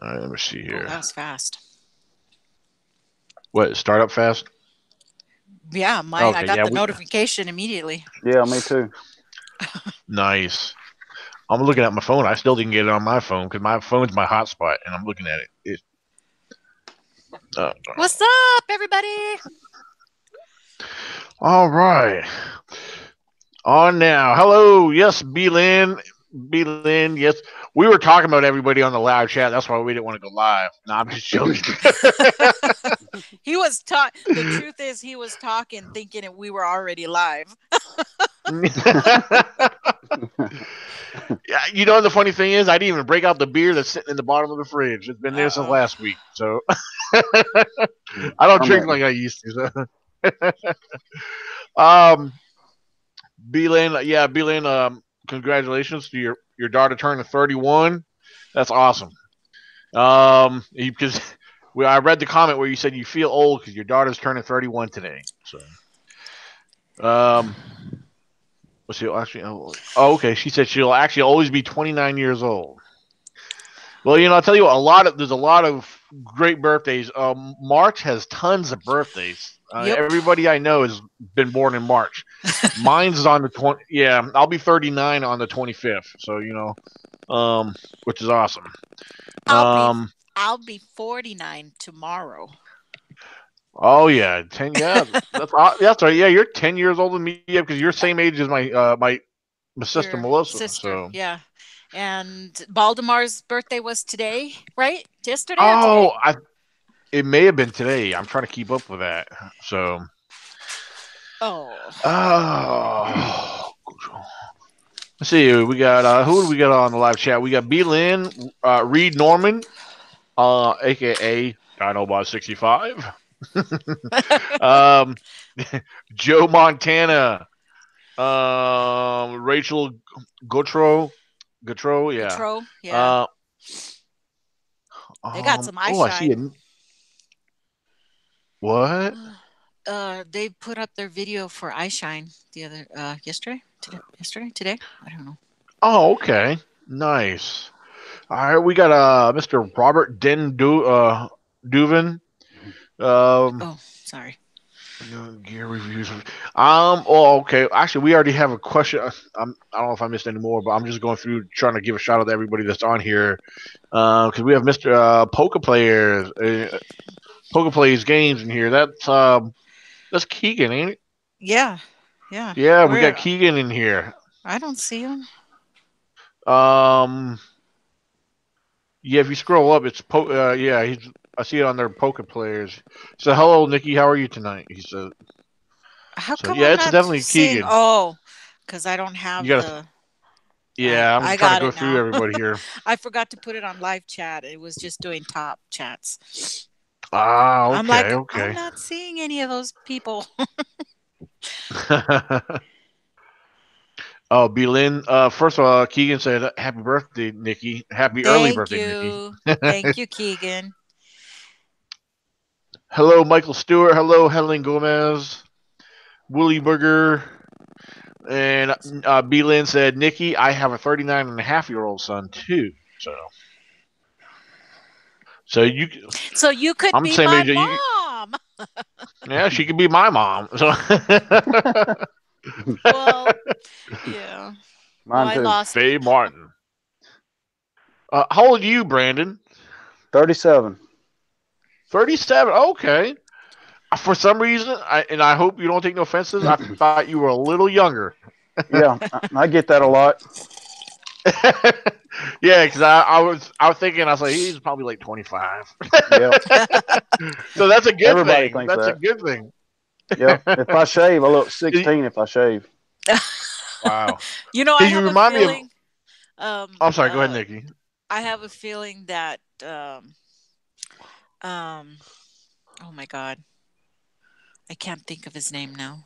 All right, let me see Oh, here. that was fast. What, start up fast? Yeah, mine. I Okay, got yeah, the notification immediately. Yeah, me too. nice. I'm looking at my phone. I still didn't get it on my phone because my phone's my hotspot, and I'm looking at it. What's up, everybody? All right. On now. Hello. Yes, B-Lin. B-Lin, yes. We were talking about everybody on the live chat. That's why we didn't want to go live. No, I'm just joking. He was the truth is he was talking thinking we were already live. Yeah, you know the funny thing is I didn't even break out the beer that's sitting in the bottom of the fridge. It's been there since last week. So I don't drink like I used to. So. B-Lane, yeah, B-Lane, congratulations to your daughter turning 31. That's awesome. Because I read the comment where you said you feel old because your daughter's turning 31 today. So, let's see. Actually, okay. She said she'll actually always be 29 years old. Well, I'll tell you what, there's a lot of great birthdays. March has tons of birthdays. Yep. Everybody I know has been born in March. Mine's on the 20. Yeah, I'll be 39 on the 25th. So which is awesome. I'll be 49 tomorrow. Oh yeah, 10. Yeah, that's right. Yeah, you're 10 years older than me because you're same age as my sister Melissa. So yeah. And Baldamar's birthday was today, right? Yesterday. Oh, it may have been today. I'm trying to keep up with that. So. Let's see. We got who do we got on the live chat? We got B. Lynn, Reed Norman, aka Dinobot 65. Joe Montana, Rachel Gautreau, yeah. Gautreau, yeah. They got some eye shine. I see it. What? They put up their video for eye shine the other yesterday, today. I don't know. Oh, okay, nice. All right, we got Mr. Robert Duvin. Oh, sorry. Gear reviews. Oh, okay. Actually, we already have a question. I don't know if I missed any more, but I'm just going through trying to give a shout out to everybody that's on here. Because we have Mr. Poker Players, Poker Plays Games in here. That's Keegan, ain't it? Yeah. Yeah, we got Keegan in here. I don't see him. Yeah, if you scroll up, it's yeah. I see it on their Poker Players. So, hello, Nikki. How are you tonight? He said. How come? Yeah, I'm it's not definitely seeing, Keegan. Oh, because I don't have the. Yeah, I'm trying to go through everybody here. I forgot to put it on live chat. It was just doing top chats. Okay, I'm like, okay. I'm not seeing any of those people. Oh, B-Lynn. First of all, Keegan said, "Happy birthday, Nikki. Happy early birthday, Nikki." Thank you, Keegan. Hello, Michael Stewart. Hello, Helen Gomez. Willie Burger. And B-Lynn said, "Nikki, I have a 39-and-a-half-year-old son, too. So you could be my mom. Yeah, she could be my mom. So well, yeah. Mine too. I lost Faye Martin. How old are you, Brandon? 37. 37. Okay. For some reason, I hope you don't take no offenses, I thought you were a little younger. Yeah, I get that a lot. Yeah, because I was thinking, I was like, he's probably like 25. Yeah. So that's a good Everybody thing. thinks That's that. a good thing. Yeah. If I shave, I look 16 if I shave. Wow. I have a feeling. I'm sorry. Go ahead, Nikki. I have a feeling that. Oh my God. I can't think of his name now.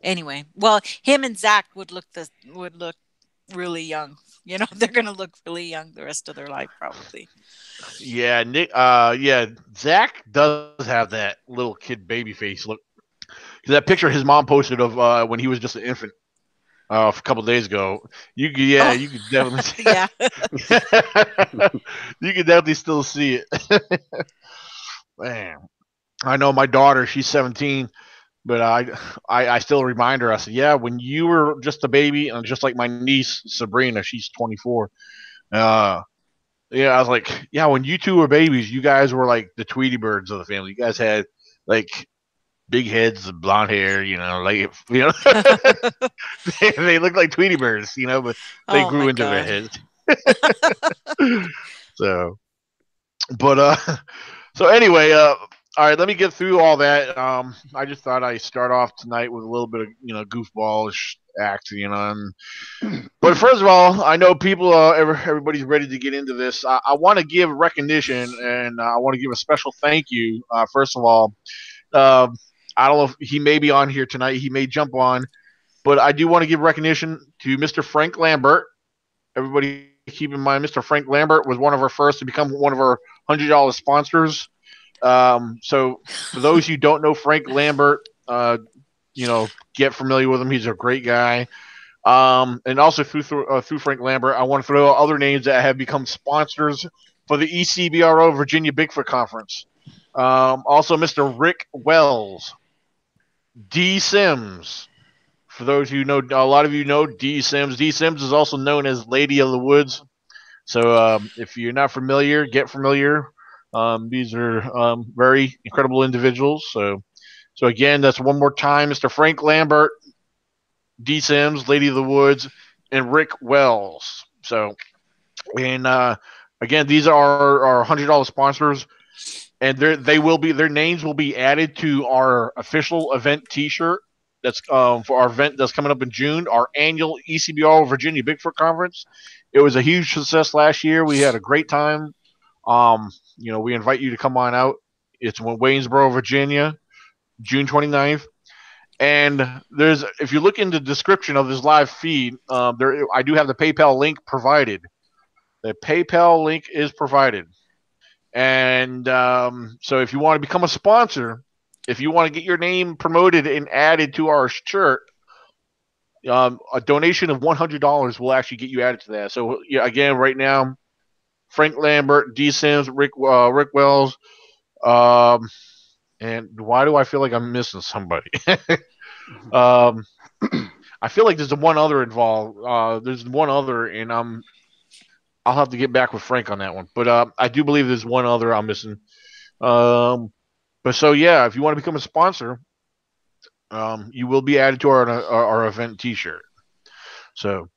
Anyway, well, him and Zach would look really young. They're gonna look really young the rest of their life, probably. Yeah, Nick. Yeah, Zach does have that little kid baby face look. That picture his mom posted of when he was just an infant. a couple days ago. Yeah, Oh, you could definitely, yeah. you could definitely still see it. Man, I know my daughter. She's 17, but I still remind her. I said, yeah, when you were just a baby, and just like my niece Sabrina, she's 24. Uh, yeah, I was like, yeah, when you two were babies, you guys were like the Tweety birds of the family. You guys had like big heads, blonde hair, like they look like Tweety birds, but they Oh grew my into their God. heads. So, but so anyway, all right, let me get through all that. I just thought I'd start off tonight with a little bit of goofballish act, but first of all, I know people, everybody's ready to get into this. I want to give recognition, and I want to give a special thank you. First of all, uh, I don't know if he may be on here tonight. He may jump on, but I do want to give recognition to Mr. Frank Lambert. Everybody keep in mind, Mr. Frank Lambert was one of our first to become one of our $100 sponsors. So for those who don't know Frank Lambert, get familiar with him. He's a great guy. And also through Frank Lambert, I want to throw out other names that have become sponsors for the ECBRO Virginia Bigfoot Conference. Also, Mr. Rick Wells, D. Sims. For those who know, a lot of you know D. Sims. D. Sims is also known as Lady of the Woods. So if you're not familiar, get familiar. These are very incredible individuals. So again, that's one more time, Mr. Frank Lambert, D. Sims, Lady of the Woods, and Rick Wells. So, and again, these are our $100 sponsors, and their names will be added to our official event T-shirt. That's for our event that's coming up in June, our annual ECBRO Virginia Bigfoot Conference. It was a huge success last year. We had a great time. We invite you to come on out. It's in Waynesboro, Virginia, June 29th. And if you look in the description of this live feed, I do have the PayPal link provided. The PayPal link is provided, and so if you want to become a sponsor, if you want to get your name promoted and added to our shirt, a donation of $100 will actually get you added to that. So yeah, again, right now, Frank Lambert, D. Sims, Rick Wells, um, and why do I feel like I'm missing somebody? um, I feel like there's one other involved. There's one other, and I'll have to get back with Frank on that one. But I do believe there's one other I'm missing. Um, but so yeah, if you want to become a sponsor, you will be added to our event T-shirt. So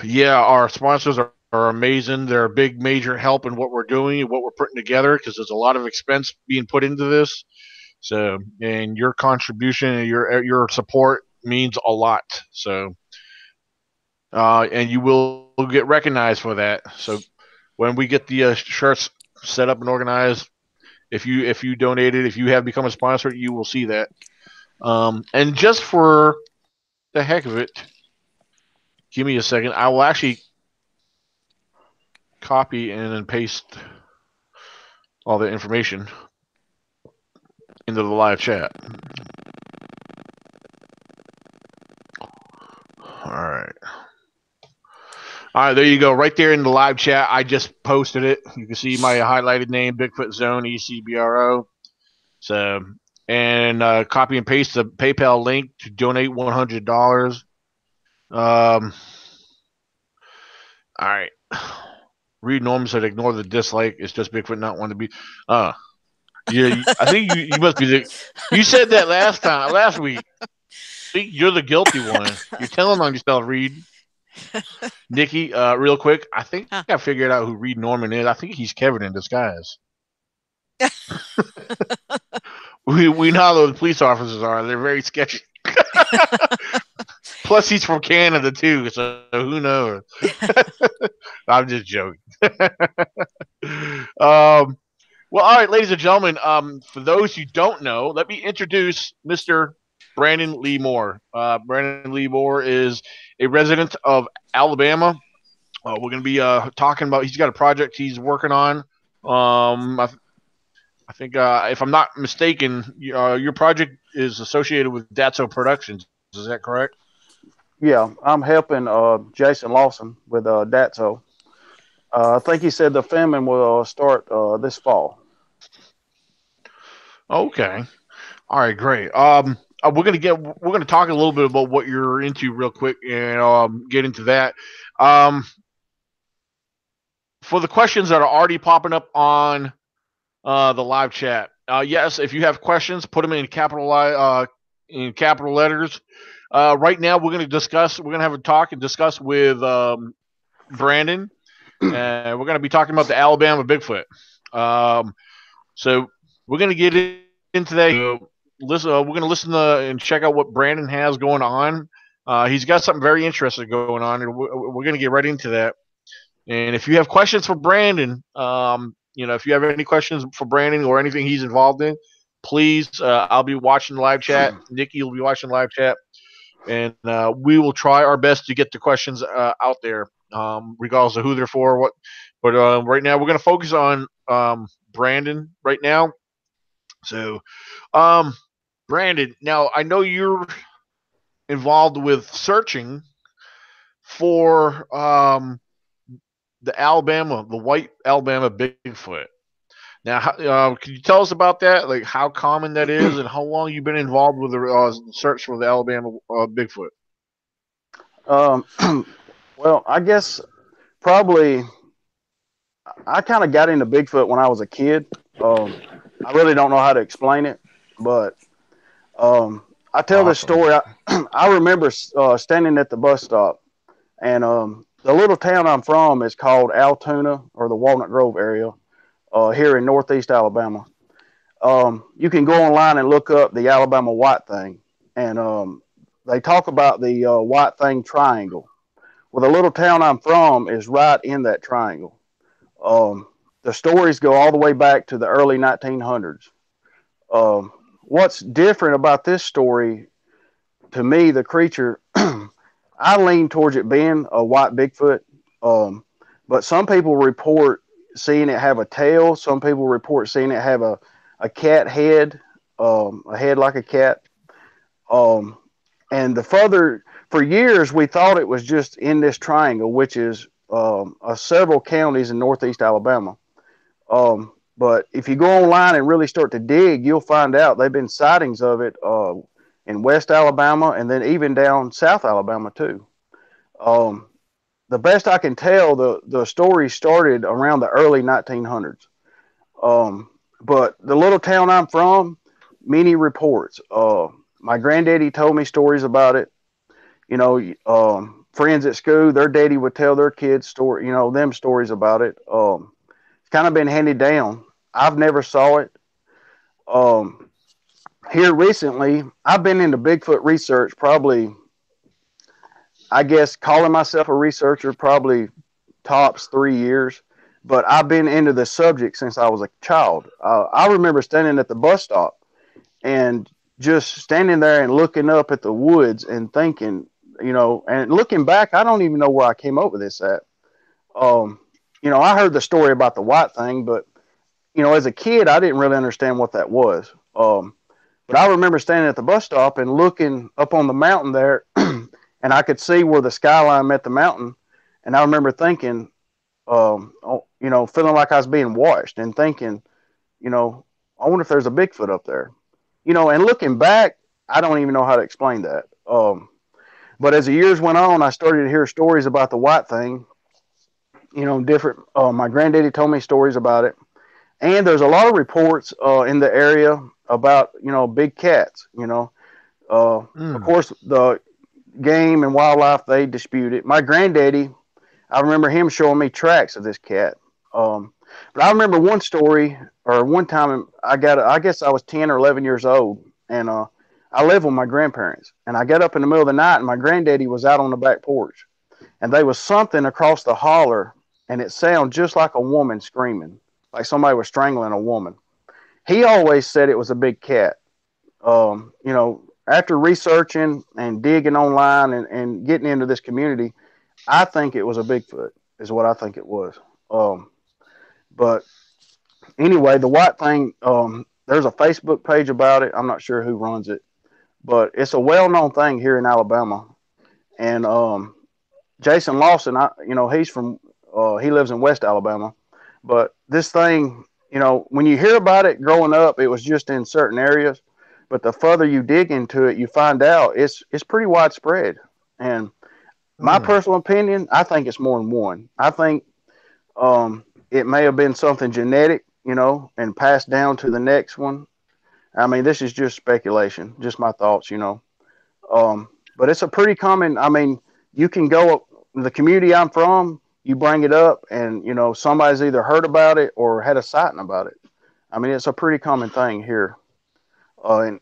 yeah, our sponsors are amazing. They're a big major help in what we're doing and what we're putting together because there's a lot of expense being put into this. So and your contribution and your support means a lot. So and you will get recognized for that. So when we get the shirts set up and organized, if you donated, if you have become a sponsor, you will see that. And just for the heck of it, give me a second. I will actually copy and then paste all the information into the live chat. All right. All right, there you go. Right there in the live chat, I just posted it. You can see my highlighted name, Bigfoot Zone ECBRO. So, and copy and paste the PayPal link to donate $100. All right. Reed Norman said, "Ignore the dislike. It's just Bigfoot not wanting to be." Yeah. I think you must be the. You said that last week. I think you're the guilty one. You're telling on yourself, Reed. Nikki, real quick. I think Huh. I figured out who Reed Norman is. I think he's Kevin in disguise. We know how those police officers are. They're very sketchy. Plus, he's from Canada too, so who knows? I'm just joking. Well, all right, ladies and gentlemen. For those who don't know, let me introduce Mr. Brandon Lee Moore. Brandon Lee Moore is a resident of Alabama. We're going to be talking about. He's got a project he's working on. I think, if I'm not mistaken, your project is associated with Datso Productions. Is that correct? Yeah, I'm helping Jason Lawson with Datso. I think he said the filming will start this fall. Okay. All right, great. We're gonna talk a little bit about what you're into real quick and get into that. Um, for the questions that are already popping up on the live chat, yes, if you have questions, put them in capital letters. Right now, we're gonna discuss. We're gonna have a talk and discuss with Brandon, and we're gonna be talking about the Alabama Bigfoot. Um, so we're gonna get into that. Listen, we're gonna listen and check out what Brandon has going on. He's got something very interesting going on, and we're gonna get right into that. And if you have questions for Brandon, if you have any questions for Brandon or anything he's involved in, please, I'll be watching the live chat. Nikki will be watching the live chat, and we will try our best to get the questions out there, regardless of who they're for. What, but right now we're gonna focus on Brandon right now. So, um, Brandon, now I know you're involved with searching for the white Alabama Bigfoot. Now, can you tell us about that? Like how common that is, and how long you've been involved with the search for the Alabama Bigfoot? Um, well, I guess probably I kind of got into Bigfoot when I was a kid. I really don't know how to explain it, but I tell this Awesome. story. I remember standing at the bus stop, and the little town I'm from is called Altoona, or the Walnut Grove area, here in Northeast Alabama. You can go online and look up the Alabama White Thing, and they talk about the White Thing Triangle. Well, the little town I'm from is right in that triangle. Um, the stories go all the way back to the early 1900s. What's different about this story, to me, the creature, I lean towards it being a white Bigfoot. Um, but some people report seeing it have a tail. Some people report seeing it have a cat head, a head like a cat. Um, and for years, we thought it was just in this triangle, which is several counties in northeast Alabama. But if you go online and really start to dig, you'll find out they've been sightings of it in West Alabama and then even down South Alabama too. Um, the best I can tell, the story started around the early 1900s. Um, but the little town I'm from, many reports. My granddaddy told me stories about it. You know, friends at school, their daddy would tell their kids story, them stories about it. It's kind of been handed down. I've never saw it. Um, Here recently, I've been into Bigfoot research probably, I guess, calling myself a researcher probably tops 3 years. But I've been into the subject since I was a child. I remember standing at the bus stop and just standing there and looking up at the woods and thinking, and looking back, I don't even know where I came up with this at. Um, I heard the story about the white thing, but as a kid, I didn't really understand what that was. But I remember standing at the bus stop and looking up on the mountain there, and I could see where the skyline met the mountain. And I remember thinking, feeling like I was being watched and thinking, I wonder if there's a Bigfoot up there. And looking back, I don't even know how to explain that. But as the years went on, I started to hear stories about the white thing. Different. My granddaddy told me stories about it, and there's a lot of reports in the area about big cats. Of Mm. course, the game and wildlife, they dispute it. My granddaddy, I remember him showing me tracks of this cat. Um, but I remember one story or one time I guess I was 10 or 11 years old, and I lived with my grandparents, and I got up in the middle of the night, and my granddaddy was out on the back porch, and there was something across the holler, and it sounded just like a woman screaming, like somebody was strangling a woman. He always said it was a big cat. After researching and digging online and getting into this community, I think it was a Bigfoot, is what I think it was. But anyway, the white thing, there's a Facebook page about it. I'm not sure who runs it, but it's a well known thing here in Alabama. And Jason Lawson, he's from he lives in West Alabama, but this thing, when you hear about it growing up, it was just in certain areas, but the further you dig into it, you find out it's pretty widespread. And my Hmm. personal opinion, I think it's more than one. I think it may have been something genetic, and passed down to the next one. I mean, this is just speculation, just my thoughts. But it's a pretty common. I mean, you can go the community I'm from. You bring it up, and somebody's either heard about it or had a sighting about it. I mean, it's a pretty common thing here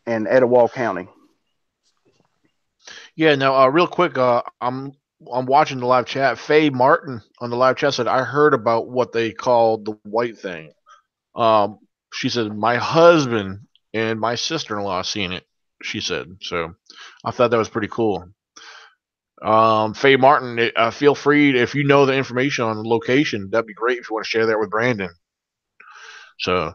in Etowah County. Yeah. Now, real quick, I'm watching the live chat. Faye Martin on the live chat said, "I heard about what they call the white thing." Um, she said, "My husband and my sister-in-law seen it." She said, so I thought that was pretty cool. Faye Martin, feel free if you know the information on the location. That'd be great if you want to share that with Brandon. So,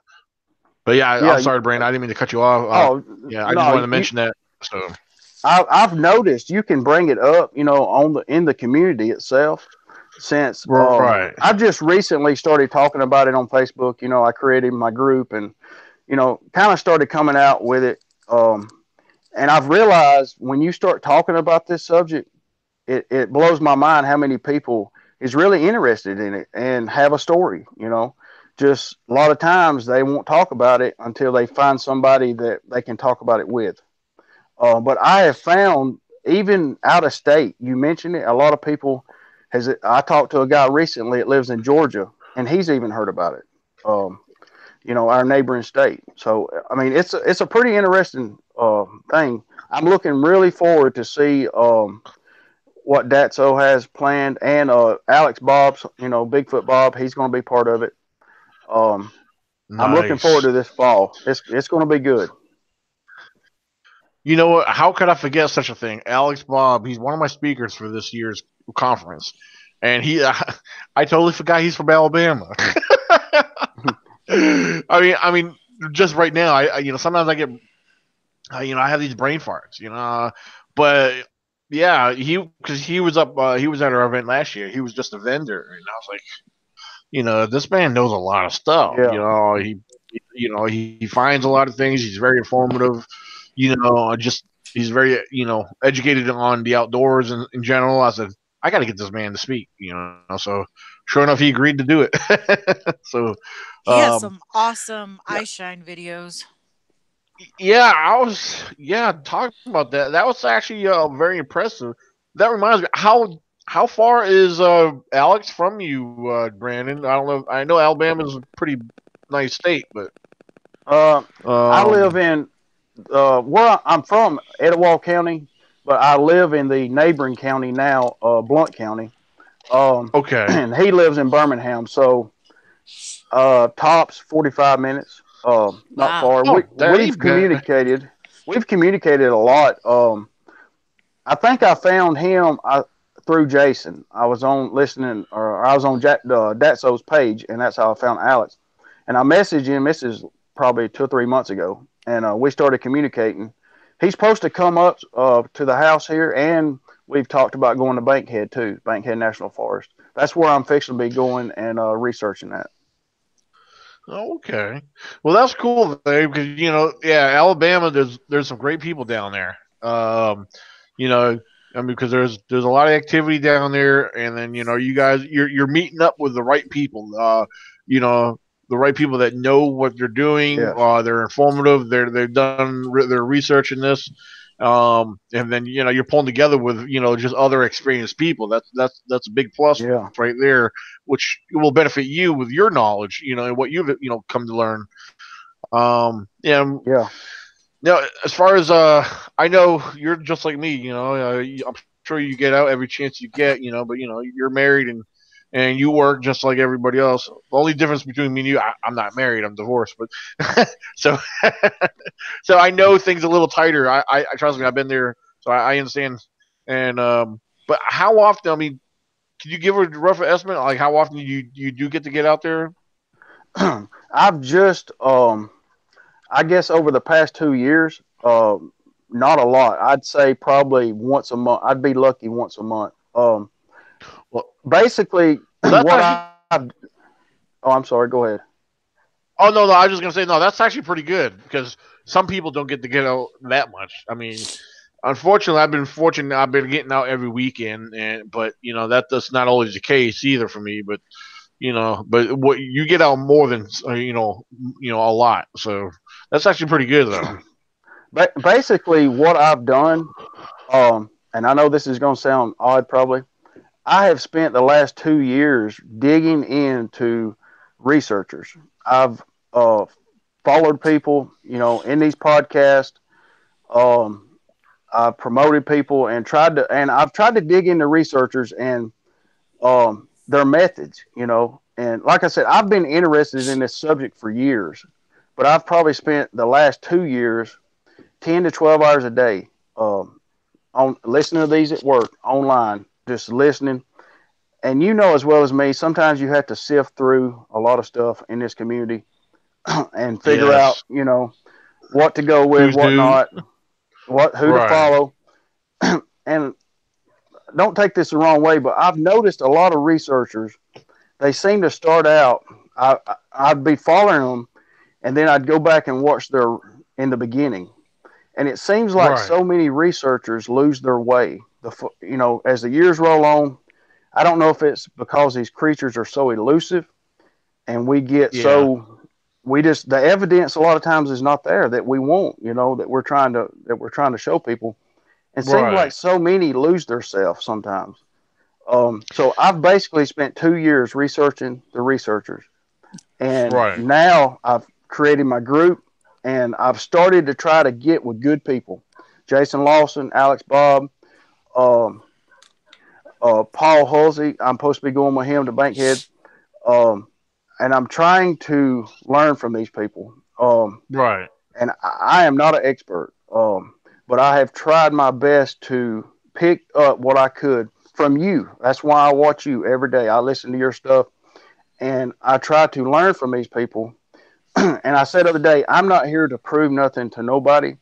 but yeah, Yeah. I'm sorry, Brandon. I didn't mean to cut you off. Oh Yeah, I just no, wanted to mention that. So, I've noticed you can bring it up, in the community itself. Since right. I've just recently started talking about it on Facebook. I created my group and kind of started coming out with it. And I've realized when you start talking about this subject, it blows my mind how many people is really interested in it and have a story. Just a lot of times they won't talk about it until they find somebody that they can talk about it with. But I have found even out of state, you mentioned it, a lot of people has. I talked to a guy recently that lives in Georgia, and he's even heard about it. Um, our neighboring state. So I mean, it's a pretty interesting thing. I'm looking really forward to see what Datso has planned, and Alex Bob's, Bigfoot Bob, he's going to be part of it. Um, I'm looking forward Nice. to this fall. It's going to be good. You know what? How could I forget such a thing? Alex Bob, he's one of my speakers for this year's conference, and I totally forgot he's from Alabama. I mean, just right now, sometimes I get, I have these brain farts, but yeah, because he was at our event last year. He was just a vendor, and I was like, this man knows a lot of stuff. Yeah, He finds a lot of things. He's very informative. Just he's very educated on the outdoors in general. I said I got to get this man to speak. So sure enough, he agreed to do it. So He has um, some awesome yeah, eye shine videos. yeah, I was talking about that. That was actually very impressive. That reminds me, how far is Alex from you, Brandon? I don't know. I know Alabama's a pretty nice state, but uh, I live um, in where I'm from, Etowah County, but I live in the neighboring county now, Blount County. okay. And he lives in Birmingham, so tops 45 minutes. Not Wow. far. We Oh, that we've ain't bad. communicated. We've communicated a lot. I think I found him through Jason. I was on listening, or I was on Datso's page, and that's how I found Alex. And I messaged him. This is probably 2 or 3 months ago, and we started communicating. He's supposed to come up to the house here, and we've talked about going to Bankhead too, Bankhead National Forest. That's where I'm fixing to be going and researching that. Okay. Well, that's cool, Dave, because yeah, Alabama. There's some great people down there. You know, I mean, because there's a lot of activity down there, and then you guys you're meeting up with the right people. You know, the right people that know what they're doing. Yes. They're informative. They've done their research in this. And then you're pulling together with just other experienced people. That's a big plus Yeah. right there, which will benefit you with your knowledge, and what you've come to learn. Yeah. Yeah. Now, as far as I know, you're just like me. I'm sure you get out every chance you get. But you're married and you work just like everybody else. The only difference between me and you, I'm not married. I'm divorced. But so so I know things a little tighter. I trust me. I've been there, so I understand. And but how often? I mean, can you give a rough estimate, like how often you do get to get out there? I've just I guess over the past 2 years, not a lot. I'd say probably once a month. I'd be lucky once a month. Well, Basically, well, that's what actually. I've. Oh, I'm sorry. Go ahead. Oh no, no, I was just gonna say no. That's actually pretty good because some people don't get to get out that much. I mean, unfortunately, I've been fortunate. I've been getting out every weekend, and but that's not always the case either for me. But but what you get out more than a lot. So that's actually pretty good though. But basically, what I've done, and I know this is going to sound odd, probably. I have spent the last 2 years digging into researchers. I've followed people, in these podcasts. Um, I've promoted people and I've tried to dig into researchers and their methods, And like I said, I've been interested in this subject for years, but I've probably spent the last 2 years 10 to 12 hours a day on listening to these at work online, just listening. And as well as me, sometimes you have to sift through a lot of stuff in this community and figure out, Yes. what to go with, Who's what who? not, who to Right. follow. And don't take this the wrong way, but I've noticed a lot of researchers, they seem to start out, I'd be following them, and then I'd go back and watch their in the beginning. And it seems like Right. so many researchers lose their way. As the years roll on, I don't know if it's because these creatures are so elusive and Yeah. we just the evidence a lot of times is not there that we want, that we're trying to show people. It seems like Right. so many lose themselves sometimes. So I've basically spent 2 years researching the researchers, and Right. now I've created my group, and I've started to try to get with good people. Jason Lawson, Alex Bob, um, Paul Halsey. I'm supposed to be going with him to Bankhead, um, and I'm trying to learn from these people. Right. And I am not an expert, but I have tried my best to pick up what I could from you. That's why I watch you every day. I listen to your stuff, and I try to learn from these people. And I said the other day, I'm not here to prove nothing to nobody,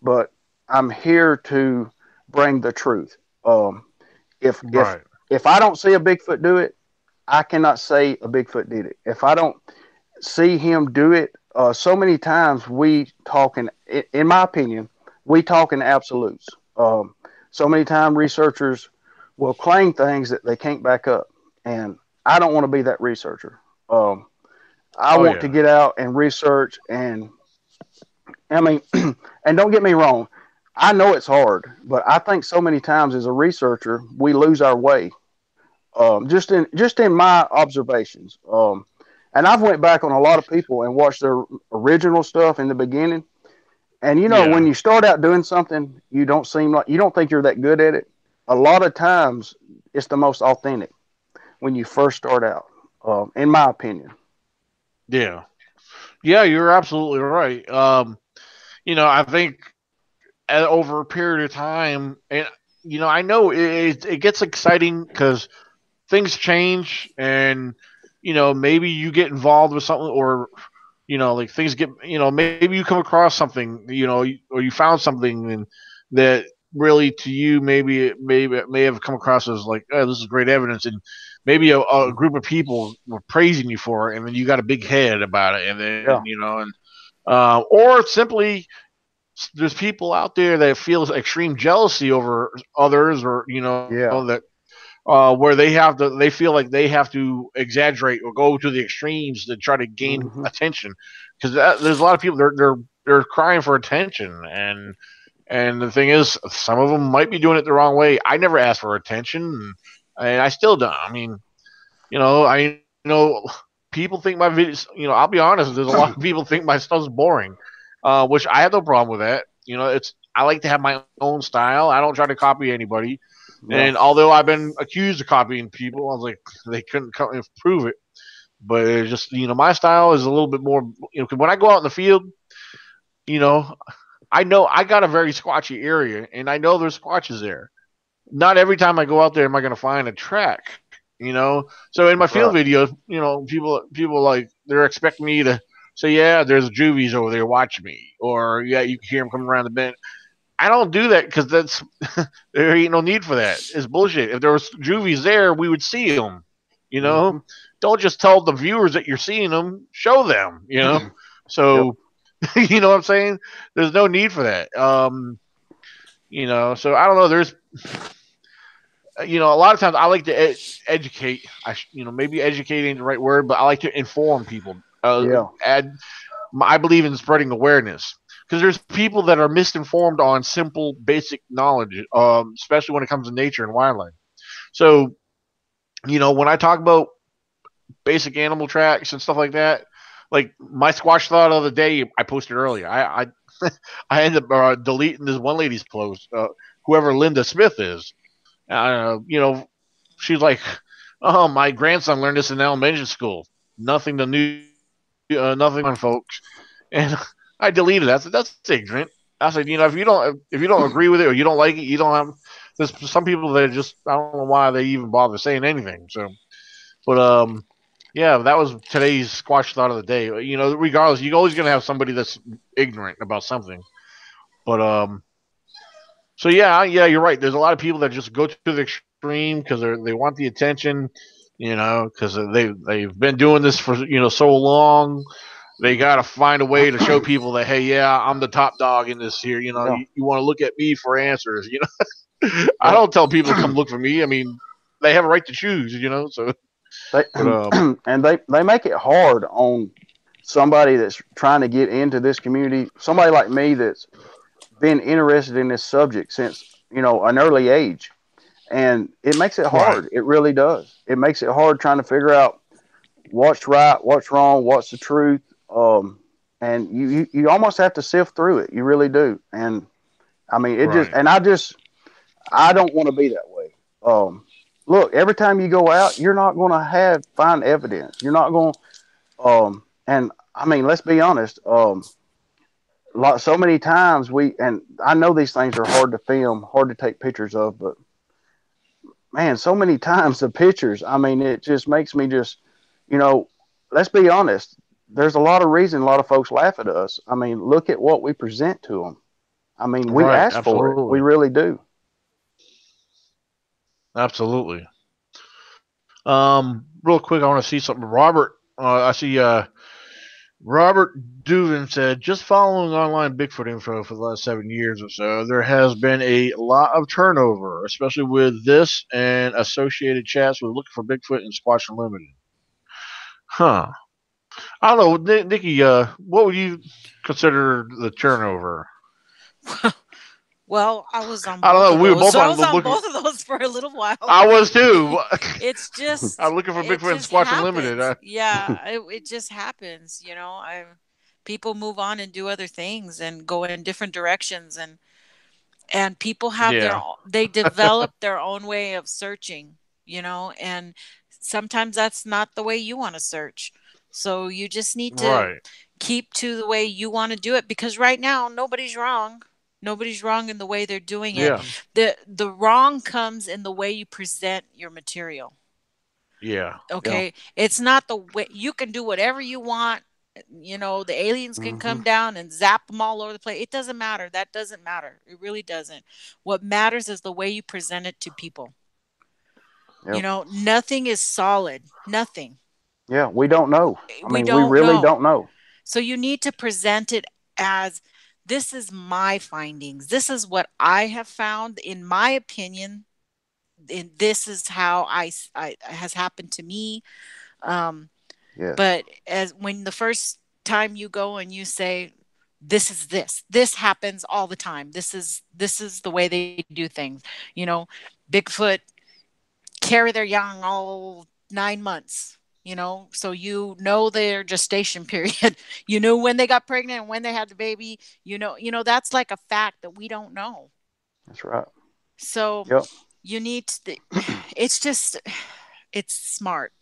but I'm here to bring the truth. If if Right. if I don't see a Bigfoot do it, I cannot say a Bigfoot did it. If I don't see him do it, so many times we talking, in my opinion, we talk in absolutes. So many times researchers will claim things that they can't back up, and I don't want to be that researcher. Um, I Oh want to yeah. get out and research, and I mean, and don't get me wrong, I know it's hard, but I think so many times as a researcher we lose our way. Just in my observations. And I've went back on a lot of people and watched their original stuff in the beginning. And when Yeah. you start out doing something, you don't think you're that good at it. A lot of times, it's the most authentic when you first start out, in my opinion. Yeah. Yeah. You're absolutely right. I think over a period of time, and I know it gets exciting because things change, and maybe you get involved with something, or like things get, maybe you come across something, or you found something, and that really to you maybe it may have come across as like, oh, this is great evidence, and maybe a group of people were praising you for it, and then you got a big head about it, and then Yeah. and or simply there's people out there that feel extreme jealousy over others, or Yeah. that where they feel like they have to exaggerate or go to the extremes to try to gain Hmm. attention, because there's a lot of people they're crying for attention, and the thing is, some of them might be doing it the wrong way. I never asked for attention, and I still don't. I mean, I know people think my videos. I'll be honest. There's a lot of people think my stuff's boring, which I have no problem with that. It's I like to have my own style. I don't try to copy anybody. Yeah. And although I've been accused of copying people, I was like, they couldn't come and prove it. But it's just my style is a little bit more. 'Cause when I go out in the field, you know, I know I got a very squatchy area, and I know there's squatches there. Not every time I go out there am I going to find a track. So in my field Right. videos, people like they're expecting me to say, yeah, there's juvies over there watching me, or yeah, you can hear them coming around the bend. I don't do that because that's there ain't no need for that. It's bullshit. If there was juvies there, we would see them. You know, Mm-hmm. don't just tell the viewers that you're seeing them. Show them. You know, Yep. so you know what I'm saying. There's no need for that. You know, so I don't know. There's a lot of times I like to educate. Maybe educate ain't the right word, but I like to inform people. Yeah. Add I believe in spreading awareness because there's people that are misinformed on simple, basic knowledge, especially when it comes to nature and wildlife. So, when I talk about basic animal tracks and stuff like that, like my squash thought of the day, I posted earlier. I ended up deleting this one lady's post, whoever Linda Smith is. She's like, "Oh, my grandson learned this in elementary school. Nothing to nothing on folks." And I deleted that. I said, "That's ignorant." I said, if you don't agree with it or you don't like it, you don't have. There's some people that just I don't know why they even bother saying anything. So, but yeah, that was today's squash thought of the day. Regardless, you're always gonna have somebody that's ignorant about something. But so yeah, you're right. There's a lot of people that just go to the extreme because they want the attention. Because they've been doing this for so long. They got to find a way to show people that, hey, yeah, I'm the top dog in this here. Yeah. You want to look at me for answers. I Yep. don't tell people to come look for me. I mean, they have a right to choose. So, They but and they make it hard on somebody that's trying to get into this community. Somebody like me that's been interested in this subject since an early age, and it makes it right, hard. It really does. It makes it hard trying to figure out what's right, what's wrong, what's the truth. And you almost have to sift through it. You really do. And I mean, it just right, and I don't want to be that way. Look, every time you go out, you're not going to find evidence. You're not going. And I mean, let's be honest. So many times and I know these things are hard to film, hard to take pictures of, but man, so many times the pictures. I mean, it just makes me just, you know, let's be honest. There's a lot of reason a lot of folks laugh at us. I mean, look at what we present to them. I mean, we right. ask for it. Absolutely, We really do. absolutely. Real quick, I want to see something. Robert, I see. Robert Duvin said, just following online Bigfoot info for the last 7 years or so, there has been a lot of turnover, especially with this and associated chats with looking for Bigfoot and Squatch Unlimited. Huh. I don't know, Nikki, what would you consider the turnover? Well, I was on I don't both know. of We were those. both So I on was on looking. both of those for a little while. I was too. It's I'm looking for it Bigfoot and just Squatch Unlimited. happens. Yeah, it just happens. People move on and do other things and go in different directions, and people have Yeah. they develop their own way of searching. And sometimes that's not the way you want to search. So you just need to Right. keep to the way you want to do it, because right now nobody's wrong. Nobody's wrong in the way they're doing it. Yeah. The wrong comes in the way you present your material. Yeah. Yeah. Okay, it's not the way you can do whatever you want. The aliens can Hmm. come down and zap them all over the place. It doesn't matter. That doesn't matter. It really doesn't. What matters is the way you present it to people. Yep. Nothing is solid. Nothing. Yeah. We don't know. I We mean, we don't really know. don't know. So you need to present it as, this is my findings. This is what I have found, in my opinion, and this is how I has happened to me. Um, Yes. but as when the first time you go and you say, this happens all the time. This is the way they do things. You know, Bigfoot carry their young all 9 months. So their gestation period. You know when they got pregnant and when they had the baby. That's like a fact that we don't know. That's right. So Yep. you need to, it's just, it's smart,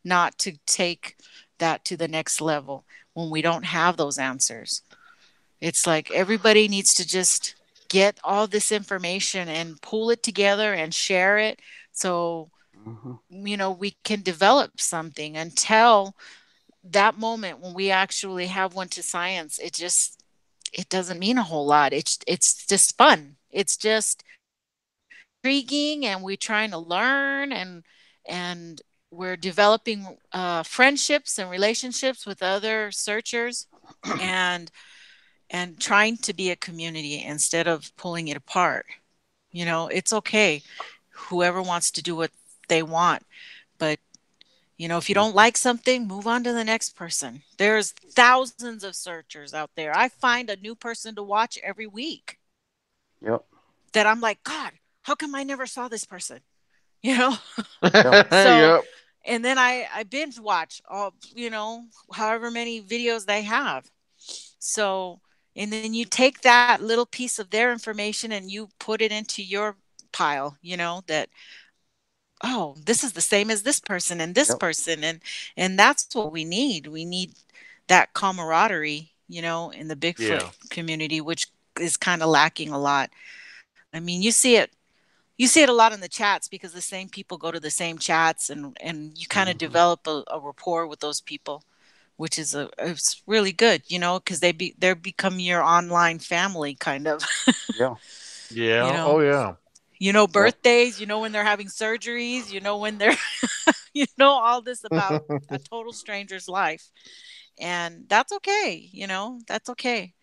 not to take that to the next level when we don't have those answers. It's like everybody needs to just get all this information and pull it together and share it, so Hmm. we can develop something. Until that moment when we actually have one to science, it doesn't mean a whole lot. It's just fun. It's just intriguing, and we're trying to learn, and we're developing friendships and relationships with other searchers, and trying to be a community instead of pulling it apart. It's okay. Whoever wants to do what they want, but if you don't like something, move on to the next person. There's thousands of searchers out there. I find a new person to watch every week Yep. that I'm like, God, how come I never saw this person? You know? Yeah. So, Yep. and then I binge watch all, however many videos they have. So, and then you take that little piece of their information and you put it into your pile, that, oh, this is the same as this person and this Yep. person. And that's what we need. We need that camaraderie, in the Bigfoot Yeah. community, which is kind of lacking a lot. I mean, you see it a lot in the chats because the same people go to the same chats, and you kind of Hmm. develop a rapport with those people, which is it's really good, because they're become your online family kind of. Yeah. you Yeah. Oh know yeah. Yep. birthdays, when they're having surgeries, when they're all this about a total stranger's life. And that's okay, that's okay.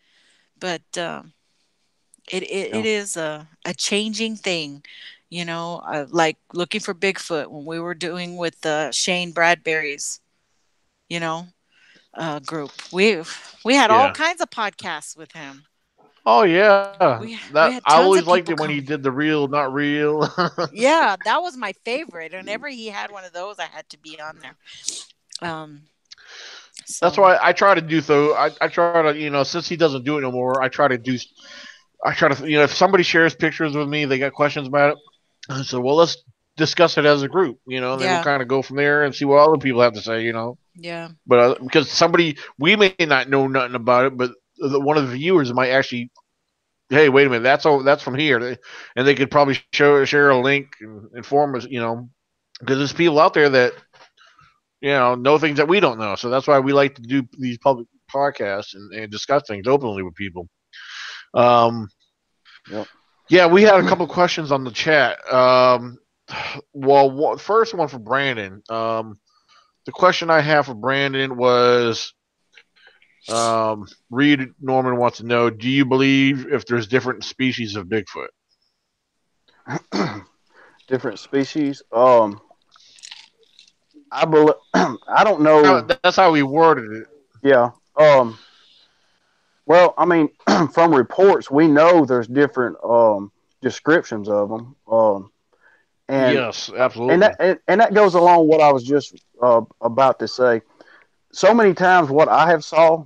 But it Yeah. is a changing thing, like looking for Bigfoot when we were doing with Shane Bradbury's, you know group. We had all Yeah. kinds of podcasts with him. Oh yeah. We That had I tons always of liked people it when he come. did the real, not real. Yeah, that was my favorite. Whenever he had one of those, I had to be on there. um That's so why I try to do so. I try to, since he doesn't do it no more, I try to do. I try to, if somebody shares pictures with me, they got questions about it. I said, well, let's discuss it as a group, and then we'll yeah, kind of go from there and see what other people have to say. yeah, But because somebody, we may not know nothing about it, but one of the viewers might actually, hey, wait a minute, that's from here, and they could probably share a link and inform us, because there's people out there that know things that we don't know. So that's why we like to do these public podcasts and discuss things openly with people. Um, Yep. yeah, we had a couple questions on the chat. Well, first one for Brandon. The question I have for Brandon was, Reed Norman wants to know: do you believe if there's different species of Bigfoot? Different species. I believe. I don't know. That's how we worded it. Yeah. Well, I mean, from reports, we know there's different descriptions of them. And Yes, absolutely. and that goes along what I was just about to say. So many times, what I have saw,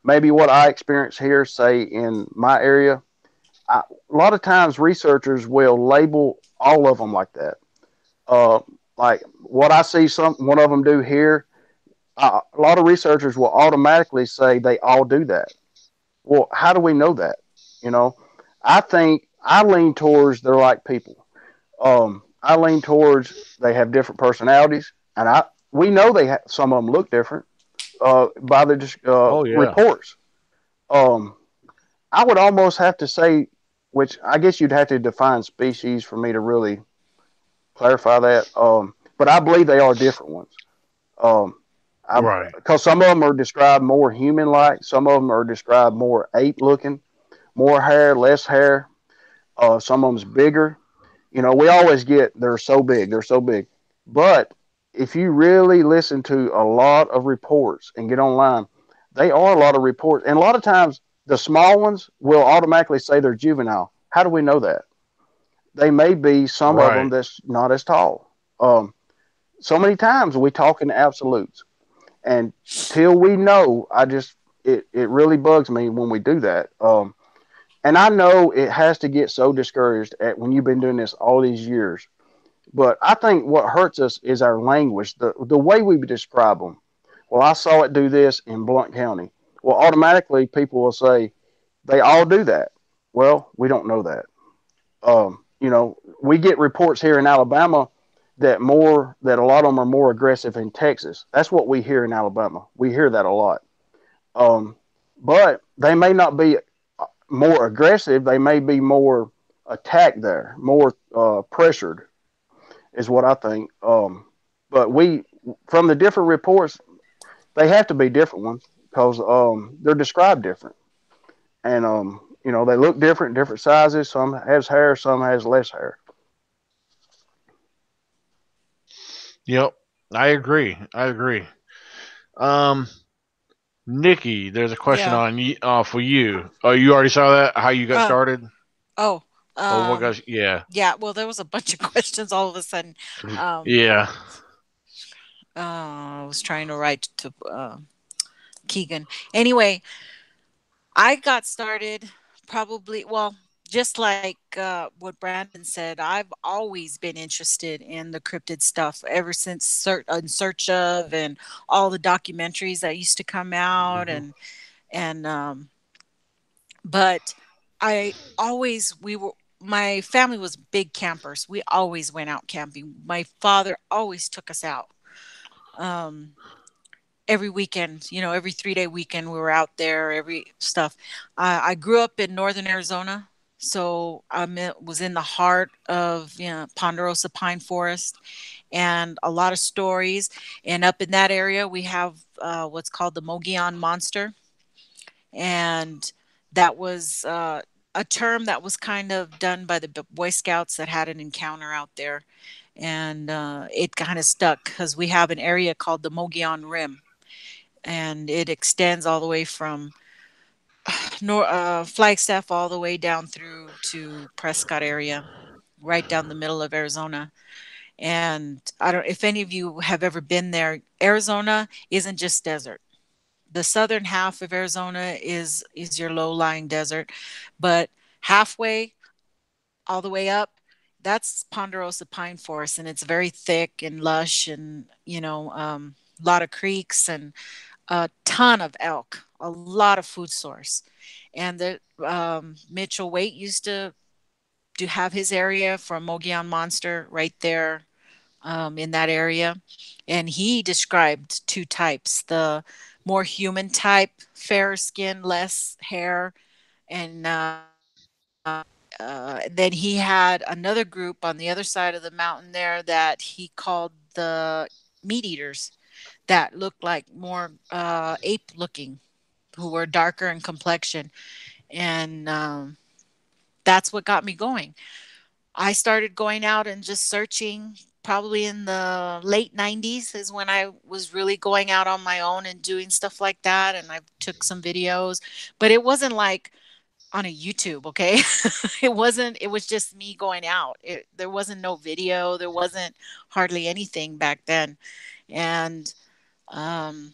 maybe what I experience here, say in my area, a lot of times researchers will label all of them like that. Uh, like what I see, some one of them do here. A lot of researchers will automatically say they all do that. Well, how do we know that? You know, I think I lean towards they're like people. I lean towards they have different personalities, and we know some of them look different by the Oh yeah. reports. Um, I would almost have to say, which I guess you'd have to define species for me to really clarify that. But I believe they are different ones. Um, Right. because some of them are described more human-like, some of them are described more ape-looking, more hair, less hair. Some of them's bigger. We always get they're so big, they're so big. But if you really listen to a lot of reports and get online, they are a lot of reports, and a lot of times the small ones will automatically say they're juvenile. How do we know that? They may be some of them Right. that's not as tall. So many times we talk in absolutes, and till we know, it really bugs me when we do that. And I know it has to get so discouraged at when you've been doing this all these years. But I think what hurts us is our language, the way we describe them. Well, I saw it do this in Blount County. Well, automatically people will say they all do that. Well, we don't know that. We get reports here in Alabama that a lot of them are more aggressive in Texas. That's what we hear in Alabama. We hear that a lot. Um, but they may not be more aggressive. They may be more attacked there, more pressured, is what I think. But from the different reports, they have to be different ones because they're described different, and they look different, different sizes. Some has hair, some has less hair. Yep, I agree. I agree. Um, Nikki, there's a question Yeah. on you for you. Oh, you already saw that? How you got Uh, started? oh, Or what got? Yeah, yeah. Well, there was a bunch of questions all of a sudden. Um, yeah. I was trying to write to Keegan. Anyway, I got started probably, well, just like what Brandon said, I've always been interested in the cryptid stuff ever since In Search of and all the documentaries that used to come out. Hmm. And but I always, my family was big campers. We always went out camping. My father always took us out. Um, every weekend, every 3-day weekend, we were out there, every stuff. I grew up in northern Arizona, so was in the heart of Ponderosa Pine Forest, and a lot of stories. And up in that area, we have what's called the Mogollon Monster, and that was a term that was kind of done by the Boy Scouts that had an encounter out there, and it kind of stuck because we have an area called the Mogollon Rim, and it extends all the way from Flagstaff all the way down through to Prescott area, right down the middle of Arizona. And I don't, if any of you have ever been there, Arizona isn't just desert. The southern half of Arizona is your low-lying desert, but halfway all the way up, that's Ponderosa pine forest, and it's very thick and lush, and a lot of creeks and a ton of elk, a lot of food source. And the Mitchell Waite used to do have his area from Mogollon Monster right there in that area, and he described two types: the more human type, fairer skin, less hair, and then he had another group on the other side of the mountain there that he called the meat eaters, that looked like more ape looking, who were darker in complexion. And that's what got me going. I started going out and just searching. Probably in the late 90s is when I was really going out on my own and doing stuff like that. And I took some videos, but it wasn't like on a YouTube, okay? It wasn't, it was just me going out. There wasn't no video, there wasn't hardly anything back then. And um,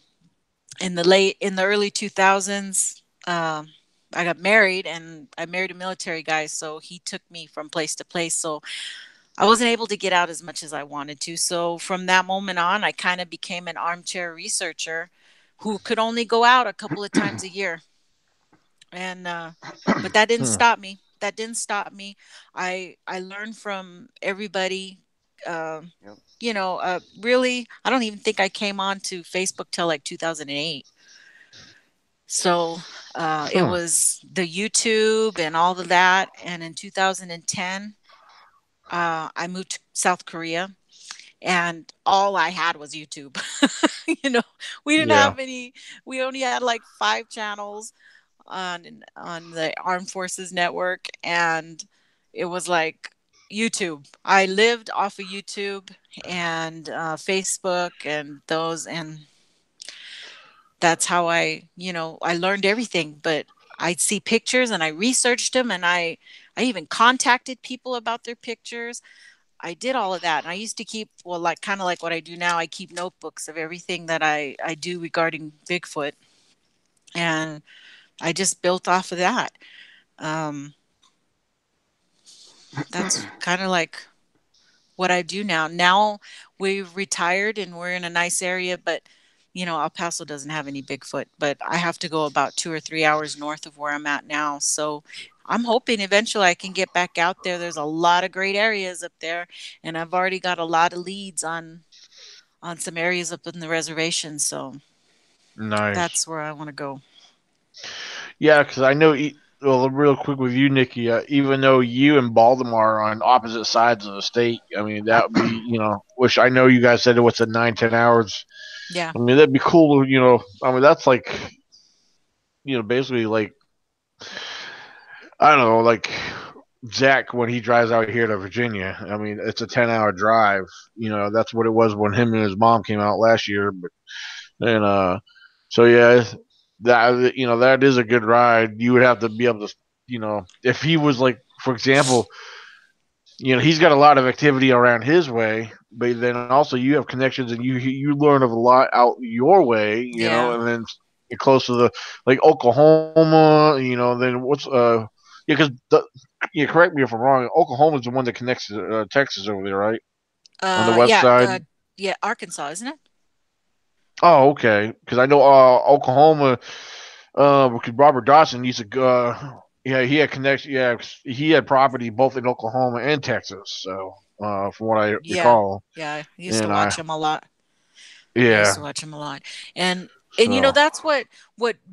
in the early 2000s, I got married, and I married a military guy, so he took me from place to place. So I wasn't able to get out as much as I wanted to. So from that moment on, I kind of became an armchair researcher who could only go out a couple of times a year. And but that didn't Hmm. stop me. That didn't stop me. I learned from everybody. Um, Yep. really, I don't even think I came on to Facebook till like 2008. So it Hmm. was the YouTube and all of that. And in 2010, I moved to South Korea, and all I had was YouTube. you know, we didn't Yeah. have any. We only had like 5 channels on the Armed Forces Network, and it was like YouTube. I lived off of YouTube and Facebook and those, and that's how I learned everything. But I'd see pictures and I researched them, and I even contacted people about their pictures. I did all of that, and I used to keep, well, like kind of like what I do now. I keep notebooks of everything that I do regarding Bigfoot, and I just built off of that. Um, that's kind of like what I do now. Now we've retired and we're in a nice area, but El Paso doesn't have any Bigfoot, but I have to go about 2 or 3 hours north of where I'm at now. So I'm hoping eventually I can get back out there. There's a lot of great areas up there, and I've already got a lot of leads on some areas up in the reservation. So Nice. that's where I want to go. Yeah, because I know. Well, real quick with you, Nikki. Even though you and Baltimore are on opposite sides of the state, I mean that would be, which I know you guys said it was a 9-10 hours. Yeah. I mean that'd be cool. I mean that's like, basically like, I don't know, like Zach when he drives out here to Virginia. I mean it's a 10-hour drive. That's what it was when him and his mom came out last year. But and so yeah, that is a good ride. You would have to be able to, if he was like, for example, he's got a lot of activity around his way, but then also you have connections and you learn of a lot out your way, Yeah. and then you're close to the like Oklahoma, then what's yeah, because yeah, correct me if I'm wrong. Oklahoma's the one that connects to Texas over there, right? On the west Yeah. side. Yeah. Arkansas, isn't it? Oh, okay. Because I know Oklahoma. Because Robert Dawson used to. Yeah, he had connection. Yeah, 'cause he had property both in Oklahoma and Texas. So, from what I Yeah. recall, Yeah. I used to and watch him a lot. I used to yeah. watch him a lot. And So that's what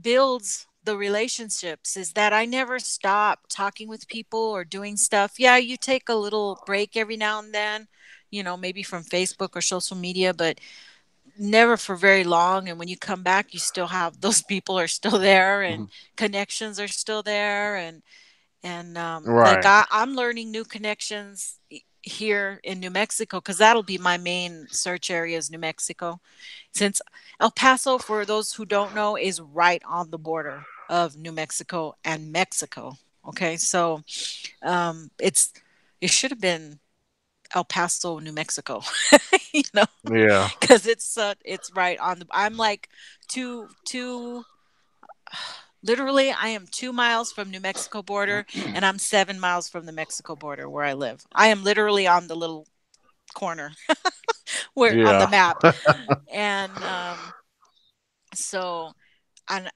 builds the relationships is that I never stop talking with people or doing stuff. Yeah, you take a little break every now and then, maybe from Facebook or social media, but never for very long. And when you come back, you still have those people are still there and connections are still there. And like right. I'm learning new connections here in New Mexico because that'll be my main search area is New Mexico. Since El Paso, for those who don't know, is right on the border of New Mexico and Mexico. Okay, so it should have been El Paso, New Mexico, you know, Yeah. because it's right on the. I'm like two. Literally, I am 2 miles from New Mexico border, and I'm 7 miles from the Mexico border where I live. I am literally on the little corner where on the Yeah. map, and so I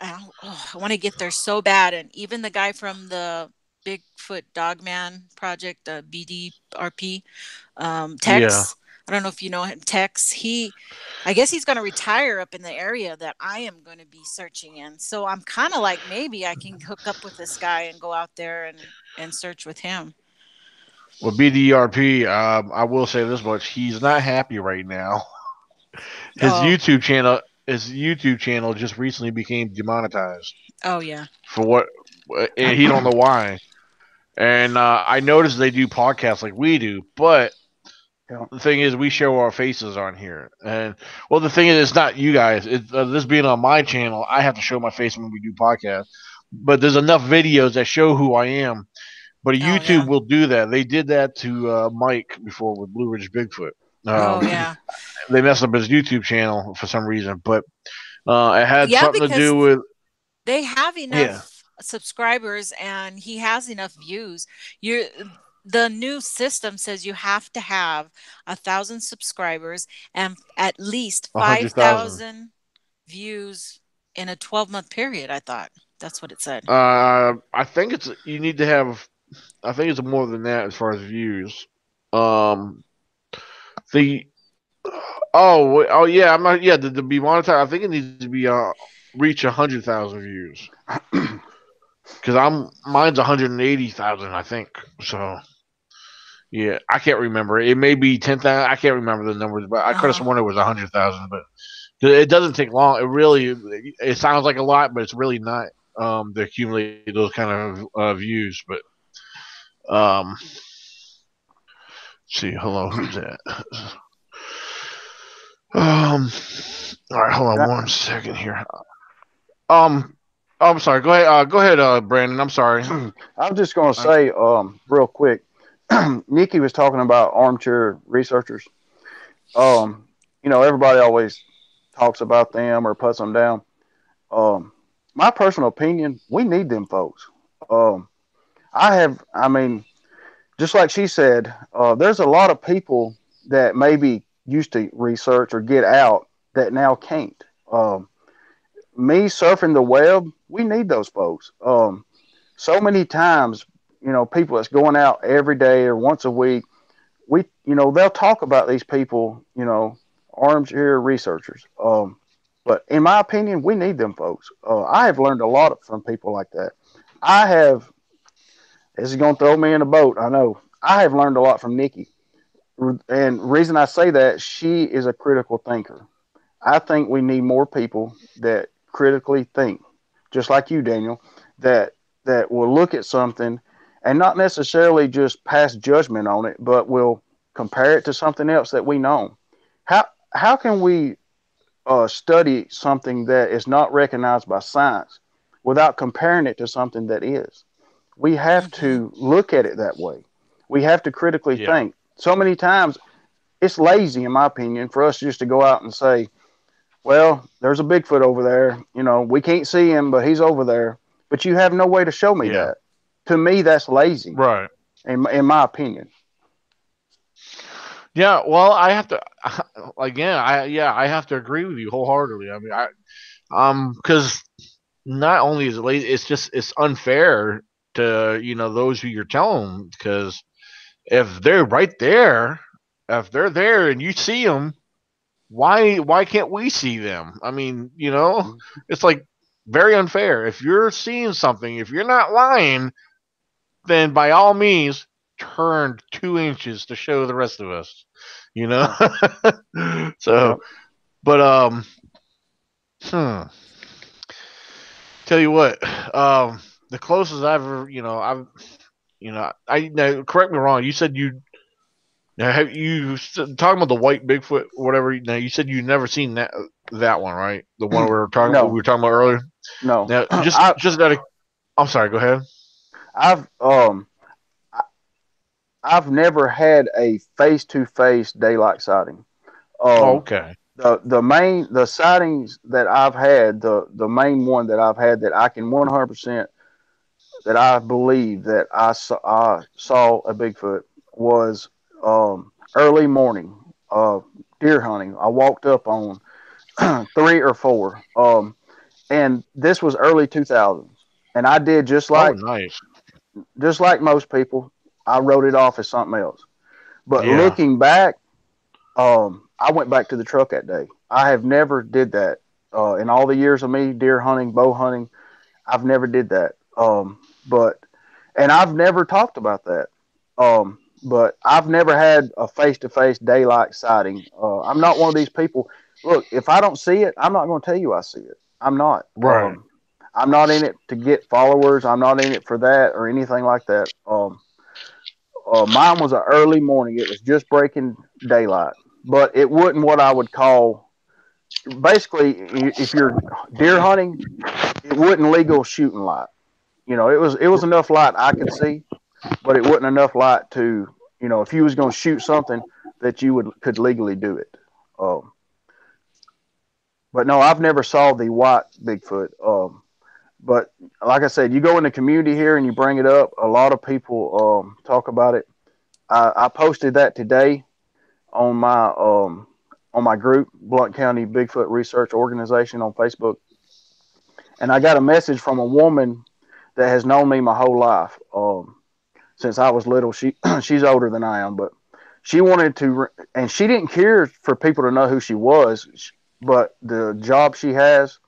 want to get there so bad. And even the guy from the Bigfoot Dogman Project, BDRP, Yeah. Tex. I don't know if you know him, Tex. I guess he's going to retire up in the area that I am going to be searching in. So I'm kind of like maybe I can hook up with this guy and go out there and search with him. Well, BDRP. I will say this much: he's not happy right now. His Oh, YouTube channel. His YouTube channel just recently became demonetized oh yeah. for what, and he don't know why. And I noticed they do podcasts like we do, but Yeah. the thing is, we show our faces on here. And well, the thing is, it's not you guys. This being on my channel, I have to show my face when we do podcasts. But there's enough videos that show who I am. But Oh YouTube yeah. will do that. They did that to Mike before with Blue Ridge Bigfoot. Oh Um, yeah. they messed up his YouTube channel for some reason, but it had Yeah, something to do because with they have yeah, enough subscribers and he has enough views. you the new system says you have to have 1,000 subscribers and at least 100,000. 5,000 views in a 12-month period. I thought that's what it said. I think it's you need to have. I think it's more than that as far as views. Um, the oh yeah, I'm not yeah to be monetized. I think it needs to be reach 100,000 views because I'm mine's 180,000 I think. So yeah, I can't remember. It may be 10,000. I can't remember the numbers, but I could have Uh-huh. sworn it was 100,000. But it doesn't take long. It sounds like a lot, but it's really not. To accumulate those kind of views, but see, hello, who's that? All right, hold on That- one second here. Um, I'm sorry. Go ahead. Go ahead, Brandon. I'm sorry. I was just going to I, say, real quick, Nikki was talking about armchair researchers. Um, everybody always talks about them or puts them down. Um, my personal opinion, we need them folks. Um, I mean, just like she said, there's a lot of people that maybe used to research or get out that now can't. Me surfing the web, we need those folks. So many times, people that's going out every day or once a week, they'll talk about these people, armchair researchers. But in my opinion, we need them folks. I have learned a lot from people like that. I have. This is going to throw me in a boat. I know. I have learned a lot from Nikki, and reason I say that, she is a critical thinker. I think we need more people that critically think, just like you, Daniel, that will look at something and not necessarily just pass judgment on it, but will compare it to something else that we know. How can we study something that is not recognized by science without comparing it to something that is? We have Mm-hmm. to look at it that way. We have to critically Yeah. think. So many times, it's lazy, in my opinion, for us just to go out and say, well, there's a Bigfoot over there. We can't see him, but he's over there. But you have no way to show me Yeah. that. To me, that's lazy, Right. in my opinion. Yeah. Well, I have to again. I have to agree with you wholeheartedly. I mean, because not only is it lazy, it's unfair to those who you're telling, because if they're right there, if they're there and you see them, why can't we see them? I mean, it's like very unfair. If you're seeing something, if you're not lying, then by all means turn 2 inches to show the rest of us. You know. Yeah. So, Yep. but hmm, tell you what, the closest I've ever, I now correct me wrong. You said you now have you talking about the white Bigfoot or whatever. Now you said you never seen that one, right? The one we No, were talking about earlier. no. Now, just that. I'm sorry. Go ahead. I've I've never had a face to face daylight sighting. Oh, Um, okay. the sightings that I've had, the main one that I've had that I can 100% that I believe that I saw a Bigfoot was early morning deer hunting. I walked up on three or four, and this was early 2000s, and I did Oh, nice. just like most people. I wrote it off as something else. But Yeah. looking back, I went back to the truck that day. I have never did that in all the years of me deer hunting, bow hunting. I've never did that. But and I've never talked about that. But I've never had a face to face daylight sighting. I'm not one of these people. Look, if I don't see it, I'm not going to tell you I see it. I'm not. Right. I'm not in it to get followers. I'm not in it for that or anything like that. Mine was an early morning. It was just breaking daylight, but it wasn't what I would call. Basically, if you're deer hunting, it wasn't legal shooting light. It was enough light I could see, but it wasn't enough light to, if you was going to shoot something that you could legally do it. Um, but no, I've never saw the white Bigfoot. But like I said, you go in the community here and you bring it up. A lot of people talk about it. I posted that today on my group, Blunt County Bigfoot Research Organization on Facebook, and I got a message from a woman that has known me my whole life. Since I was little. She's older than I am, but she wanted to, and she didn't care for people to know who she was. But the job she has,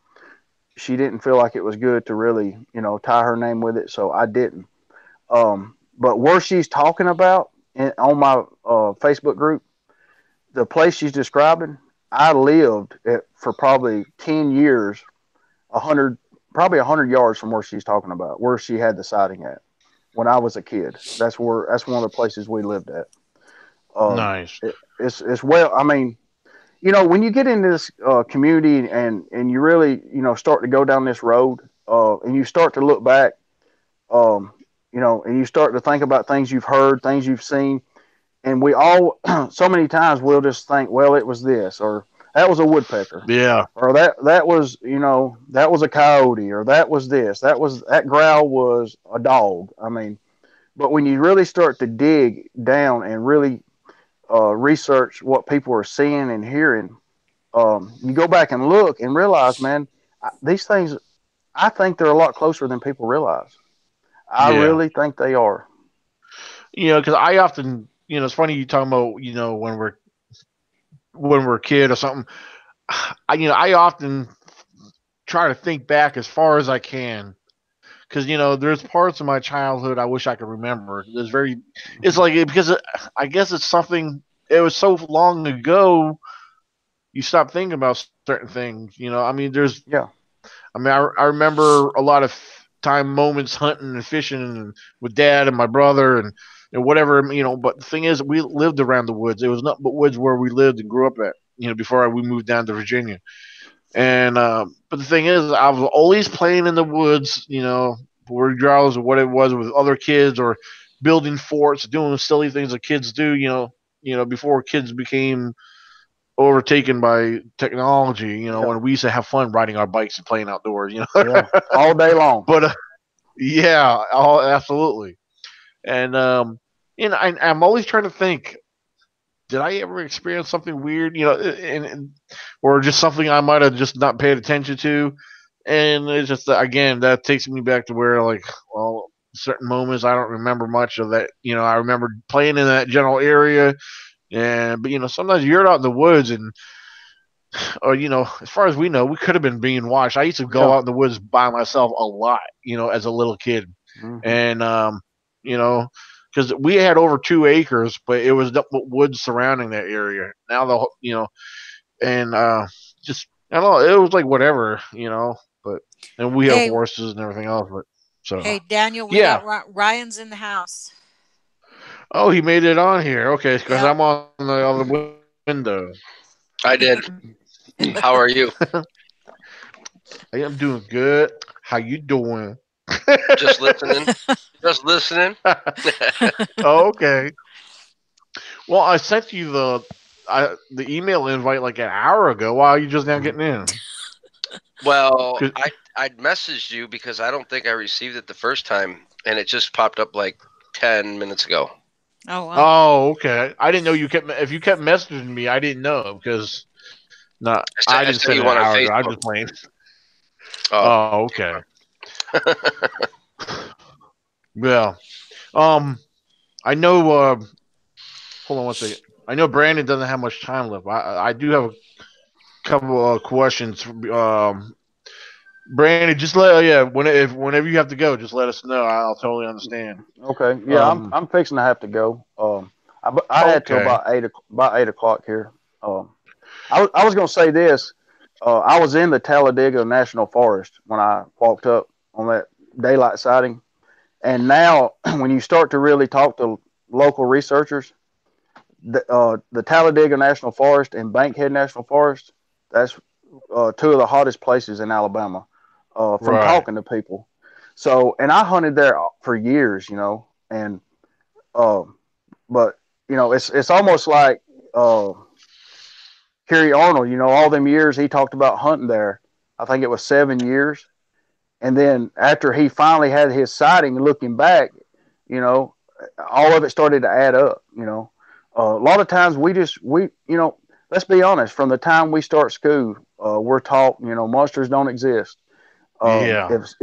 she didn't feel like it was good to really, tie her name with it. So I didn't. But where she's talking about on my Facebook group, the place she's describing, I lived for probably 10 years, 100, probably 100 yards from where she's talking about, where she had the sighting at when I was a kid. That's one of the places we lived at. Um, Nice. it's well. I mean, when you get into this community and you really start to go down this road, and you start to look back, um, and you start to think about things you've heard, things you've seen, and we all so many times we'll just think, well, it was this or that was a woodpecker. Yeah. Or that was that was a coyote, or that was this, that growl was a dog. I mean, but when you really start to dig down and really research what people are seeing and hearing, you go back and look and realize, man, these things, I think they're a lot closer than people realize. I Yeah. really think they are. Because I often, it's funny you talking about, when we're a kid or something. I often try to think back as far as I can because there's parts of my childhood I wish I could remember. It's Mhm. like because I guess it's something. It was so long ago. You stop thinking about certain things. I mean, Yeah. I remember a lot of time moments hunting and fishing with dad and my brother and whatever. But the thing is, we lived around the woods. It was nothing but woods where we lived and grew up at. Before we moved down to Virginia. And but the thing is, I was always playing in the woods. Board draws or what it was with other kids or building forts, doing silly things that kids do. Before kids became overtaken by technology. Yeah. When we used to have fun riding our bikes and playing outdoors. Yeah. All day long. But yeah, absolutely. And I'm always trying to think. Did I ever experience something weird? Or just something I might have just not paid attention to? And it's just again that takes me back to where well, certain moments I don't remember much of that. I remember playing in that general area, and but sometimes you're out in the woods and or as far as we know, we could have been being watched. I used to go Yeah. out in the woods by myself a lot, as a little kid, Hmm. and you know, because we had over 2 acres, but it was woods surrounding that area. Now and just I don't know, it was like whatever, but and we have Hey, horses and everything else, but so hey, Daniel, we got yeah. Ryan's in the house. Oh, he made it on here. Okay, because Yep. I'm on the other window. I did. How are you? I am doing good. How you doing? Just listening. Just listening. Oh, okay. Well, I sent you the email invite like an hour ago. Why are you just now getting in? Well, 'Cause- I'd messaged you because I don't think I received it the first time, and it just popped up like 10 minutes ago. Oh well. oh, okay. I didn't know you kept. If you kept messaging me, I didn't know because not. I I didn't sent send it you an one on hour ago. I'm Facebook. just playing. Oh, Oh, okay. Yeah. Um. I know. Hold on one second. I know Brandon doesn't have much time left. I do have a couple of questions. Brandon, just whenever you have to go, just let us know. I'll totally understand. Okay. Yeah. I'm Um. I'm fixing to have to go. I had till Okay. about 8 o'clock here. I was gonna say this. I was in the Talladega National Forest when I walked up on that daylight sighting, and now when you start to really talk to local researchers, the Talladega National Forest and Bankhead National Forest, that's two of the hottest places in Alabama. From Right. talking to people, so and I hunted there for years, and uh, but it's almost like Kerry Arnold, all them years he talked about hunting there. I think it was 7 years. And then after he finally had his sighting, looking back, you know, all of it started to add up. A lot of times let's be honest. From the time we start school, we're taught, monsters don't exist. Yeah. If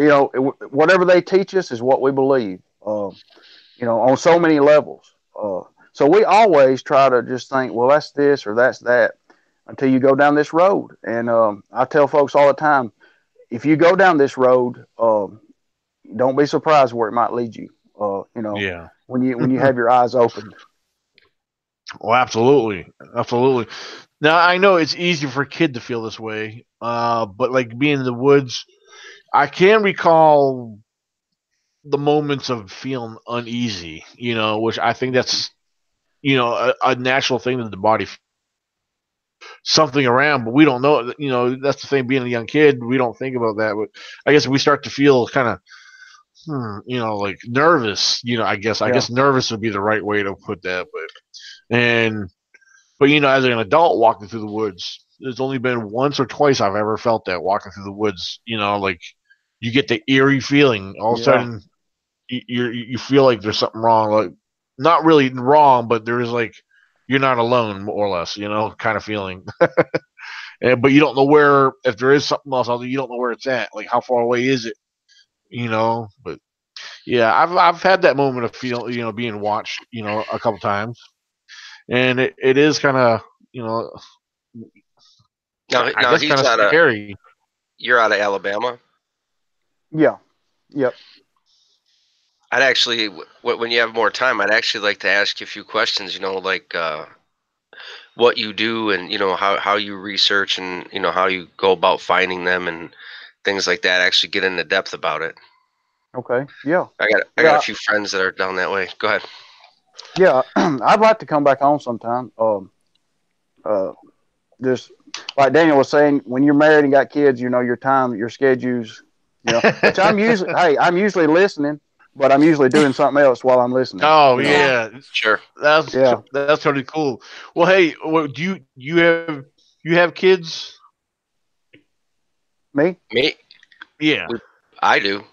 whatever they teach us is what we believe. On so many levels. So we always try to just think, well, that's this or that's that, until you go down this road. And I tell folks all the time, if you go down this road, don't be surprised where it might lead you. Yeah. When you have your eyes opened. Well, absolutely, absolutely. Now I know it's easy for a kid to feel this way, but like being in the woods, I can recall the moments of feeling uneasy. Which I think that's a natural thing that the body something around, but we don't know. That's the thing. Being a young kid, we don't think about that. But I guess we start to feel kind of, like nervous. I Yeah, guess nervous would be the right way to put that. But as an adult walking through the woods, there's only been once or twice I've ever felt that walking through the woods. Like you get the eerie feeling. All of a yeah, sudden, you feel like there's something wrong. Like not really wrong, but there's like you're not alone, more or less. Kind of feeling. But you don't know where if there is something else. You don't know where it's at. Like how far away is it? But yeah, I've had that moment of being watched. A couple times, and it is kind of you know Now, I now guess kind he's of out of. scary. You're out of Alabama. Yeah. Yep. I'd actually, when you have more time, I'd actually like to ask you a few questions. Like what you do, and how you research, and how you go about finding them, and things like that. Actually, get into depth about it. Okay. Yeah. I got a few friends that are down that way. Go ahead. Yeah. I'd like to come back on sometime. Uh, just like Daniel was saying, when you're married and got kids, your time, your schedules, which I'm usually listening, but I'm usually doing something else while I'm listening. Oh Yeah. yeah, Sure. Yeah. that's totally cool. Well, hey, do you have kids? Me? Me, Yeah. I do.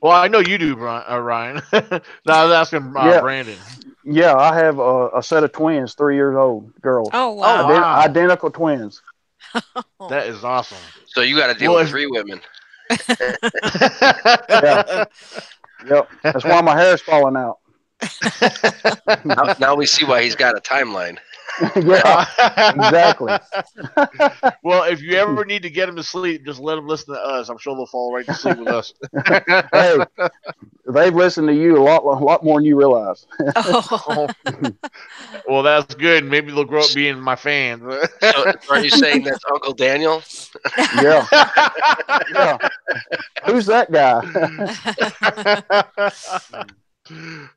Well, I know you do, Ryan. No, I was asking Yeah. Brandon. Yeah. I have a set of twins, 3 years old girls, Oh Oh wow. wow, identical twins. that is awesome. So you got to deal Well, with 3 women. Yeah. Yep. That's why my hair's falling out. Now we see why he's got a timeline. Yeah. Exactly. Well, if you ever need to get them to sleep, just let them listen to us. I'm sure they'll fall right to sleep with us. Hey, they've listened to you a lot more than you realize. Oh. Well, that's good. Maybe they'll grow up being my fans. So are you saying that's Uncle Daniel? Yeah. Yeah. Who's that guy?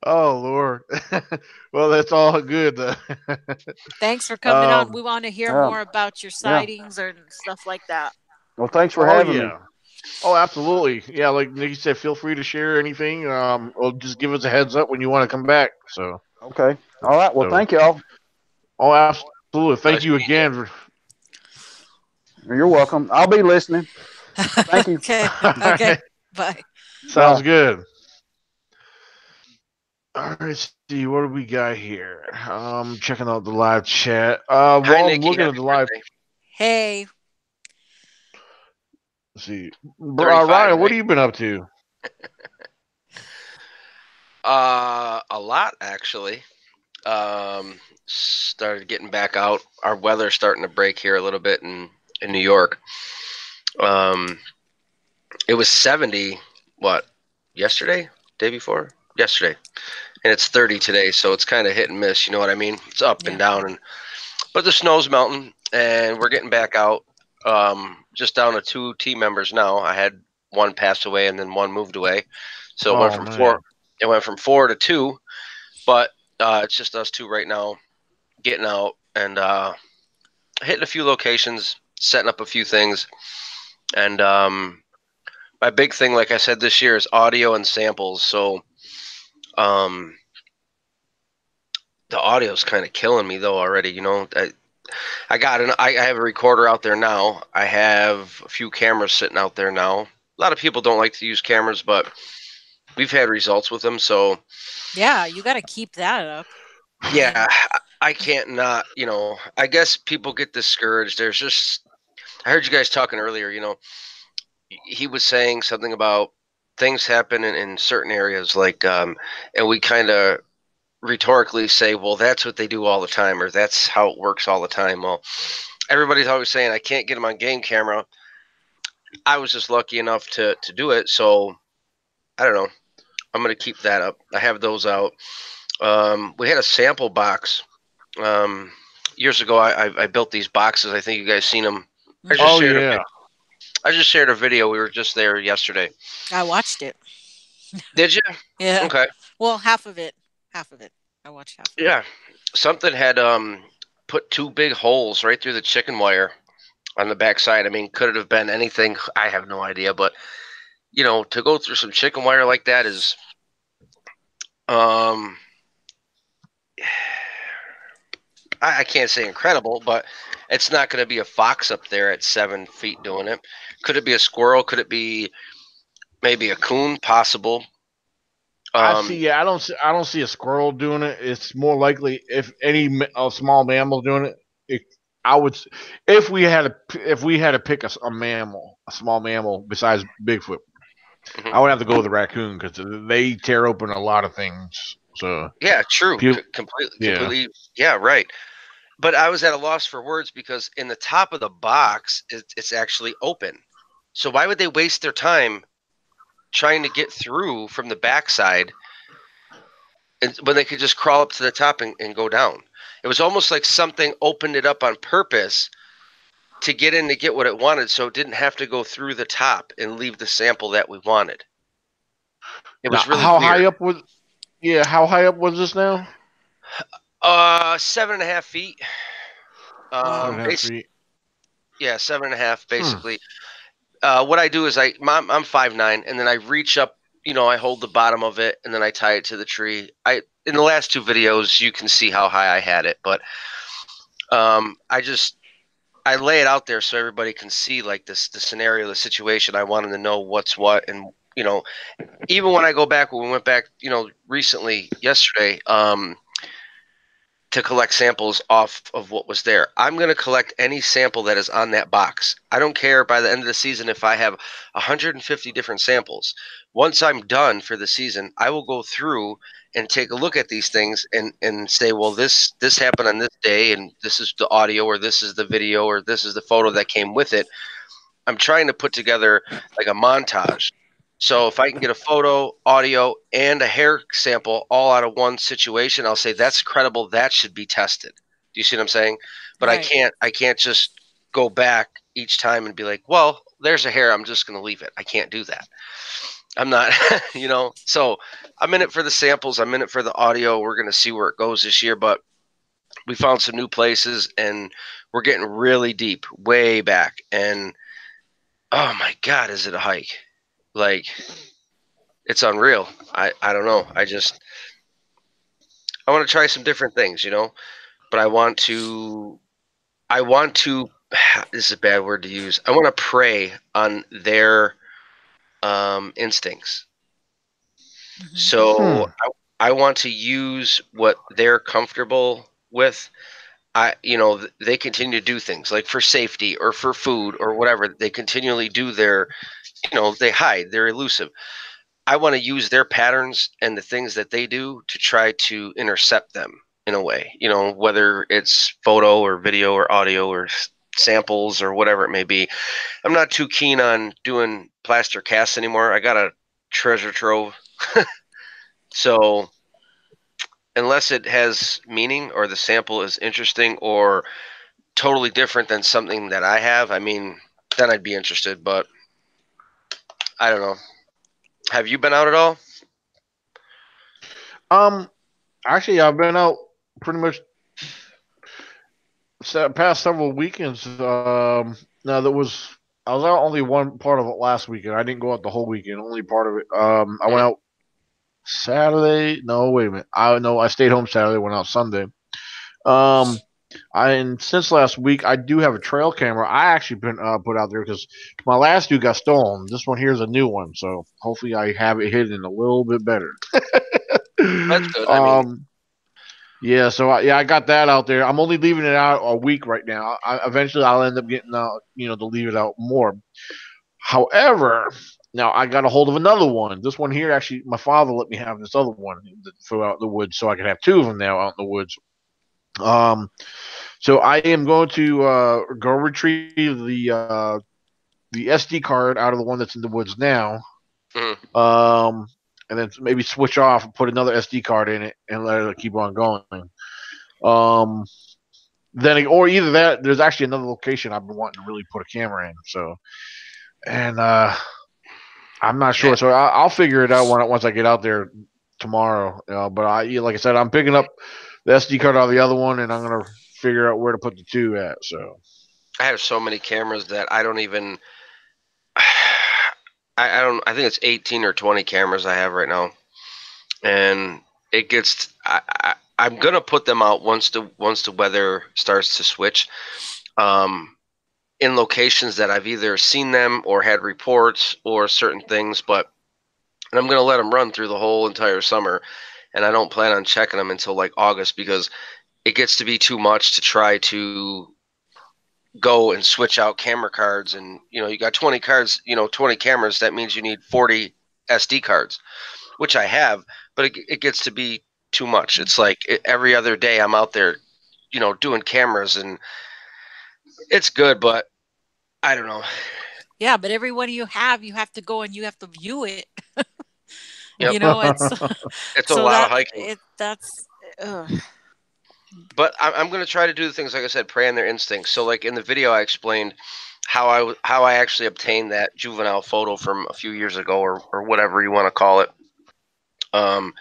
Oh Lord. Well, that's all good. Thanks for coming on. We Um. want to hear Yeah. more about your Yeah. sightings or stuff like that. Well, thanks for Oh having me. yeah. Oh, absolutely. Yeah, like Nikki said, feel free to share anything. Or just give us a heads up when you want to come back. So. Okay. All right. Well, So. thank y'all. Oh, absolutely. Thank Nice you meeting you. again. You're welcome. I'll be listening. Thank you. Okay. All Okay. right. Bye. Sounds Bye. good. All right, Steve, what do we got here? Checking out the live chat. Hi, While I'm Nikki. looking at Happy the live, birthday. Hey. let's see, 35, Ryan, what right? have you been up to? A lot actually. Started getting back out. Our weather's starting to break here a little bit in New York. Um, it was 70. What? Yesterday? Day before? Yesterday. And it's 30 today, so it's kind of hit and miss. You know what I mean? It's up and Yeah. down, but the snow's melting, and we're getting back out. Just down to 2 team members now. I had one pass away, and then one moved away, so it went Oh from four. man. It went from 4 to 2, but it's just us 2 right now, getting out and hitting a few locations, setting up a few things, and my big thing, like I said, this year is audio and samples. So um, the audio is kind of killing me though already. I have a recorder out there now. I have a few cameras sitting out there now. A lot of people don't like to use cameras, but we've had results with them. So Yeah, you got to keep that up. yeah, I can't not. I guess people get discouraged. I heard you guys talking earlier. He was saying something about things happen in certain areas, like, and we kind of rhetorically say, well, that's what they do all the time, or that's how it works all the time. Well, everybody's always saying, I can't get them on game camera. I was just lucky enough to do it. So I don't know. I'm going to keep that up. I have those out. We had a sample box. Years ago, I built these boxes. I think you guys seen them. Oh yeah. I just shared a video. We were just there yesterday. I watched it. Did you? Yeah. Okay. Well, half of it. Half of it. I watched half of it. Yeah. Something had put 2 big holes right through the chicken wire on the backside. I mean, could it have been anything? I have no idea. But to go through some chicken wire like that is I can't say incredible, but it's not going to be a fox up there at 7 feet doing it. Could it be a squirrel? Could it be maybe a coon? Possible. I see. Yeah, I don't see a squirrel doing it. It's more likely if a small mammal doing it. I would, if we had to pick a mammal, a small mammal besides Bigfoot, Mhm. I would have to go with the raccoon because they tear open a lot of things. So Yeah, true. people, Completely, yeah. completely. Yeah, right. but I was at a loss for words because in the top of the box, it's actually open. So why would they waste their time trying to get through from the backside when they could just crawl up to the top and go down? It was almost like something opened it up on purpose to get in to get what it wanted, so it didn't have to go through the top and leave the sample that we wanted. It Now, was really how weird. high up was? Yeah, how high up was this now? 7.5 feet. Seven and a half Basi- feet. yeah, 7.5 basically. What I do is I'm 5'9", and then I reach up. I hold the bottom of it, and then I tie it to the tree. In the last two videos, you can see how high I had it, but I lay it out there so everybody can see like the scenario, the situation. I want them to know what's what, and even when I go back, when we went back, recently yesterday, to collect samples off of what was there. I'm going to collect any sample that is on that box. I don't care by the end of the season if I have 150 different samples. Once I'm done for the season, I will go through and take a look at these things and say, well, this happened on this day, and this is the audio, or this is the video, or this is the photo that came with it. I'm trying to put together like a montage. So if I can get a photo, audio, and a hair sample all out of one situation, I'll say that's credible. That should be tested. Do you see what I'm saying? But Right. I can't just go back each time and be like, well, there's a hair. I'm just going to leave it. I can't do that. I'm not, So I'm in it for the samples. I'm in it for the audio. We're going to see where it goes this year. But we found some new places, and we're getting really deep, way back. And oh my God, is it a hike? Like, it's unreal. I don't know. I want to try some different things, but I want to this is a bad word to use. I want to prey on their instincts. Mhm. So I want to use what they're comfortable with. They continue to do things like for safety or for food or whatever. They continually do they hide, they're elusive. I want to use their patterns and the things that they do to try to intercept them in a way, whether it's photo or video or audio or samples or whatever it may be. I'm not too keen on doing plaster casts anymore. I got a treasure trove. So unless it has meaning or the sample is interesting or totally different than something that I have, then I'd be interested, but I don't know. Have you been out at all? Actually, I've been out pretty much past several weekends. Now I was out only one part of it last weekend. I didn't go out the whole weekend. Only part of it. I went out Saturday. No, wait a minute. I stayed home Saturday. Went out Sunday. Um, and since last week, I do have a trail camera. I actually been put out there because my last two got stolen. This one here is a new one, so hopefully I have it hidden a little bit better. That's good. Yeah, so I got that out there. I'm only leaving it out a week right now. Eventually I'll end up getting out, to leave it out more. However, now I got a hold of another one. This one here, actually, my father let me have this other one for out in the woods, so I can have two of them now out in the woods. So I am going to go retrieve the SD card out of the one that's in the woods now. Mm-hmm. And then maybe switch off and put another SD card in it and let it keep on going. Then or either that, there's actually another location I've been wanting to really put a camera in. So, and I'm not sure. So I'll figure it out once I get out there tomorrow. But like I said, I'm picking up the SD card out of the other one, and I'm gonna figure out where to put the two at. So I have so many cameras that I don't even. I don't. I think it's 18 or 20 cameras I have right now, and it gets. I'm gonna put them out once the weather starts to switch. In locations that I've either seen them or had reports or certain things, but and I'm going to let them run through the whole entire summer, and I don't plan on checking them until like August because it gets to be too much to try to go and switch out camera cards. And you got 20 cards, 20 cameras. That means you need 40 SD cards, which I have, but it gets to be too much. It's like every other day I'm out there doing cameras, and it's good, but I don't know. Yeah, but every one you have to go and you have to view it. Yep. It's It's a so lot of that hiking. that's But I'm going to try to do the things, like I said, prey on their instincts. So, like in the video, I explained how I actually obtained that juvenile photo from a few years ago, or whatever you want to call it. Um,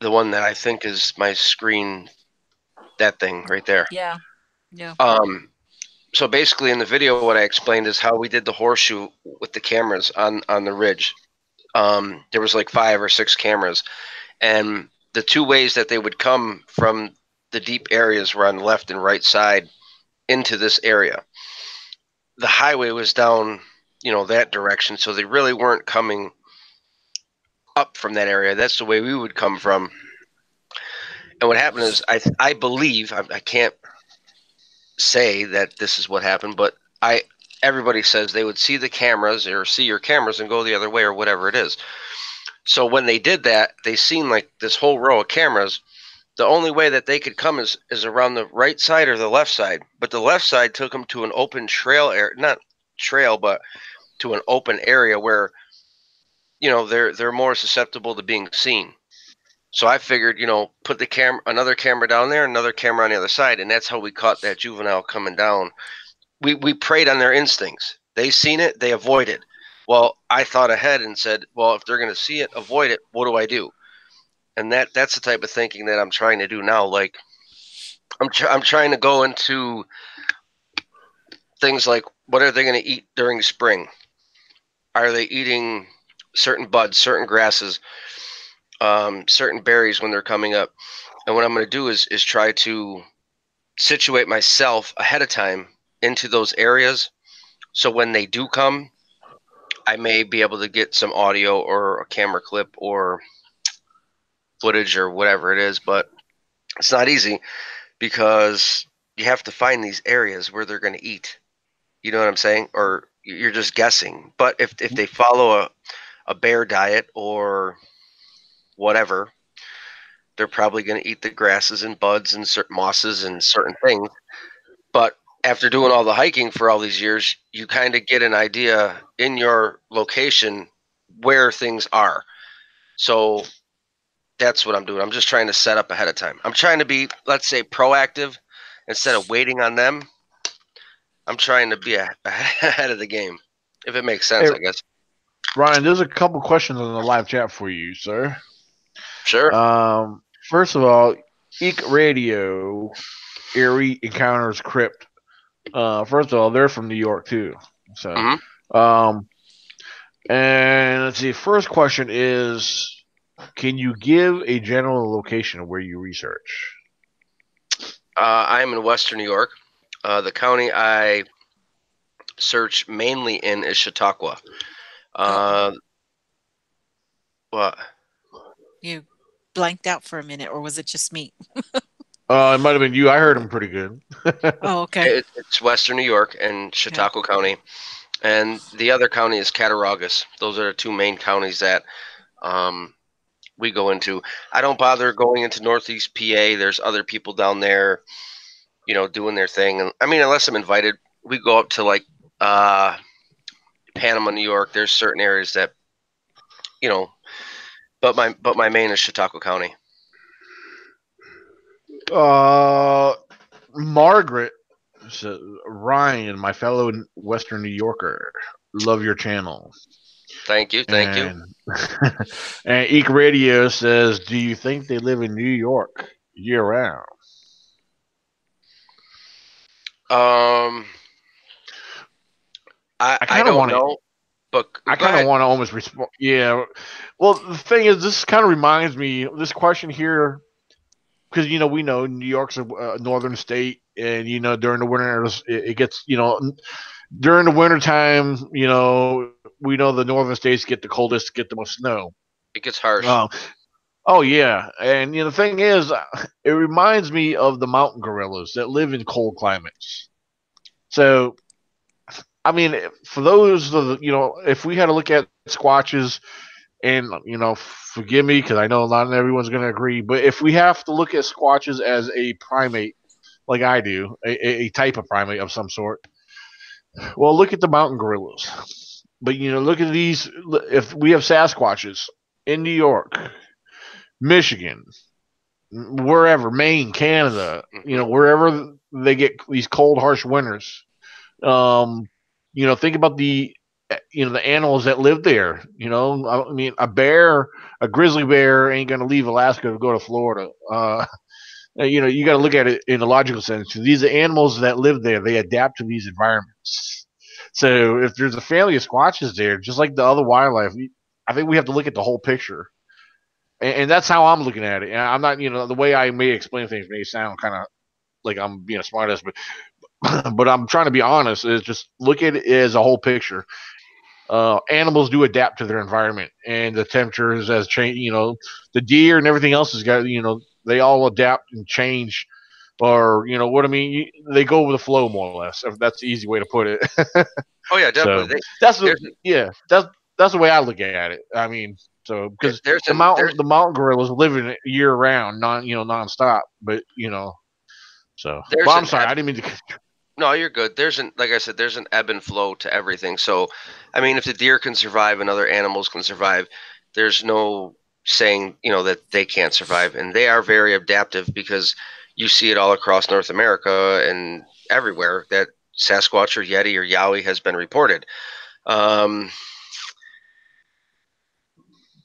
the one that I think is my screen, that thing right there. yeah. Yeah. So basically, in the video, what I explained is how we did the horseshoe with the cameras on the ridge. There was like 5 or 6 cameras, and the 2 ways that they would come from the deep areas were on the left and right side into this area. The highway was down, that direction, so they really weren't coming up from that area. That's the way we would come from. And what happened is, I believe, I can't say that this is what happened, but everybody says they would see the cameras or see your cameras and go the other way or whatever it is. So when they did that, they seen like this whole row of cameras. The only way that they could come is around the right side or the left side. But the left side took them to an open trail area, not trail, but to an open area where, they're more susceptible to being seen. So I figured, put another camera down there, another camera on the other side, and that's how we caught that juvenile coming down. We preyed on their instincts. They seen it, they avoided. Well, I thought ahead and said, well, if they're going to see it, avoid it, what do I do? And that's the type of thinking that I'm trying to do now. Like, I'm trying to go into things like, what are they going to eat during spring? Are they eating certain buds, certain grasses, certain berries when they're coming up? And what I'm going to do is try to situate myself ahead of time into those areas, so when they do come, I may be able to get some audio or a camera clip or footage or whatever it is. But it's not easy, because you have to find these areas where they're going to eat. You know what I'm saying? Or you're just guessing. But if they follow a bear diet or whatever, they're probably going to eat the grasses and buds and certain mosses and certain things. But after doing all the hiking for all these years, you kind of get an idea in your location where things are. So that's what I'm doing. I'm just trying to set up ahead of time. I'm trying to be, let's say, proactive instead of waiting on them. I'm trying to be ahead of the game, if it makes sense, Hey, I guess. Ryan, there's a couple questions in the live chat for you, sir. Sure. First of all, Eek Radio, Eerie Encounters Crypt. First of all, they're from New York too. So, um, and let's see. First question is, can you give a general location of where you research? I'm in Western New York. The county I search mainly in is Chautauqua. What? You blanked out for a minute, or was it just me? It might have been you. I heard him pretty good. Oh, okay. It's Western New York and Chautauqua County, and the other county is Cattaraugus. Those are the 2 main counties that we go into. I don't bother going into Northeast PA. There's other people down there, doing their thing. And I mean, unless I'm invited, we go up to like Panama, New York. There's certain areas that, but my main is Chautauqua County. Margaret says, Ryan, my fellow Western New Yorker, love your channel. Thank you. And Eek Radio says, do you think they live in New York year round? I don't know, but I kind of want to almost respond. Yeah. Well, the thing is, this kind of reminds me, this question here, because we know New York's a northern state, and during the winter it gets during the winter time, we know the northern states get the coldest, get the most snow. It gets harsh. Oh yeah, and the thing is, it reminds me of the mountain gorillas that live in cold climates. So, I mean, for those of if we had to look at squatches, and forgive me because I know not everyone's going to agree, but if we have to look at squatches as a primate, like I do, a type of primate of some sort. Well, look at the mountain gorillas. But look at these. If we have Sasquatches in New York, Michigan, wherever, Maine, Canada, wherever they get these cold, harsh winters. Think about the animals that live there. I mean, a grizzly bear ain't gonna leave Alaska to go to Florida. You got to look at it in a logical sense. These are animals that live there. They adapt to these environments. So if there's a family of squatches there, just like the other wildlife, I think we have to look at the whole picture. And that's how I'm looking at it. And I'm not, the way I may explain things may sound kind of like I'm being a smartass, but I'm trying to be honest. Is just look at it as a whole picture. Animals do adapt to their environment, and the temperatures has changed. The deer and everything else has got. They all adapt and change, or what I mean. They go with the flow more or less. If that's the easy way to put it. Oh yeah, definitely. So that's the way I look at it. I mean, so because the mountain gorillas live in it year round, nonstop. But so. But I'm sorry, I didn't mean to. No, you're good. Like I said, there's an ebb and flow to everything. So, I mean, if the deer can survive and other animals can survive, there's no saying, that they can't survive. And they are very adaptive because you see it all across North America and everywhere that Sasquatch or Yeti or Yowie has been reported.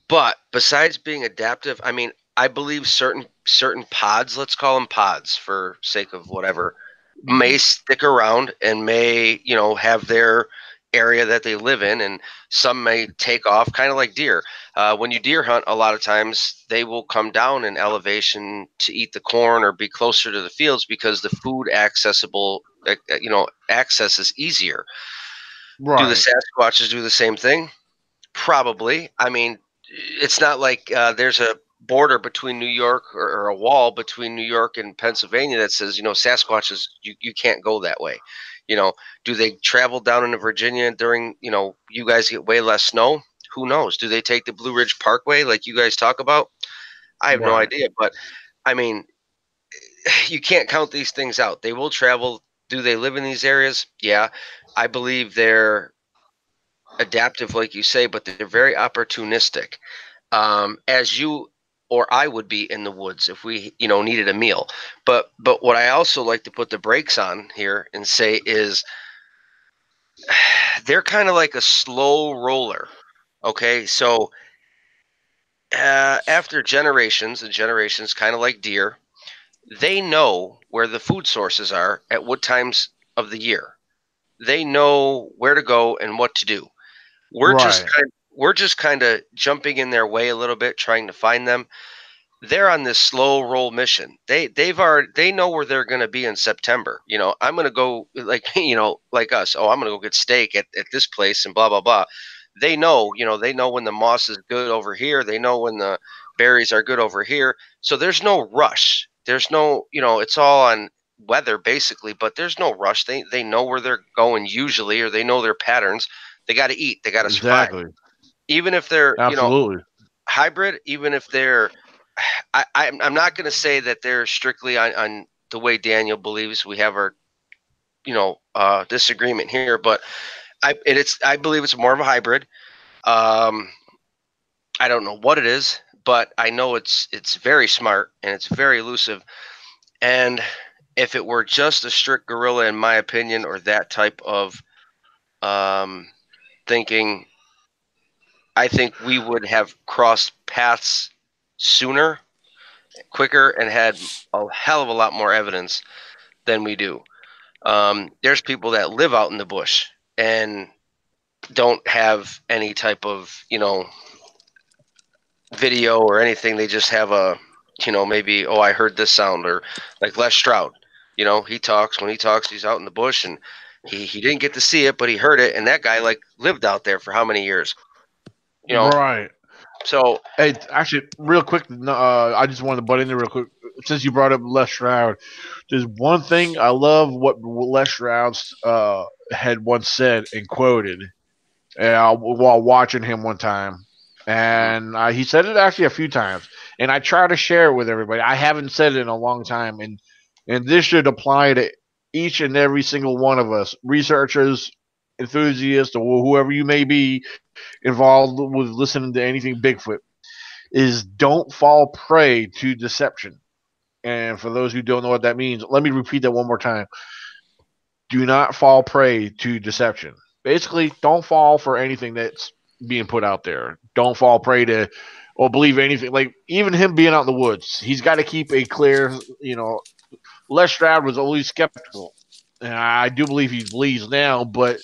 But besides being adaptive, I mean, I believe certain pods, let's call them pods for sake of whatever, may stick around and may have their area that they live in, and some may take off, kind of like deer. When you deer hunt, a lot of times they will come down in elevation to eat the corn or be closer to the fields because the food access is easier. Right. Do the Sasquatches do the same thing? Probably. I mean, it's not like there's a border between New York or a wall between New York and Pennsylvania that says, Sasquatches, you can't go that way. Do they travel down into Virginia during, you guys get way less snow? Who knows? Do they take the Blue Ridge Parkway like you guys talk about? I have no idea. But I mean, you can't count these things out. They will travel. Do they live in these areas? Yeah. I believe they're adaptive, like you say, but they're very opportunistic. As you or I would be in the woods if we, needed a meal. But what I also like to put the brakes on here and say is they're kind of like a slow roller. Okay, so after generations and generations, kind of like deer, they know where the food sources are at what times of the year. They know where to go and what to do. We're just kind of jumping in their way a little bit, trying to find them. They're on this slow roll mission. They know where they're going to be in September. I'm going to go like us. Oh, I'm going to go get steak at this place and blah blah blah. They know when the moss is good over here. They know when the berries are good over here. So there's no rush. There's no it's all on weather basically, but there's no rush. They know where they're going usually, or they know their patterns. They got to eat. They got to survive. Even if they're hybrid, even if they're I'm not going to say that they're strictly on the way Daniel believes. We have our disagreement here, but I believe it's more of a hybrid. I don't know what it is, but I know it's very smart and it's very elusive. And if it were just a strict gorilla, in my opinion, or that type of thinking, I think we would have crossed paths sooner, quicker, and had a hell of a lot more evidence than we do. There's people that live out in the bush and don't have any type of video or anything. They just have a maybe, oh, I heard this sound, or like Les Stroud. He talks. When he talks, he's out in the bush, and he didn't get to see it, but he heard it. And that guy lived out there for how many years? Right. So, hey, actually, real quick, I just wanted to butt in there real quick. Since you brought up Les Stroud, there's one thing I love what Les Stroud had once said and quoted while watching him one time. And he said it actually a few times. And I try to share it with everybody. I haven't said it in a long time. And And this should apply to each and every single one of us, researchers, enthusiasts, or whoever you may be involved with listening to anything Bigfoot, is don't fall prey to deception. And for those who don't know what that means, let me repeat that one more time. Do not fall prey to deception. Basically, don't fall for anything that's being put out there. Don't fall prey to or believe anything. Like even him being out in the woods, he's got to keep a clear. Les Stroud was always skeptical. And I do believe he believes now, but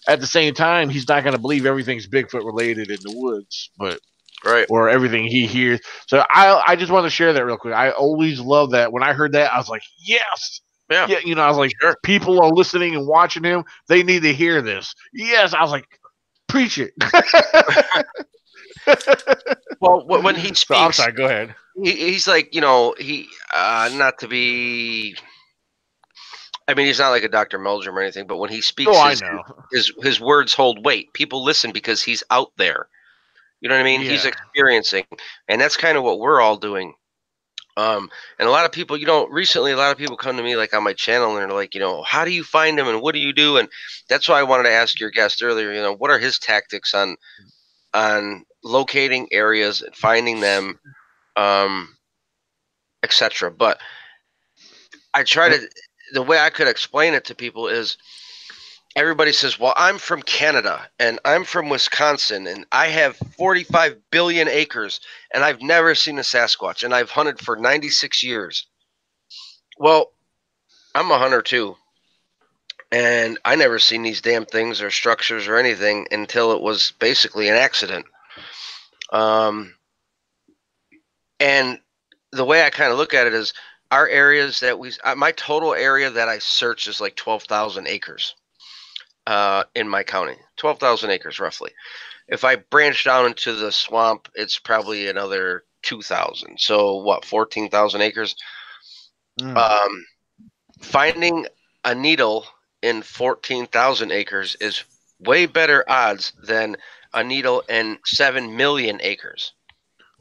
at the same time, he's not going to believe everything's Bigfoot related in the woods, but Right. or everything he hears. So I just want to share that real quick. I always love that. When I heard that, I was like, yes. Yeah. Yeah, I was like, Sure. people are listening and watching him. They need to hear this. Yes, I was like, preach it. Well, when he So I'm speaks, sorry. Go ahead. he's like, he not to be. I mean, he's not like a Dr. Meldrum or anything, but when he speaks, Oh, I know. his words hold weight. People listen because he's out there. You know what I mean? He's Yeah. experiencing, and that's kind of what we're all doing. And a lot of people, recently a lot of people come to me like on my channel and they're like, how do you find him and what do you do? And that's why I wanted to ask your guest earlier, what are his tactics on locating areas and finding them, etc. But I try to, the way I could explain it to people is everybody says, well, I'm from Canada and I'm from Wisconsin and I have 45 billion acres and I've never seen a Sasquatch and I've hunted for 96 years. Well, I'm a hunter too. And I never seen these damn things or structures or anything until it was basically an accident. And the way I kind of look at it is our areas that my total area that I search is like 12,000 acres. In my county, 12,000 acres roughly. If I branch down into the swamp, it's probably another 2,000. So what, 14,000 acres? Finding a needle in 14,000 acres is way better odds than a needle in 7 million acres.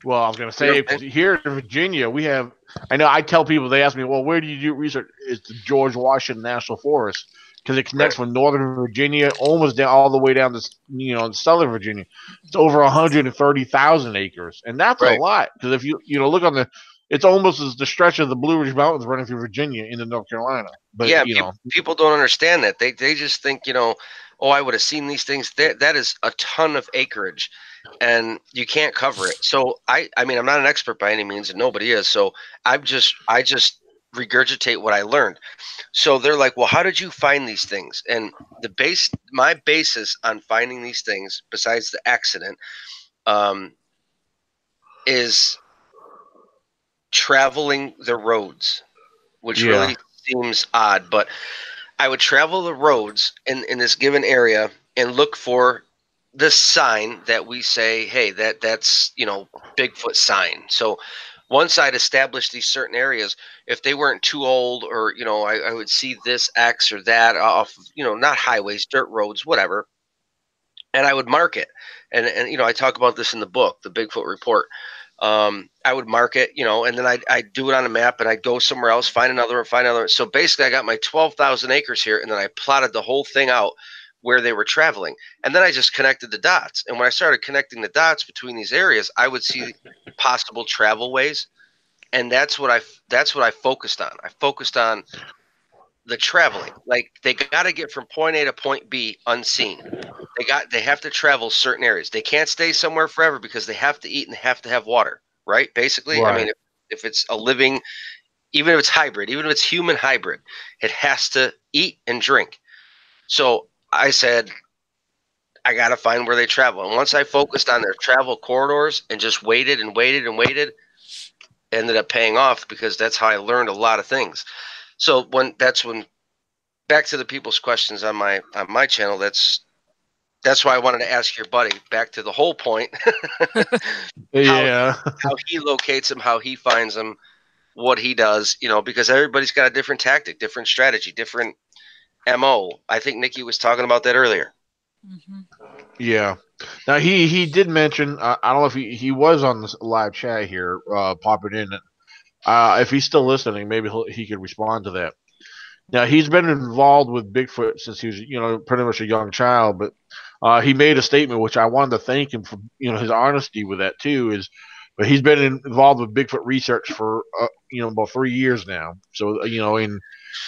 Well, I was going to say, here in Virginia, we have, I know I tell people, they ask me, well, where do you do research? It's the George Washington National Forest, because it connects from northern Virginia almost down all the way down to southern Virginia. It's over 130,000 acres, and that's a lot. Because if you look on it's almost as the stretch of the Blue Ridge Mountains running through Virginia into North Carolina. But yeah, people don't understand that. They just think oh, I would have seen these things. That is a ton of acreage, and you can't cover it. So I mean, I'm not an expert by any means, and nobody is. So I just regurgitate what I learned. So they're like, well, how did you find these things? And my basis on finding these things, besides the accident, is traveling the roads, which really seems odd, but I would travel the roads in this given area and look for the sign that we say, hey, that's Bigfoot sign. So once I'd established these certain areas, if they weren't too old, or I would see this X or that off, not highways, dirt roads, whatever, and I would mark it. And I talk about this in the book, the Bigfoot Report. I would mark it, and then I'd do it on a map, and I'd go somewhere else, find another. So basically, I got my 12,000 acres here, and then I plotted the whole thing out where they were traveling, and then I just connected the dots. And when I started connecting the dots between these areas, I would see possible travel ways, and that's what I focused on. I focused on the traveling. Like, they got to get from point A to point B unseen. They have to travel certain areas. They can't stay somewhere forever because they have to eat and they have to have water, right? Basically, I mean, if it's a living, even if it's hybrid, even if it's human hybrid, it has to eat and drink. So I said, I got to find where they travel. And once I focused on their travel corridors and just waited and waited and waited, ended up paying off, because that's how I learned a lot of things. So back to the people's questions on my channel, that's why I wanted to ask your buddy, back to the whole point. how he locates them, how he finds them, what he does, because everybody's got a different tactic, different strategy, different MO. I think Nikki was talking about that earlier. Mm-hmm. Yeah. Now he did mention, I don't know if he was on this live chat here, popping in, If he's still listening, maybe he could respond to that. Now he's been involved with Bigfoot since he was, pretty much a young child. But he made a statement which I wanted to thank him for, his honesty with that too. But he's been involved with Bigfoot research for, about 3 years now. So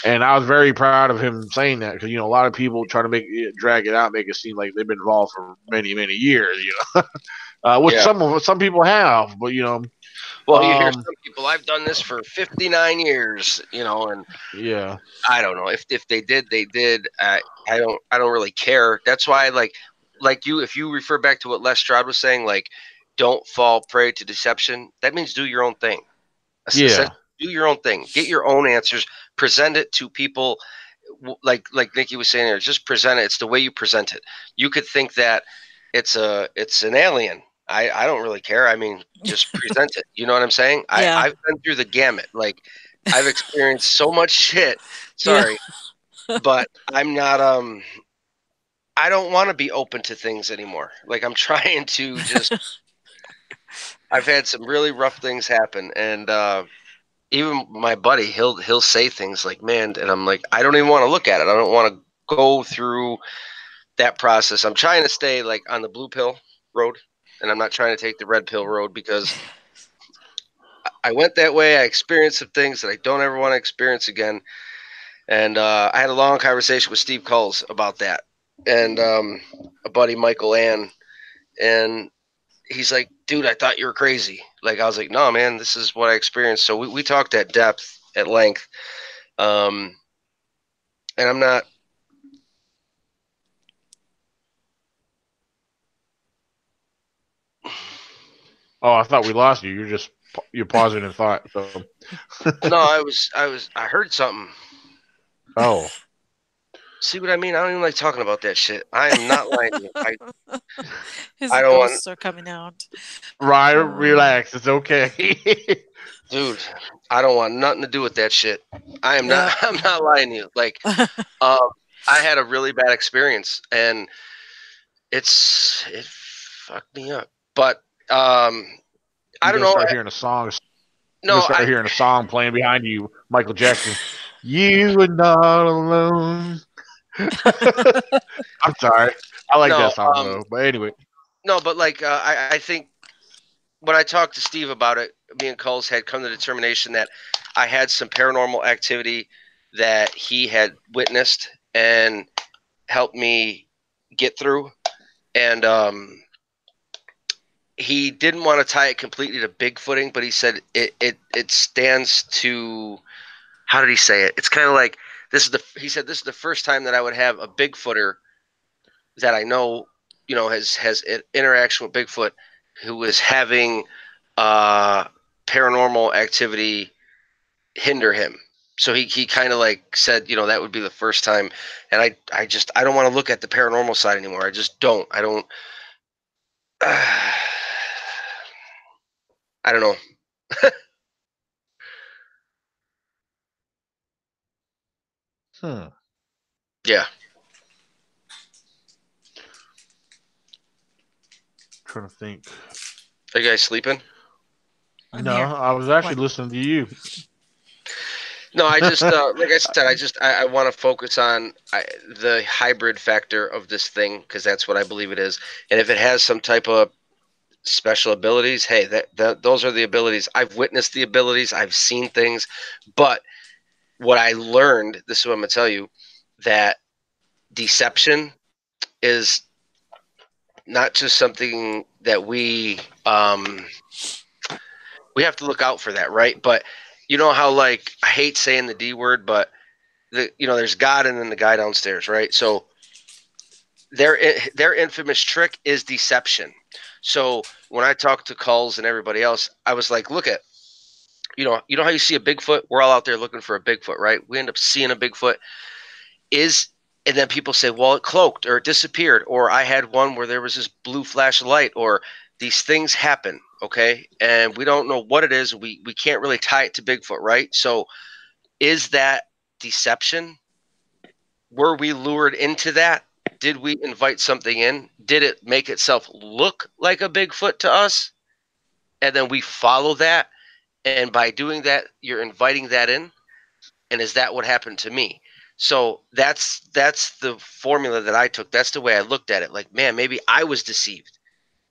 and I was very proud of him saying that because a lot of people try to drag it out, make it seem like they've been involved for many years. Which Yeah. some people have, but Well, you hear some people, I've done this for 59 years, and yeah. I don't know if they did, they did. I don't really care. That's why, like you, if you refer back to what Les Stroud was saying, like, don't fall prey to deception. That means do your own thing. Yeah. Do your own thing. Get your own answers. Present it to people. Like Nikki was saying there, just present it. It's the way you present it. You could think that it's an alien. I don't really care. I mean, just present it. You know what I'm saying? Yeah. I've been through the gamut. Like, I've experienced so much shit. Sorry, but I'm not. I don't want to be open to things anymore. Like, I'm trying to just. I've had some really rough things happen, and even my buddy, he'll say things like, "Man," and I'm like, I don't even want to look at it. I don't want to go through that process. I'm trying to stay like on the blue pill road, and I'm not trying to take the red pill road because I went that way. I experienced some things that I don't ever want to experience again. And I had a long conversation with Steve Coles about that, and a buddy, Michael Ann, and he's like, "Dude, I thought you were crazy." Like, I was like, "No, man, this is what I experienced." So we talked at depth, at length, and I'm not. Oh, I thought we lost you. You're pausing in thought. So. No, I heard something. Oh. See what I mean? I don't even like talking about that shit. I am not lying to you. His I don't ghosts are coming out. Right, relax. It's okay. Dude, I don't want nothing to do with that shit. I am not. I'm not lying to you. Like, I had a really bad experience, and it fucked me up. But I don't know. Start hearing a song. No, start hearing a song playing behind you, Michael Jackson. You are not alone. I'm sorry. I like that song though. But anyway. No, but like I think when I talked to Steve about it, me and Coles had come to the determination that I had some paranormal activity that he had witnessed and helped me get through. And he didn't want to tie it completely to Bigfooting, but he said it stands to, how did he say it? It's kind of like he said this is the first time that I would have a Bigfooter that I know, has an interaction with Bigfoot who is having paranormal activity hinder him. So he kind of like said, that would be the first time. And I don't want to look at the paranormal side anymore. I just don't. I don't. I don't know. Yeah. Trying to think. Are you guys sleeping? No, I was actually listening to you. No, I just like I said, I want to focus on the hybrid factor of this thing because that's what I believe it is. And if it has some type of special abilities, hey, those are the abilities. I've witnessed the abilities. I've seen things, but what I learned, this is what I'm gonna tell you, that deception is not just something that we have to look out for that, right? But you know how, like, I hate saying the D word, but there's God and then the guy downstairs, right? So their infamous trick is deception. So when I talk to Culls and everybody else, I was like, look at, you know how you see a Bigfoot? We're all out there looking for a Bigfoot, right? We end up seeing a Bigfoot. And then people say, well, it cloaked or it disappeared, or I had one where there was this blue flash of light, or these things happen, okay? And we don't know what it is. We can't really tie it to Bigfoot, right? So is that deception? Were we lured into that? Did we invite something in? Did it make itself look like a Bigfoot to us? And then we follow that And by doing that, you're inviting that in. And is that what happened to me? So that's the formula that I took. That's the way I looked at it. Like, man, maybe I was deceived.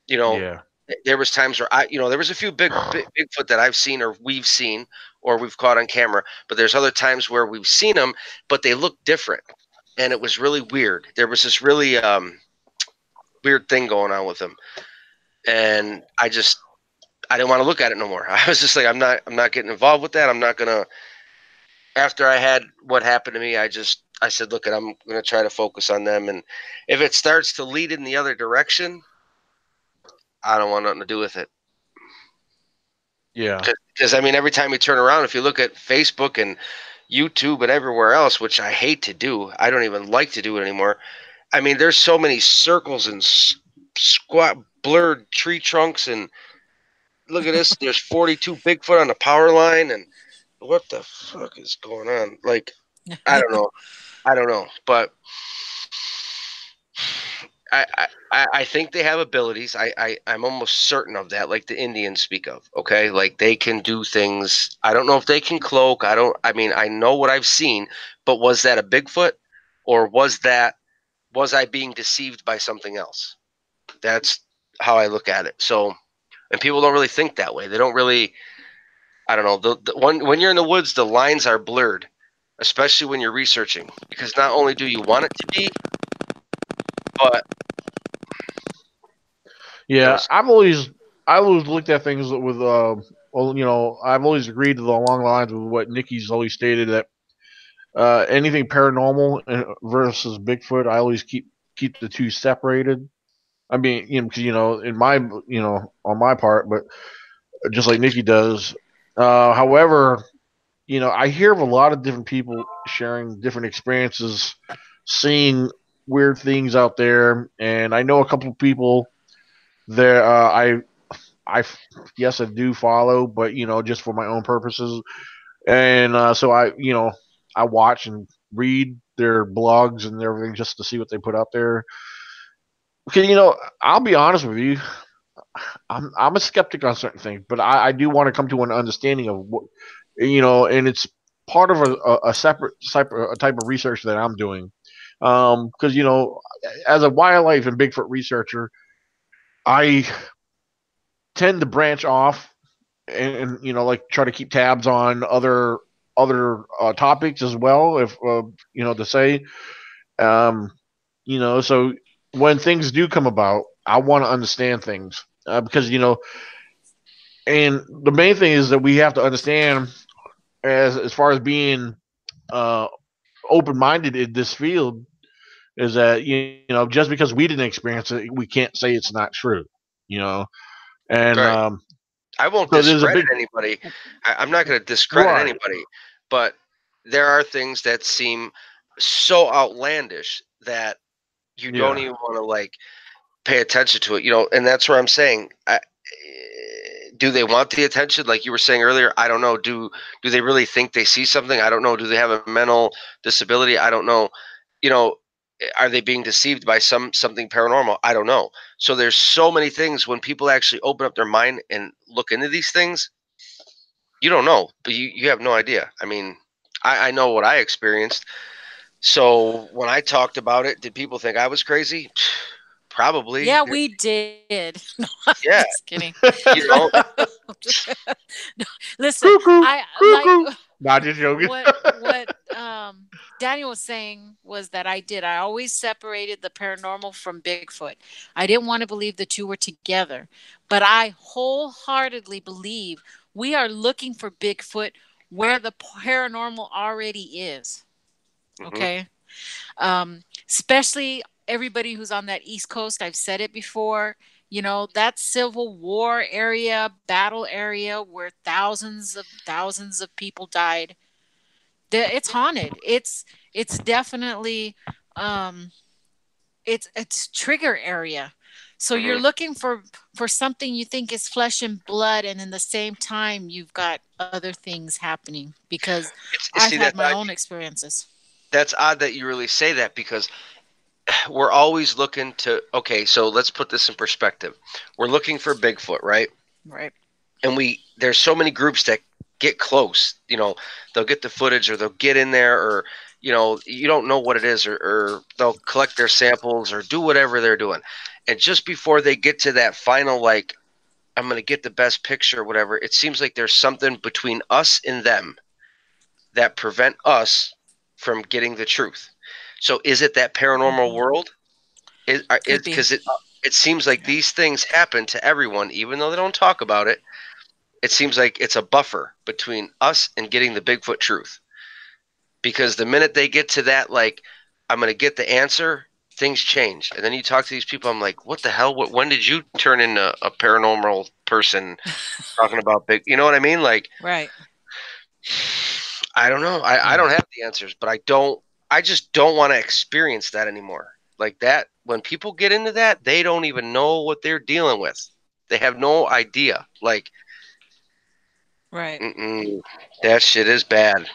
You know, Yeah. there was times where there was a few Bigfoot that I've seen or we've seen or we've caught on camera, but there's other times where we've seen them, but they look different, and it was really weird. There was this really weird thing going on with them, and I didn't want to look at it no more. I was just like, I'm not getting involved with that. I'm not gonna. After I had what happened to me, I said, look, I'm gonna try to focus on them, and if it starts to lead in the other direction, I don't want nothing to do with it. Yeah. Because I mean, every time you turn around, if you look at Facebook and YouTube and everywhere else, which I hate to do, I don't even like to do it anymore. I mean, there's so many circles and squat blurred tree trunks, and look at this. There's 42 Bigfoot on the power line, and what the fuck is going on? Like, I don't know. I don't know, but I think they have abilities. I'm almost certain of that, like the Indians speak of. Okay, like they can do things. I don't know if they can cloak. I mean, I know what I've seen, but was that a Bigfoot, or was I being deceived by something else? That's how I look at it. So, and people don't really think that way. They don't really. I don't know. When you're in the woods, the lines are blurred, especially when you're researching, because not only do you want it to be, but Yeah, I always looked at things with well, I've always agreed along the lines with what Nikki's always stated that anything paranormal versus Bigfoot, I always keep the two separated. I mean, because in my on my part, but just like Nikki does. However, I hear of a lot of different people sharing different experiences, seeing weird things out there, and I know a couple of people there. I yes, I do follow, but just for my own purposes, and so I watch and read their blogs and everything just to see what they put out there. Okay, I'll be honest with you. I'm a skeptic on certain things, but I do want to come to an understanding of what and it's part of a separate type of research that I'm doing. Because as a wildlife and Bigfoot researcher, I tend to branch off and like try to keep tabs on other topics as well. If to say, um, so when things do come about, I want to understand things because and the main thing is that we have to understand as far as being uh, open minded in this field is that just because we didn't experience it, we can't say it's not true. You know, and right. I won't so there's a discredit big anybody. I'm not going to discredit right. anybody, but there are things that seem so outlandish that you don't Yeah. even want to like pay attention to it. And that's where I'm saying, do they want the attention? Like you were saying earlier, I don't know. Do they really think they see something? I don't know. Do they have a mental disability? I don't know. You know, are they being deceived by something paranormal? I don't know. So there's so many things when people actually open up their mind and look into these things, you don't know, but you have no idea. I mean, I know what I experienced. So when I talked about it, did people think I was crazy? Probably. Yeah, we did. No, I'm Yeah. just kidding. You know, No, listen, Cuckoo, I like cuckoo. Not just joking. what Daniel was saying was that I always separated the paranormal from Bigfoot. I didn't want to believe the two were together, but I wholeheartedly believe we are looking for Bigfoot where the paranormal already is. hmm Okay. Especially everybody who's on that East Coast. I've said it before. That Civil War area, battle area where thousands of people died. It's haunted. It's definitely um, it's trigger area. So you're hmm looking for something you think is flesh and blood, and in the same time you've got other things happening because I've see had that's my odd. own experiences. That's odd that you really say that because we're always looking to. Okay, so let's put this in perspective. We're looking for Bigfoot, right? Right. and there's so many groups that get close. They'll get the footage, or they'll get in there, or you don't know what it is, or they'll collect their samples or do whatever they're doing, and just before they get to that final, like, I'm going to get the best picture or whatever, it seems like there's something between us and them that prevent us from getting the truth. So is it that paranormal world? Could be. Because it seems like these things happen to everyone, even though they don't talk about it. It seems like it's a buffer between us and getting the Bigfoot truth. Because the minute they get to that, like, I'm going to get the answer, things change. And then you talk to these people, I'm like, what the hell? When did you turn into a paranormal person talking about big? You know what I mean? Like, Right. I don't know. I don't have the answers, but I just don't want to experience that anymore. Like that, when people get into that, they don't even know what they're dealing with. They have no idea. Like, Right. that shit is bad.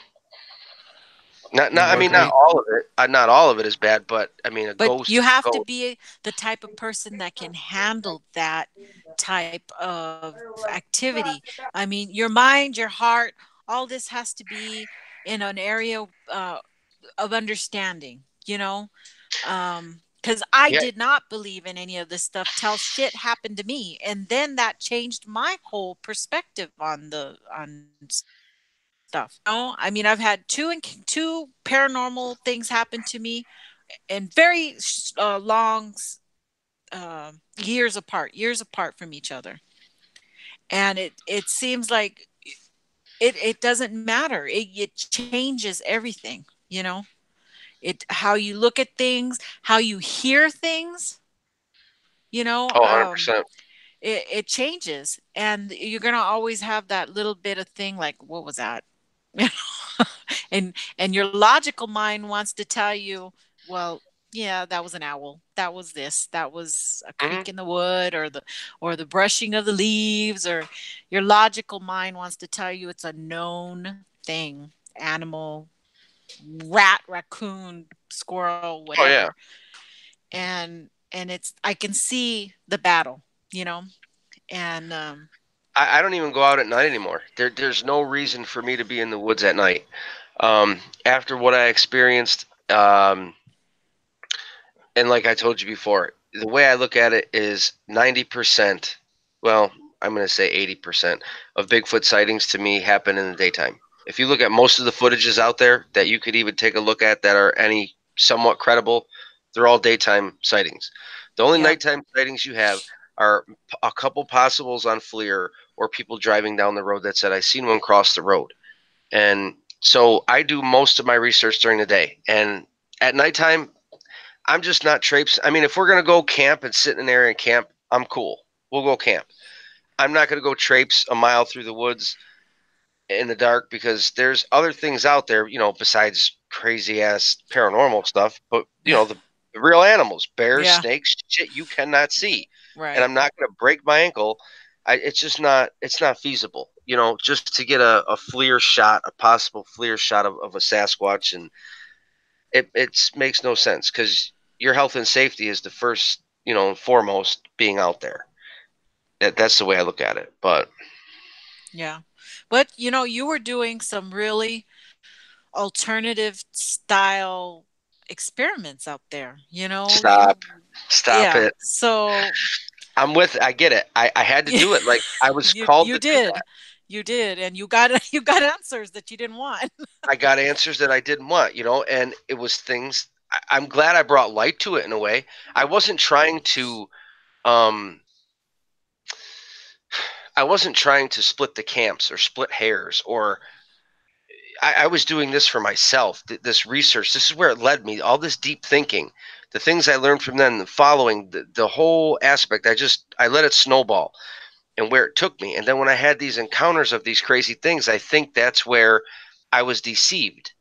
I mean, not Okay. all of it. Not all of it is bad, but I mean, a But ghost you is a have to ghost. be the type of person that can handle that type of activity. I mean, your mind, your heart, all this has to be in an area of understanding, because I Yeah, did not believe in any of this stuff till shit happened to me, and then that changed my whole perspective on stuff. I mean, I've had two paranormal things happen to me, and very long, years apart from each other, and it seems like it doesn't matter. It changes everything. It how you look at things, how you hear things. You know, oh, um, 100%. it changes, and you're gonna always have that little bit of thing like, what was that? And your logical mind wants to tell you, well, yeah, that was an owl, that was this, that was a Hmm. creak in the wood, or the brushing of the leaves, or your logical mind wants to tell you it's a known thing, animal, rat, raccoon, squirrel, Oh yeah. whatever. And it's, I can see the battle, you know and I don't even go out at night anymore. There's no reason for me to be in the woods at night. After what I experienced, and like I told you before, the way I look at it is 90%, well, I'm going to say 80% of Bigfoot sightings to me happen in the daytime. If you look at most of the footages out there that you could even take a look at that are any somewhat credible, they're all daytime sightings. The only yep. nighttime sightings you have are a couple possibles on FLIR, or people driving down the road that said, I seen one cross the road. And so I do most of my research during the day. And at nighttime, I'm just not traipse. I mean, if we're gonna go camp and sit in an area and camp, I'm cool. We'll go camp. I'm not gonna go traipse a mile through the woods in the dark, because there's other things out there, besides crazy ass paranormal stuff. But the real animals, bears, Yeah. snakes, shit you cannot see, and Right. I'm not gonna break my ankle. It's just not. It's not feasible. Just to get a FLIR shot, a possible FLIR shot of a Sasquatch, and it makes no sense, because your health and safety is the first, and foremost, being out there. That's the way I look at it. But Yeah. But you were doing some really alternative style experiments out there. You stop Yeah. it. So I get it. I had to yeah, do it. Like, I was you called you to do did. that. You did, and you got you got answers that you didn't want. I got answers that I didn't want, and it was things. I'm glad I brought light to it in a way. I wasn't trying to. Um, I wasn't trying to split the camps or split hairs, or I was doing this for myself. This research, this is where it led me. All this deep thinking, the things I learned from them, the following, the whole aspect. I let it snowball, and where it took me. And then when I had these encounters of these crazy things, I think that's where I was deceived.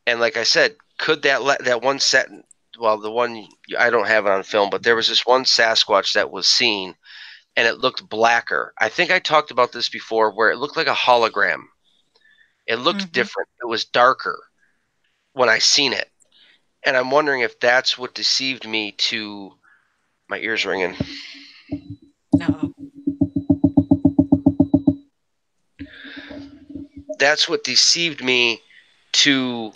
And like I said, could that one set? Well, the one, I don't have it on film, but there was this one Sasquatch that was seen, and it looked blacker. I think I talked about this before, where it looked like a hologram. It looked Hmm. different. It was darker when I seen it. And I'm wondering if that's what deceived me to my ears ringing. No. that's what deceived me to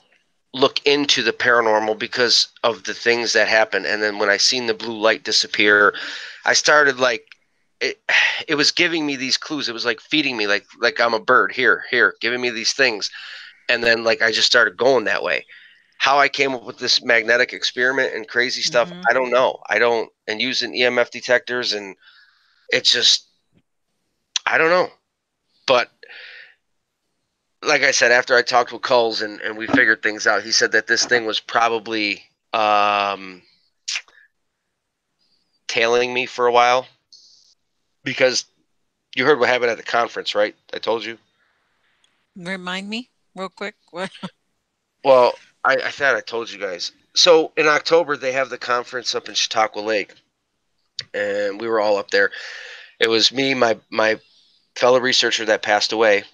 look into the paranormal, because of the things that happened. And then when I seen the blue light disappear, I started like, it was giving me these clues. It was like feeding me, like I'm a bird, here, giving me these things. And then like I just started going that way. How I came up with this magnetic experiment and crazy stuff, I don't know. And using EMF detectors, and it's just, I don't know. But like I said, after I talked with Coles and we figured things out, he said that this thing was probably tailing me for a while, because you heard what happened at the conference, right? I told you. Remind me real quick. What? Well, I thought I told you guys. So in October, they have the conference up in Chautauqua Lake, and we were all up there. It was me, my fellow researcher that passed away,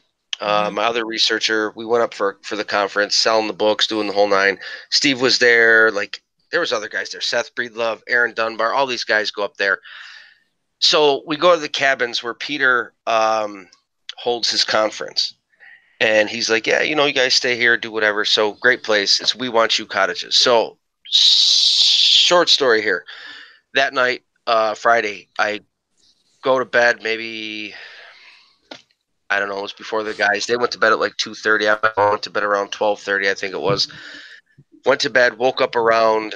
my other researcher. We went up for the conference, selling the books, doing the whole nine. Steve was there. Like, there was other guys there. Seth Breedlove, Aaron Dunbar, all these guys go up there. So we go to the cabins where Peter holds his conference. And he's like, yeah, you guys stay here, do whatever. So great place. It's We Want You Cottages. So short story here. That night, Friday, I go to bed, maybe, I don't know, it was before the guys. They went to bed at like 2:30. I went to bed around 12:30, I think it was. Went to bed, woke up around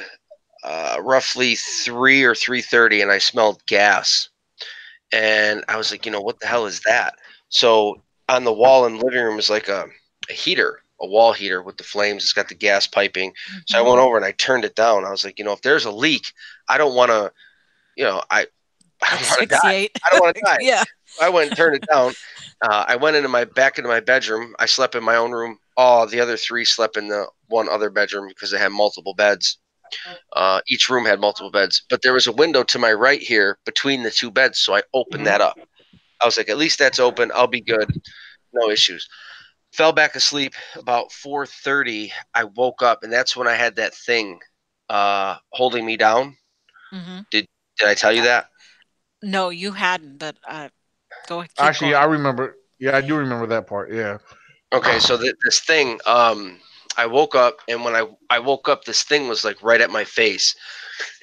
roughly 3 or 3:30, and I smelled gas. And I was like, what the hell is that? So on the wall in the living room is like a heater, a wall heater with the flames. It's got the gas piping. So I went over and I turned it down. I was like, if there's a leak, I don't want to, I don't want to die. I don't want to die. Yeah. I went and turned it down. I went back into my bedroom. I slept in my own room. All the other three slept in the one other bedroom because they had multiple beds. Each room had multiple beds, but there was a window to my right here between the two beds. So I opened that up. I was like, at least that's open. I'll be good. No issues. Fell back asleep about 4:30. I woke up, and that's when I had that thing holding me down. Did I tell you that? No, you hadn't, but go ahead. Actually, going. I remember. Yeah, I do remember that part. Yeah. Okay, so this thing, I woke up, and when I woke up, this thing was like right at my face.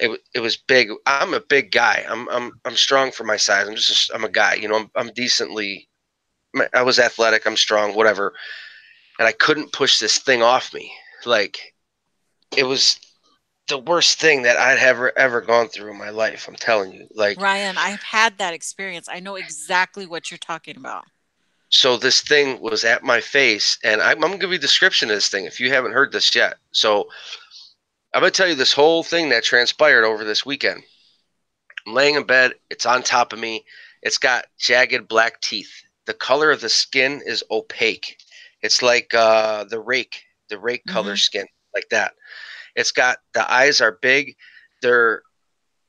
It was big. I'm a big guy. I'm strong for my size. I'm a guy. I'm decently. I was athletic. I'm strong. Whatever. And I couldn't push this thing off me. Like, it was the worst thing that I'd ever gone through in my life. I'm telling you. Like, Ryan, I've had that experience. I know exactly what you're talking about. so this thing was at my face, and I'm going to give you a description of this thing if you haven't heard this yet. So I'm going to tell you this whole thing that transpired over this weekend. I'm laying in bed. It's on top of me. It's got jagged black teeth. The color of the skin is opaque. It's like the rake color skin, like that. It's got, the eyes are big. They're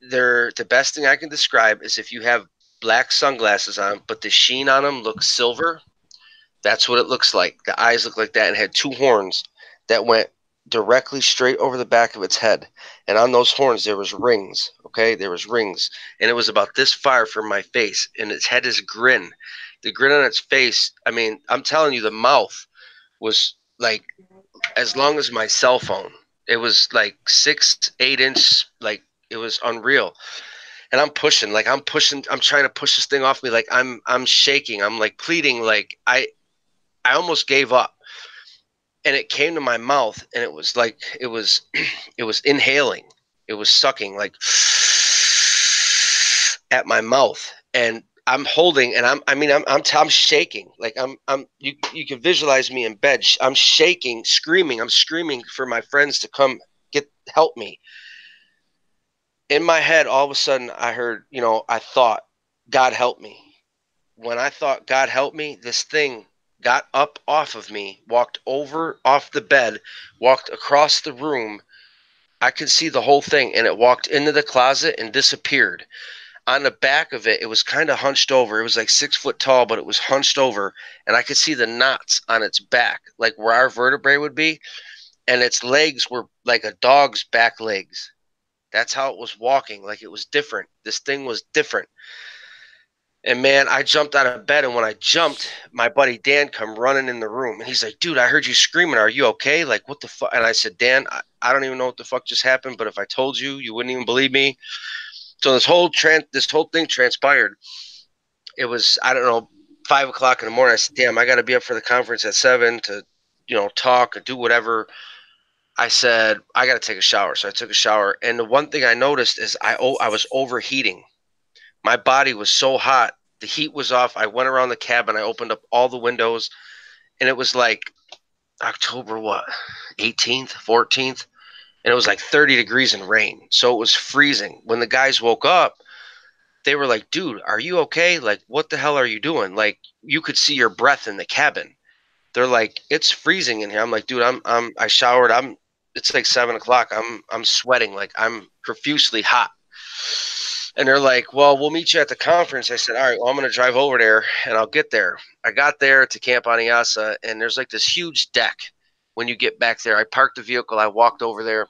the best thing I can describe is if you have black sunglasses on, but the sheen on them looks silver. That's what it looks like. The eyes look like that, and had two horns that went directly straight over the back of its head. And on those horns, there was rings. Okay, there was rings, and it was about this far from my face. And its head is grin. The grin on its face. I mean, I'm telling you, the mouth was like as long as my cell phone. It was like 6-8 inch. Like, it was unreal. And I'm trying to push this thing off me. Like, I'm shaking. I'm like pleading. Like, I almost gave up, and it came to my mouth, and it was like it was inhaling, it was sucking like at my mouth, and I'm holding, and I'm shaking, like you can visualize me in bed. I'm shaking, screaming. I'm screaming for my friends to come help me. In my head, all of a sudden, I heard, I thought, God help me. When I thought God help me, this thing got up off of me, walked over off the bed, walked across the room. I could see the whole thing, and it walked into the closet and disappeared. On the back of it, it was kind of hunched over. It was like 6 foot tall, but it was hunched over, and I could see the knots on its back, like where our vertebrae would be, and its legs were like a dog's back legs. That's how it was walking. Like, it was different. This thing was different. And man, I jumped out of bed, and when I jumped, my buddy Dan come running in the room, and he's like, "Dude, I heard you screaming. Are you okay? Like, what the fuck?" And I said, "Dan, I don't even know what the fuck just happened, but if I told you, you wouldn't even believe me." So this whole thing transpired. It was, I don't know, 5 o'clock in the morning. I said, "Damn, I got to be up for the conference at 7 to, talk or do whatever." I said, "I got to take a shower." So I took a shower, and the one thing I noticed is I was overheating. My body was so hot. The heat was off. I went around the cabin. I opened up all the windows, and it was like October what, 18th, 14th, and it was like 30 degrees and rain. So it was freezing. When the guys woke up, they were like, "Dude, are you okay? Like, what the hell are you doing?" Like, you could see your breath in the cabin. They're like, "It's freezing in here." I'm like, "Dude, I showered. It's like 7 o'clock. I'm sweating. Like, I'm profusely hot." And they're like, "Well, we'll meet you at the conference." I said, "All right, well, I'm going to drive over there and I'll get there." I got there to Camp Aniasa, and there's like this huge deck when you get back there. I parked the vehicle. I walked over there,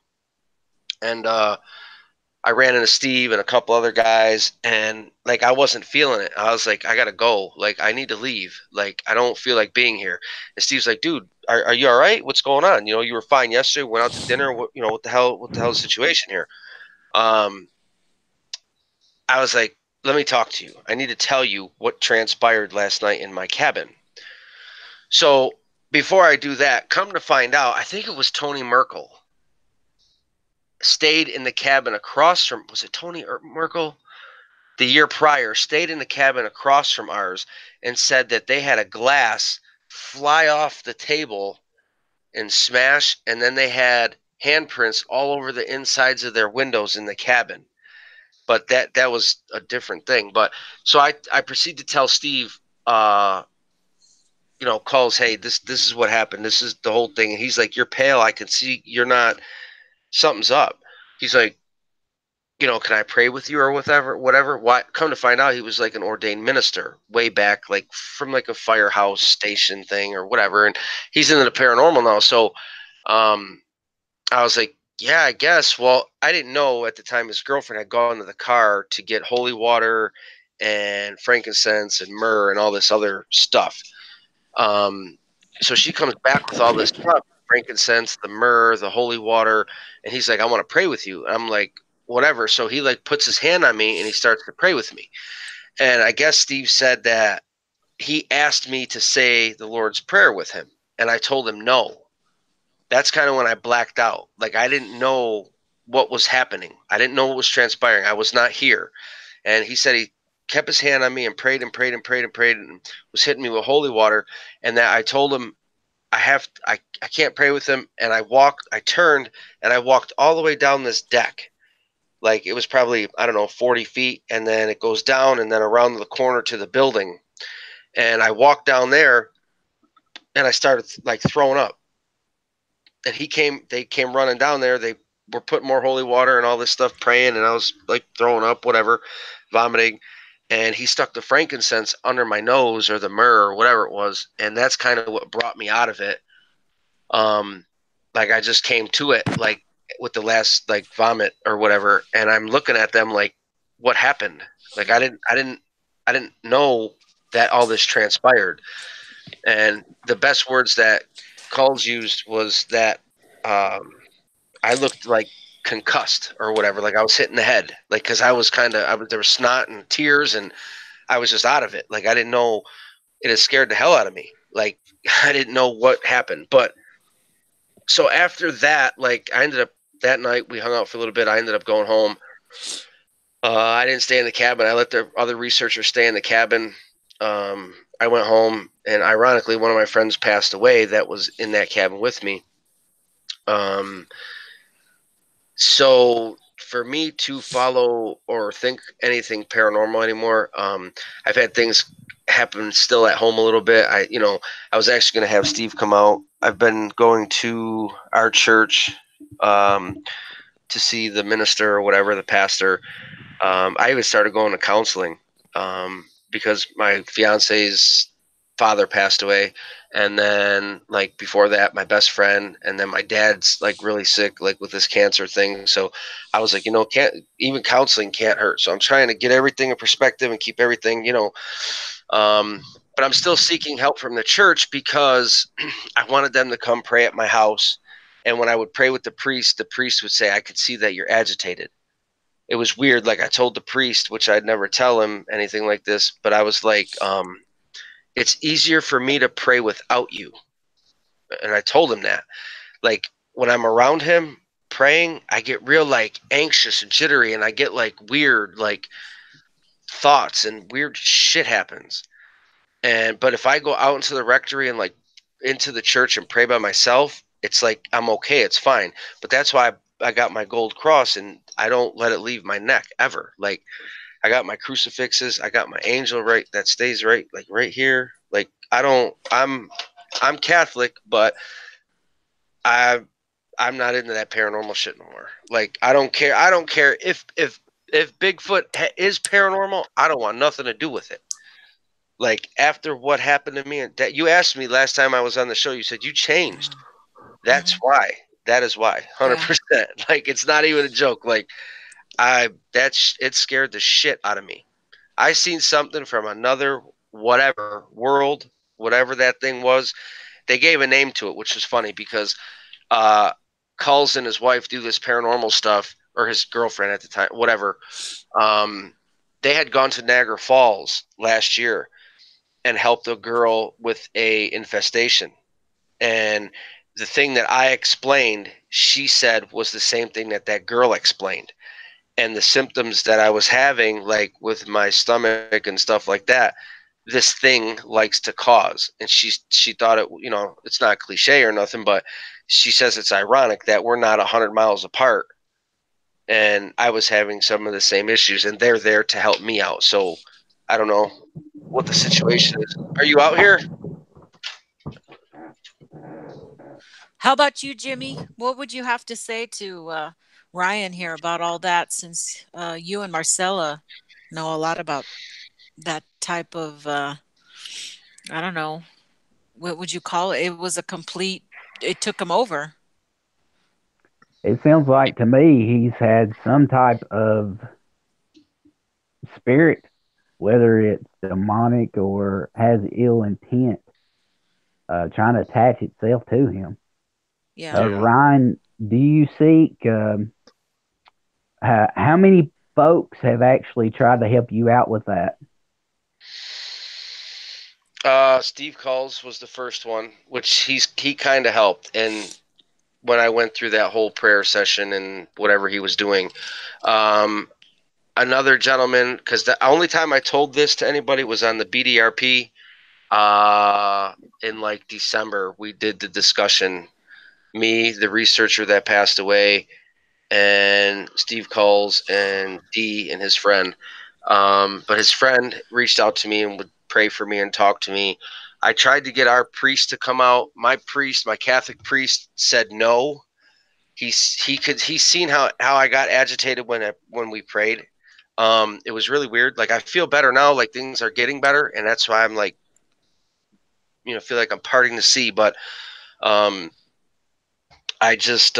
and I ran into Steve and a couple other guys, and like, I wasn't feeling it. I was like, "I got to go. Like, I need to leave. Like, I don't feel like being here." And Steve's like, "Dude, are you all right? What's going on? You were fine yesterday. Went out to dinner. What the hell? What the hell is the situation here?" Um, I was like, "Let me talk to you. I need to tell you what transpired last night in my cabin." So before I do that, come to find out, I think it was Tony Merkel stayed in the cabin across from, was it Tony Merkel? The year prior, stayed in the cabin across from ours and said that they had a glass fly off the table and smash, and then they had handprints all over the insides of their windows in the cabin. But that was a different thing. But so I proceed to tell Steve, calls, "Hey, this is what happened. This is the whole thing." And he's like, "You're pale. I can see you're not. Something's up." He's like, "Can I pray with you or whatever?" Why? Come to find out, he was like an ordained minister way back, like from like a firehouse station thing or whatever. And he's into the paranormal now. So, I was like, "Yeah, I guess." Well, I didn't know at the time his girlfriend had gone to the car to get holy water and frankincense and myrrh and all this other stuff. Um, so she comes back with all this stuff, frankincense, the myrrh, the holy water, and he's like, "I want to pray with you." I'm like, "Whatever." So he like puts his hand on me and he starts to pray with me. And I guess Steve said that he asked me to say the Lord's Prayer with him, and I told him no. That's kind of when I blacked out. Like, I didn't know what was happening. I didn't know what was transpiring. I was not here. And he said he kept his hand on me and prayed and prayed and prayed and prayed and was hitting me with holy water. And that I told him I can't pray with him. And I turned and I walked all the way down this deck. Like, it was probably, I don't know, 40 feet. And then it goes down and then around the corner to the building. And I walked down there and I started like throwing up. And they came running down there. They were putting more holy water and all this stuff, praying. And I was like throwing up, whatever, vomiting. And he stuck the frankincense under my nose or the myrrh or whatever it was. And that's kind of what brought me out of it. Like, I just came to it, like, with the last like vomit or whatever. And I'm looking at them like, what happened? Like, I didn't know that all this transpired. And the best words that Calls used was that I looked like concussed or whatever, like I was hitting the head, like, because there was snot and tears, and I was just out of it. Like, I didn't know. It had scared the hell out of me. Like, I didn't know what happened. But so after that, like, I ended up that night we hung out for a little bit. I ended up going home. I didn't stay in the cabin. I let the other researchers stay in the cabin. I went home, and ironically, one of my friends passed away that was in that cabin with me. So for me to follow or think anything paranormal anymore, I've had things happen still at home a little bit. I was actually going to have Steve come out. I've been going to our church to see the minister or whatever, the pastor. I even started going to counseling because my fiance's father passed away, and then like before that my best friend, and then my dad's like really sick like with this cancer thing. So I was like, can't even counseling can't hurt. So I'm trying to get everything in perspective and keep everything, but I'm still seeking help from the church because I wanted them to come pray at my house. And when I would pray with the priest would say, I could see that you're agitated. It was weird. Like I told the priest, which I'd never tell him anything like this, but I was like, it's easier for me to pray without you. And I told him that. Like when I'm around him praying, I get real like anxious and jittery, and I get like weird like thoughts, and weird shit happens. But if I go out into the rectory and like into the church and pray by myself, it's like I'm okay, it's fine. But that's why I got my gold cross, and I don't let it leave my neck ever. Like I got my crucifixes, I got my angel right that stays right like right here. Like I'm Catholic, but I'm not into that paranormal shit no more. Like I don't care. I don't care if Bigfoot is paranormal. I don't want nothing to do with it. Like after what happened to me, and that you asked me last time I was on the show, you said you changed. That's why. That is why. 100%. Like it's not even a joke. Like it scared the shit out of me. I seen something from another whatever world, whatever that thing was. They gave a name to it, which was funny because Culls and his wife do this paranormal stuff, or his girlfriend at the time, whatever. They had gone to Niagara Falls last year and helped a girl with a infestation. And the thing that I explained, she said was the same thing that girl explained. And the symptoms that I was having, like with my stomach and stuff like that, this thing likes to cause. And she thought it, it's not cliche or nothing, but she says it's ironic that we're not 100 miles apart. And I was having some of the same issues, and they're there to help me out. So I don't know what the situation is. Are you out here? How about you, Jimmy? What would you have to say to Ryan here about all that, since you and Marcella know a lot about that type of, I don't know, what would you call it? It was a complete, it took him over. It sounds like to me he's had some type of spirit, whether it's demonic or has ill intent, trying to attach itself to him. Yeah. Ryan, do you seek? How many folks have actually tried to help you out with that? Steve Culls was the first one, which he kind of helped. And when I went through that whole prayer session and whatever he was doing, another gentleman, because the only time I told this to anybody was on the BDRP in like December. We did the discussion, me, the researcher that passed away, and Steve Culls and D and his friend. But his friend reached out to me and would pray for me and talk to me. I tried to get our priest to come out. My Catholic priest, said no. He's seen how I got agitated when we prayed. It was really weird. Like I feel better now. Like things are getting better, and that's why I'm like, feel like I'm parting the sea. But I just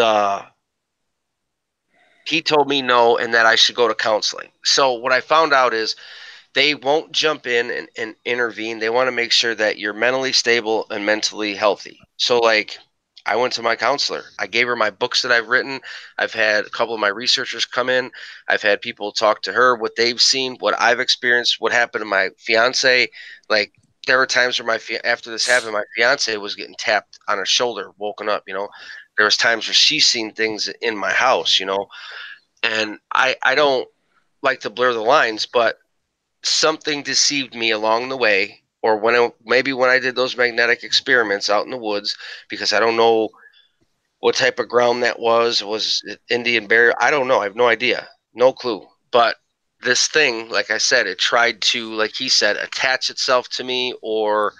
he told me no, and that I should go to counseling. So what I found out is they won't jump in and intervene. They want to make sure that you're mentally stable and mentally healthy. So like I went to my counselor. I gave her my books that I've written. I've had a couple of my researchers come in. I've had people talk to her, what they've seen, what I've experienced, what happened to my fiance. Like there were times where after this happened, my fiance was getting tapped on her shoulder, woken up, There was times where she's seen things in my house, and I don't like to blur the lines, but something deceived me along the way, or maybe when I did those magnetic experiments out in the woods, because I don't know what type of ground that was it Indian burial? I don't know. I have no idea. No clue. But this thing, like I said, it tried to, like he said, attach itself to me or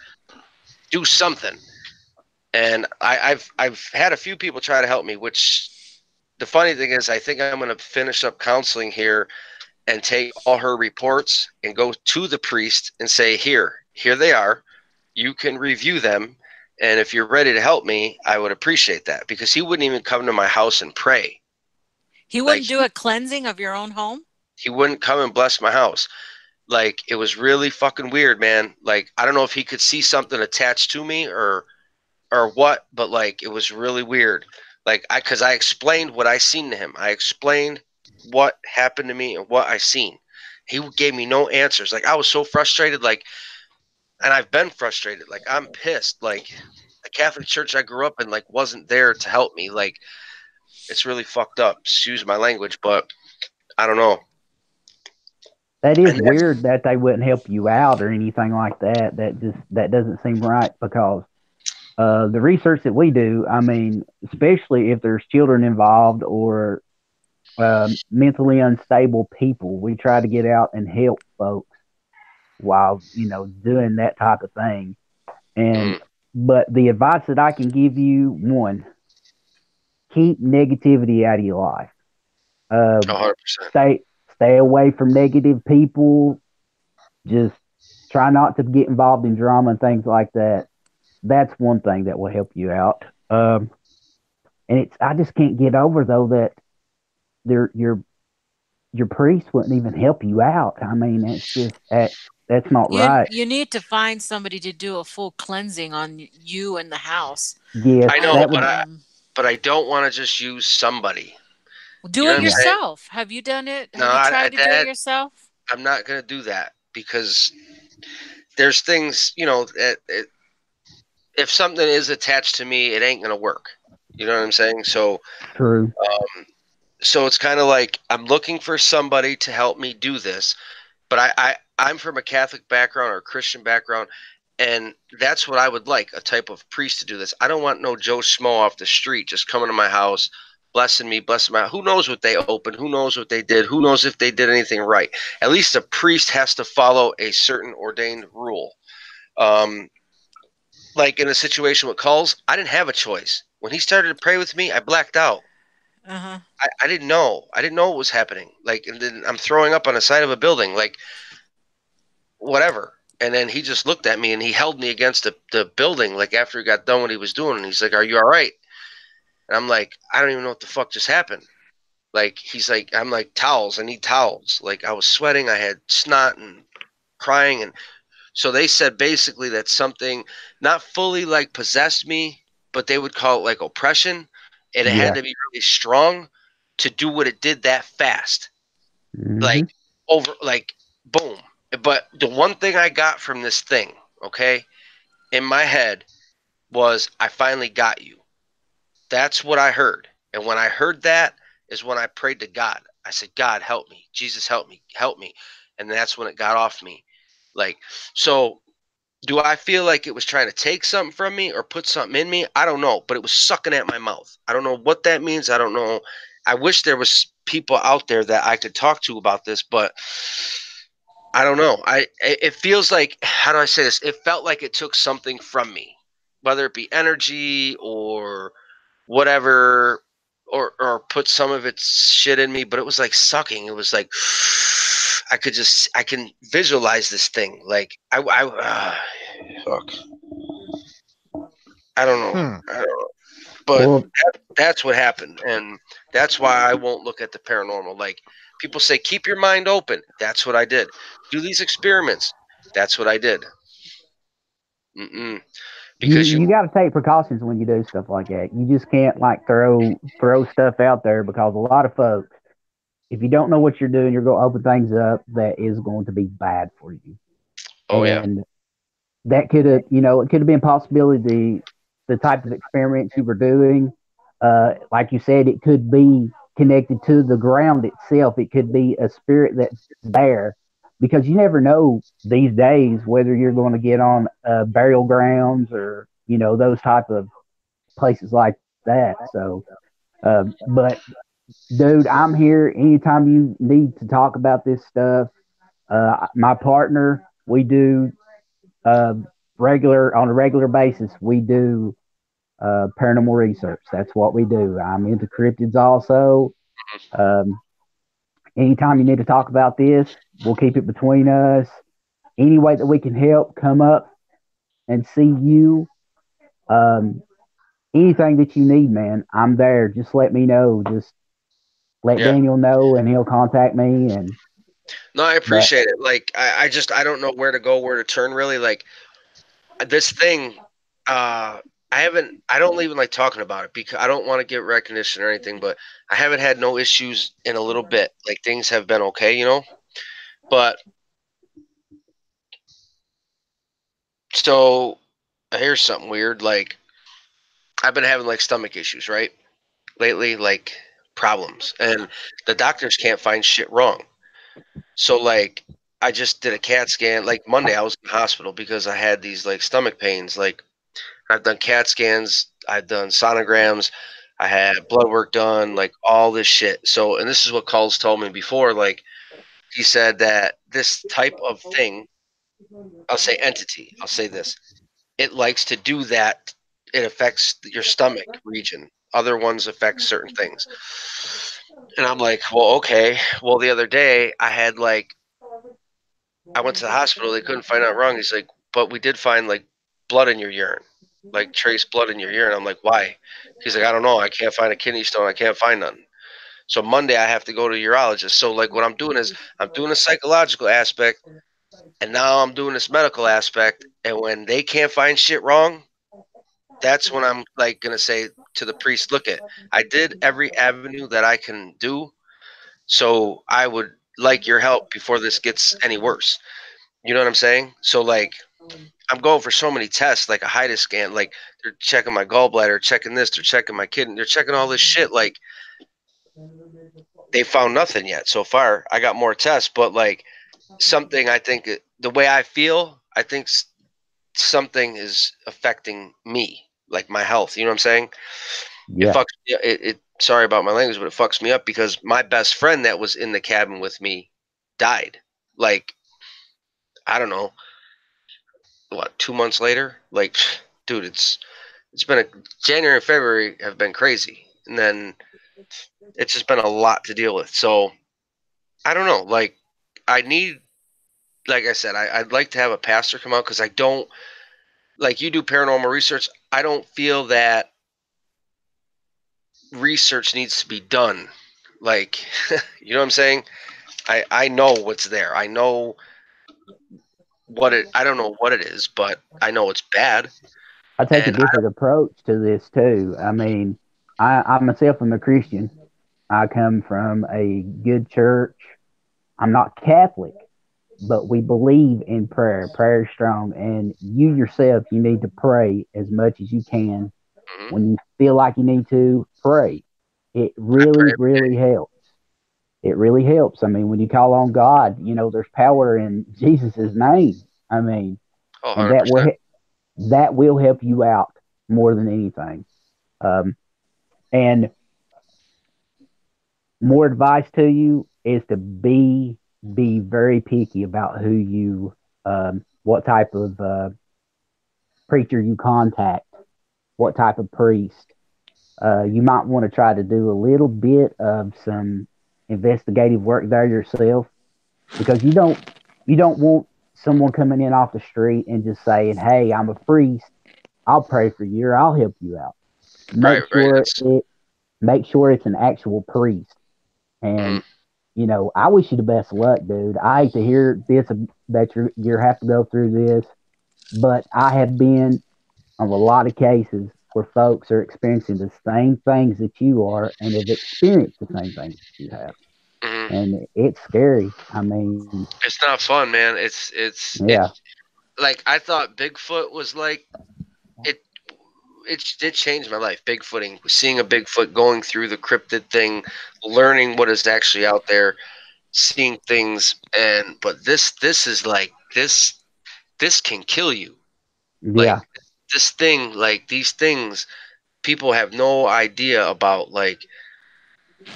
do something. And I've had a few people try to help me, which the funny thing is I think I'm going to finish up counseling here and take all her reports and go to the priest and say, here they are. you can review them. And if you're ready to help me, I would appreciate that, because he wouldn't even come to my house and pray. He Like, wouldn't do a cleansing of your own home? he wouldn't come and bless my house. Like, it was really fucking weird, man. Like, I don't know if he could see something attached to me or what, but like, it was really weird. Like, because I explained what I seen to him. I explained what happened to me and what I seen. He gave me no answers. Like, I was so frustrated. Like, and I've been frustrated. Like, I'm pissed. Like, the Catholic Church I grew up in, like, wasn't there to help me. Like, it's really fucked up. Excuse my language, but I don't know. That is And weird that they wouldn't help you out or anything like that. That doesn't seem right, because the research that we do, I mean, especially if there's children involved or mentally unstable people, we try to get out and help folks while doing that type of thing. And but the advice that I can give you, one, keep negativity out of your life. 100%. Stay away from negative people. Just try not to get involved in drama and things like that. That's one thing that will help you out. And I just can't get over though that your priest wouldn't even help you out. I mean, it's just that's not right. You need to find somebody to do a full cleansing on you and the house. Yes, I know, that would. but I don't want to just use somebody. Do it yourself. Have you done it? Have you tried to do it yourself? I'm not going to do that, because there's things, if something is attached to me, it ain't going to work. You know what I'm saying? So True. So it's kind of like I'm looking for somebody to help me do this, but I'm from a Catholic background or a Christian background, and that's what I would like, a type of priest to do this. I don't want no Joe Schmo off the street just coming to my house, blessing me, blessing my. Who knows what they opened? Who knows what they did? Who knows if they did anything right? At least a priest has to follow a certain ordained rule. Like in a situation with Culls, I didn't have a choice. When he started to pray with me, I blacked out. Uh-huh. I didn't know. I didn't know what was happening. Like, and then I'm throwing up on the side of a building, like, whatever. And then he just looked at me and he held me against the building, like, after he got done what he was doing. And he's like, "Are you all right?" And I'm like, "I don't even know what the fuck just happened." Like, he's like, I'm like, "Towels. I need towels." Like, I was sweating. I had snot and crying. And so they said basically that something not fully like possessed me, but they would call it like oppression. And it had to be really strong to do what it did that fast. Like, like, boom. But the one thing I got from this thing, okay, in my head was, "I finally got you." That's what I heard. And when I heard that is when I prayed to God. I said, "God, help me. Jesus, help me. Help me." And that's when it got off me. Like, so do I feel like it was trying to take something from me or put something in me? I don't know, but it was sucking at my mouth. I don't know what that means. I don't know. I wish there was people out there that I could talk to about this, but I don't know. It feels like, how do I say this? It felt like it took something from me, whether it be energy or whatever, or put some of its shit in me, but it was like sucking. It was like I can visualize this thing. Like fuck. I don't know. I don't know. But that's what happened, and that's why I won't look at the paranormal. Like, people say, keep your mind open. That's what I did. Do these experiments. That's what I did. Because you got to take precautions when you do stuff like that. You just can't like throw stuff out there, because a lot of folks, if you don't know what you're doing, you're going to open things up that is going to be bad for you. Oh, and that could have, it could have been possibility the type of experiments you were doing. Like you said, it could be connected to the ground itself. It could be a spirit that's there, because you never know these days whether you're going to get on burial grounds or those type of places like that. So, but dude, I'm here anytime you need to talk about this stuff. My partner, we do on a regular basis. We do paranormal research. That's what we do. I'm into cryptids also. Anytime you need to talk about this, we'll keep it between us. Any way that we can help, come up. and see you. Um, Anything that you need, man, I'm there. Just let me know. Just let Yeah. Daniel know, and he'll contact me. And No, I but appreciate it. Like, I don't know where to go, where to turn, really. Like, this thing, I don't even like talking about it because I don't want to get recognition or anything, but I haven't had no issues in a little bit. Like, things have been okay, you know? But, so, here's something weird. Like, I've been having, like, stomach issues, right? Lately, like, problems. And the doctors can't find shit wrong. So, like, I just did a CAT scan. Like, Monday, I was in the hospital because I had these, like, stomach pains. Like, I've done CAT scans, I've done sonograms, I had blood work done, like all this shit. So, and this is what Coles told me before. Like, he said that this type of thing, I'll say entity, I'll say this, it likes to do that. It affects your stomach region. Other ones affect certain things. And I'm like, well, okay. Well, the other day I had like, I went to the hospital. They couldn't find out wrong. He's like, but we did find like blood in your urine, like trace blood in your urine. I'm like, why? He's like, I don't know. I can't find a kidney stone. I can't find none. So Monday I have to go to a urologist. So like what I'm doing is I'm doing a psychological aspect, and now I'm doing this medical aspect. And when they can't find shit wrong, that's when I'm like gonna say to the priest, look at, I did every avenue that I can do. So I would like your help before this gets any worse. You know what I'm saying? So like I'm going for so many tests, like a HIDA scan, like they're checking my gallbladder, checking this, they're checking my kidney, they're checking all this shit. Like they found nothing yet so far. I got more tests, but like something, I think the way I feel, I think something is affecting me, like my health. You know what I'm saying? It yeah, fucks. It. Sorry about my language, but it fucks me up because my best friend that was in the cabin with me died. Like I don't know, what, 2 months later? Like, dude, it's been a January and February have been crazy, and then it's just been a lot to deal with. So I don't know. Like I need, like I said, I'd like to have a pastor come out because I don't like you do paranormal research. I don't feel that research needs to be done. Like you know what I'm saying? I know what's there. I know what it. I don't know what it is, but I know it's bad. I take a And different approach to this too. I mean, I myself am a Christian. I come from a good church. I'm not Catholic, but we believe in prayer. Prayer is strong, and you yourself, you need to pray as much as you can. mhm, When you feel like you need to pray, it I pray really, every really day. helps. It really helps. I mean, when you call on God, there's power in Jesus' name. I mean, Oh, and 100%. that will help you out more than anything. Um, and more advice to you is to be very picky about who you what type of preacher you contact, what type of priest. You might want to try to do a little bit of some investigative work there yourself because you don't want someone coming in off the street and just saying, "Hey, I'm a priest. I'll pray for you or I'll help you out." Right, Make right. sure That's it make sure it's an actual priest. mhm. And I wish you the best of luck, dude. I hate to hear this that you're have to go through this, but I have been on a lot of cases where folks are experiencing the same things that you are and have experienced the same things that you have. Mhm. And it's scary. I mean, It's not fun, man. It's yeah, like I thought Bigfoot was like it. It did change my life. Bigfooting, seeing a Bigfoot, going through the cryptid thing, learning what is actually out there, seeing things, and but this is like this can kill you. Like yeah, this thing, like these things, people have no idea about. Like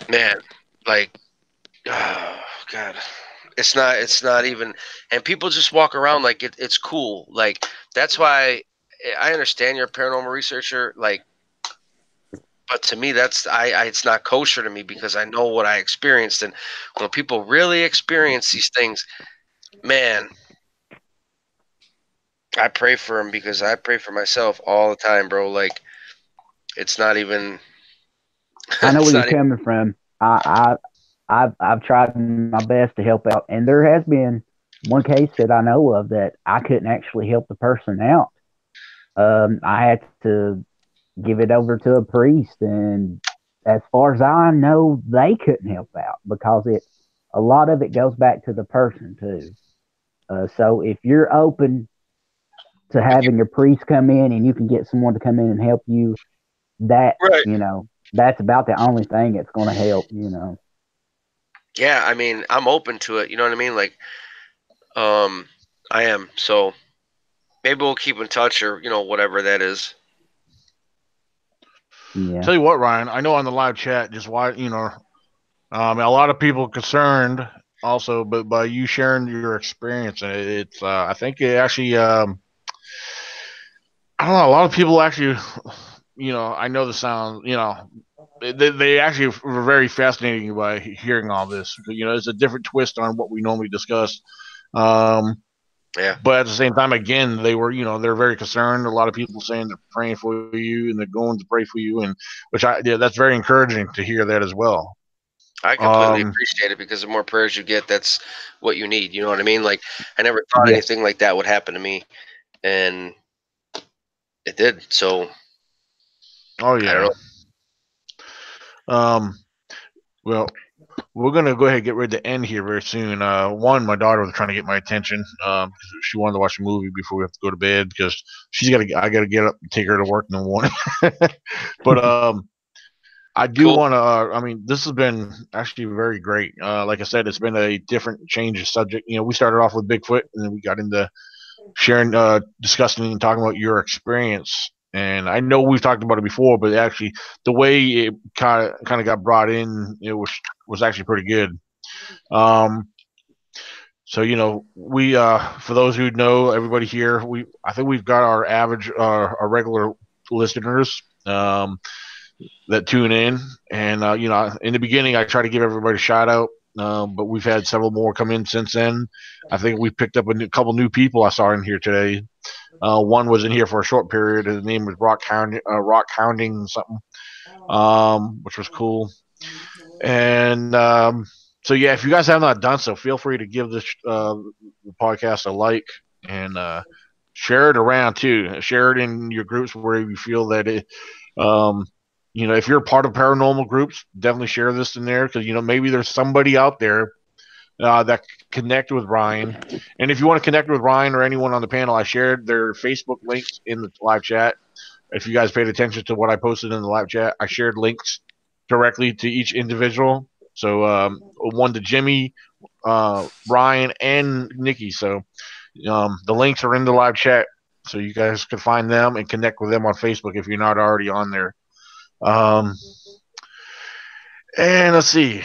man, like oh, God. It's not even, and people just walk around like it's cool. Like that's why I understand you're a paranormal researcher. Like, but to me, I it's not kosher to me because I know what I experienced, and when people really experience these things, man, I pray for him because I pray for myself all the time, bro. Like, it's not even. I know It's where you're not even. coming from. I've tried my best to help out, and there has been one case that I know of that I couldn't actually help the person out. I had to give it over to a priest, and as far as I know, they couldn't help out because a lot of it goes back to the person too. So if you're open to having a priest come in and you can get someone to come in and help you, that Right. that's about the only thing that's going to help. Yeah, I mean, I'm open to it. You know what I mean? Like, um, I am. So maybe we'll keep in touch, or whatever that is. Yeah. Tell you what, Ryan, I know on the live chat, just why a lot of people concerned also, but by you sharing your experience, and it's I think it actually I don't know, a lot of people actually, I know the sound, they actually were very fascinating by hearing all this. It's a different twist on what we normally discuss. Um, Yeah. but at the same time, again, they were, they're very concerned. A lot of people saying they're praying for you and they're going to pray for you, and that's very encouraging to hear that as well. I completely Um, appreciate it because the more prayers you get, that's what you need. You know what I mean? Like, I never thought Yeah. anything like that would happen to me, and it did. So oh I don't yeah. know. Um, well, we're gonna go ahead and get ready to end here very soon. One, my daughter was trying to get my attention. She wanted to watch a movie before we have to go to bed because I gotta get up and take her to work in the morning. But I do Cool. want to. I mean, this has been actually very great. Like I said, it's been a different change of subject. We started off with Bigfoot, and then we got into sharing, discussing, and talking about your experience. And I know we've talked about it before, but actually, the way it kind of got brought in, it was actually pretty good. Um, so we for those who know, everybody here, I think we've got our average, our regular listeners. That tune in. And in the beginning, I try to give everybody a shout out, but we've had several more come in since then. I think we picked up a couple new people I saw in here today. One was in here for a short period. His name was Rock Hounding something, which was cool. And so yeah, if you guys have not done so, feel free to give this podcast a like and share it around too. Share it in your groups where you feel that it. Um, if you're a part of paranormal groups, definitely share this in there because maybe there's somebody out there that connect with Ryan. And if you want to connect with Ryan or anyone on the panel, I shared their Facebook links in the live chat. If you guys paid attention to what I posted in the live chat, I shared links directly to each individual. So one to Jimmy, Ryan, and Nikki. So the links are in the live chat, so you guys can find them and connect with them on Facebook if you're not already on there. Um, and let's see.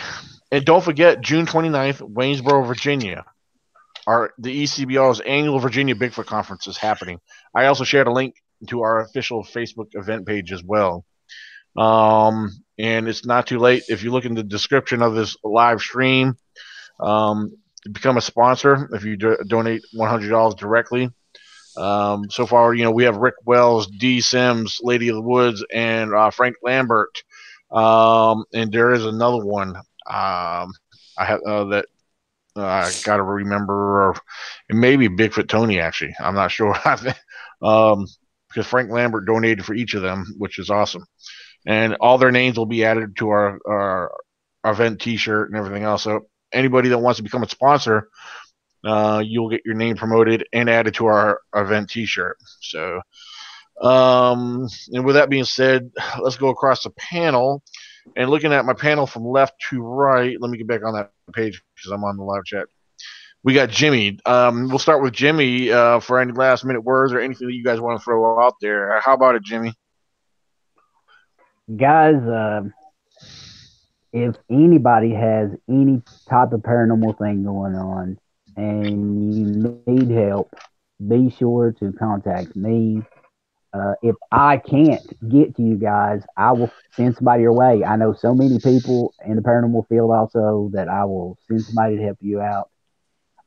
And don't forget, June 29th, Waynesboro, Virginia. The ECBRO's annual Virginia Bigfoot Conference is happening. I also shared a link to our official Facebook event page as well. And it's not too late. If you look in the description of this live stream, become a sponsor if you donate $100 directly. So far, we have Rick Wells, D. Sims, Lady of the Woods, and Frank Lambert. And there is another one. I have that I got to remember, or maybe Bigfoot Tony. Actually, I'm not sure. Because Frank Lambert donated for each of them, which is awesome. And all their names will be added to our event T-shirt and everything else. So anybody that wants to become a sponsor, you'll get your name promoted and added to our event T-shirt. So, and with that being said, let's go across the panel. And looking at my panel from left to right, let me get back on that page because I'm on the live chat. We got Jimmy. We'll start with Jimmy for any last minute words or anything that you guys want to throw out there. How about it, Jimmy? Guys, if anybody has any type of paranormal thing going on and you need help, be sure to contact me. If I can't get to you guys, I will send somebody your way. I know so many people in the paranormal field also that I will send somebody to help you out.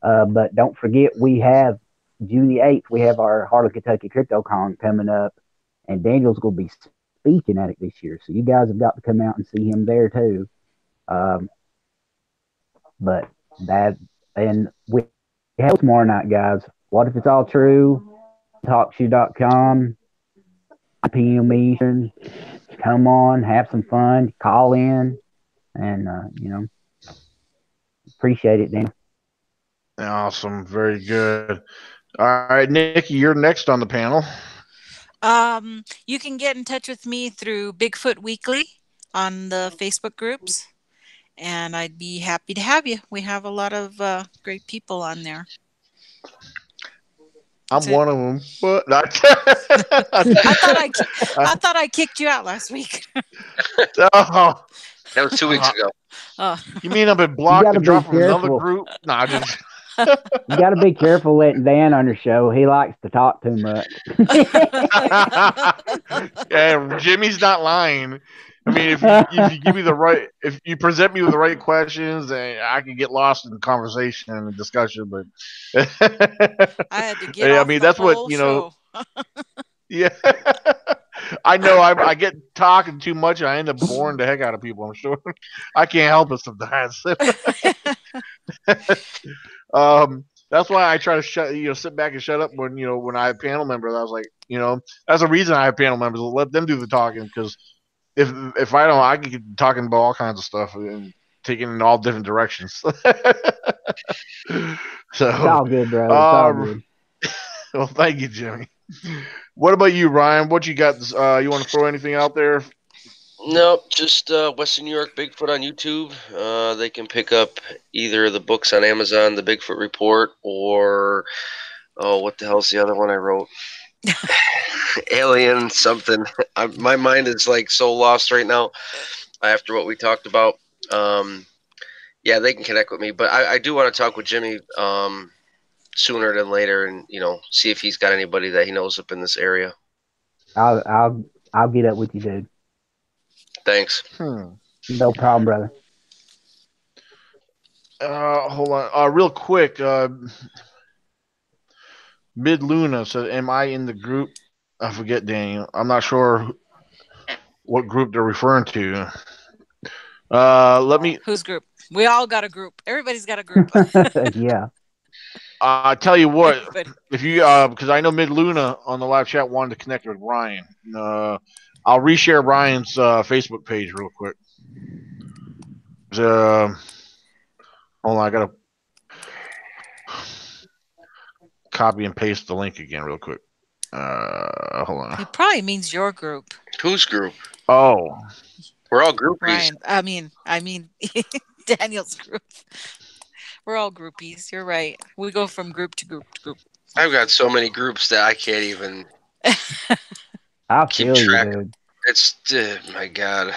But don't forget, we have June the 8th, we have our Heart of Kentucky CryptoCon coming up, and Daniel's going to be speaking at it this year. So you guys have got to come out and see him there too. But that, and we have tomorrow night, guys. What if it's all true? Talkshoe.com, 9 p.m. Eastern. Come on, have some fun, call in, and appreciate it, Dan. Awesome, very good. All right, Nikki, you're next on the panel. You can get in touch with me through Bigfoot Weekly on the Facebook groups, and I'd be happy to have you. We have a lot of great people on there. I'm one of them, but I thought I kicked you out last week. Oh, that was 2 weeks ago. You mean I've been blocked and dropped from another group? Nah, just. You got to be careful letting Dan on your show. He likes to talk too much. Yeah, Jimmy's not lying. I mean, if you give me if you present me with the right questions, I can get lost in conversation and discussion. But I had to get. I mean, that's what Yeah, I know. I get talking too much. I end up boring the heck out of people. I'm sure. I can't help it sometimes. That's why I try to sit back and shut up when I have panel members. I was like, that's the reason I have panel members. Let them do the talking, because if I don't, I can get talking about all kinds of stuff and taking in all different directions. So it's all good, bro. It's all good. Well, thank you, Jimmy. What about you, Ryan? What you got? You want to throw anything out there? Nope, just Western New York Bigfoot on YouTube. They can pick up either the books on Amazon, the Bigfoot Report, or what the hell's the other one I wrote? Alien something. My mind is like so lost right now after what we talked about. Yeah, they can connect with me, but I do want to talk with Jimmy sooner than later, and see if he's got anybody that he knows up in this area. I'll get up with you, dude. Thanks. No problem, brother. Hold on. Real quick. Mid Luna said, "Am I in the group?" I forget, Daniel. I'm not sure what group they're referring to. Let me. Whose group? We all got a group. Everybody's got a group. Yeah. I tell you what, if you because I know Mid Luna on the live chat wanted to connect with Ryan. I'll reshare Ryan's Facebook page real quick. Hold on, I gotta copy and paste the link again real quick. Hold on. It probably means your group. Whose group? Oh, we're all groupies. Ryan, I mean Daniel's group. We're all groupies. You're right. We go from group to group to group. I've got so many groups that I can't even keep track. Dude. It's my God.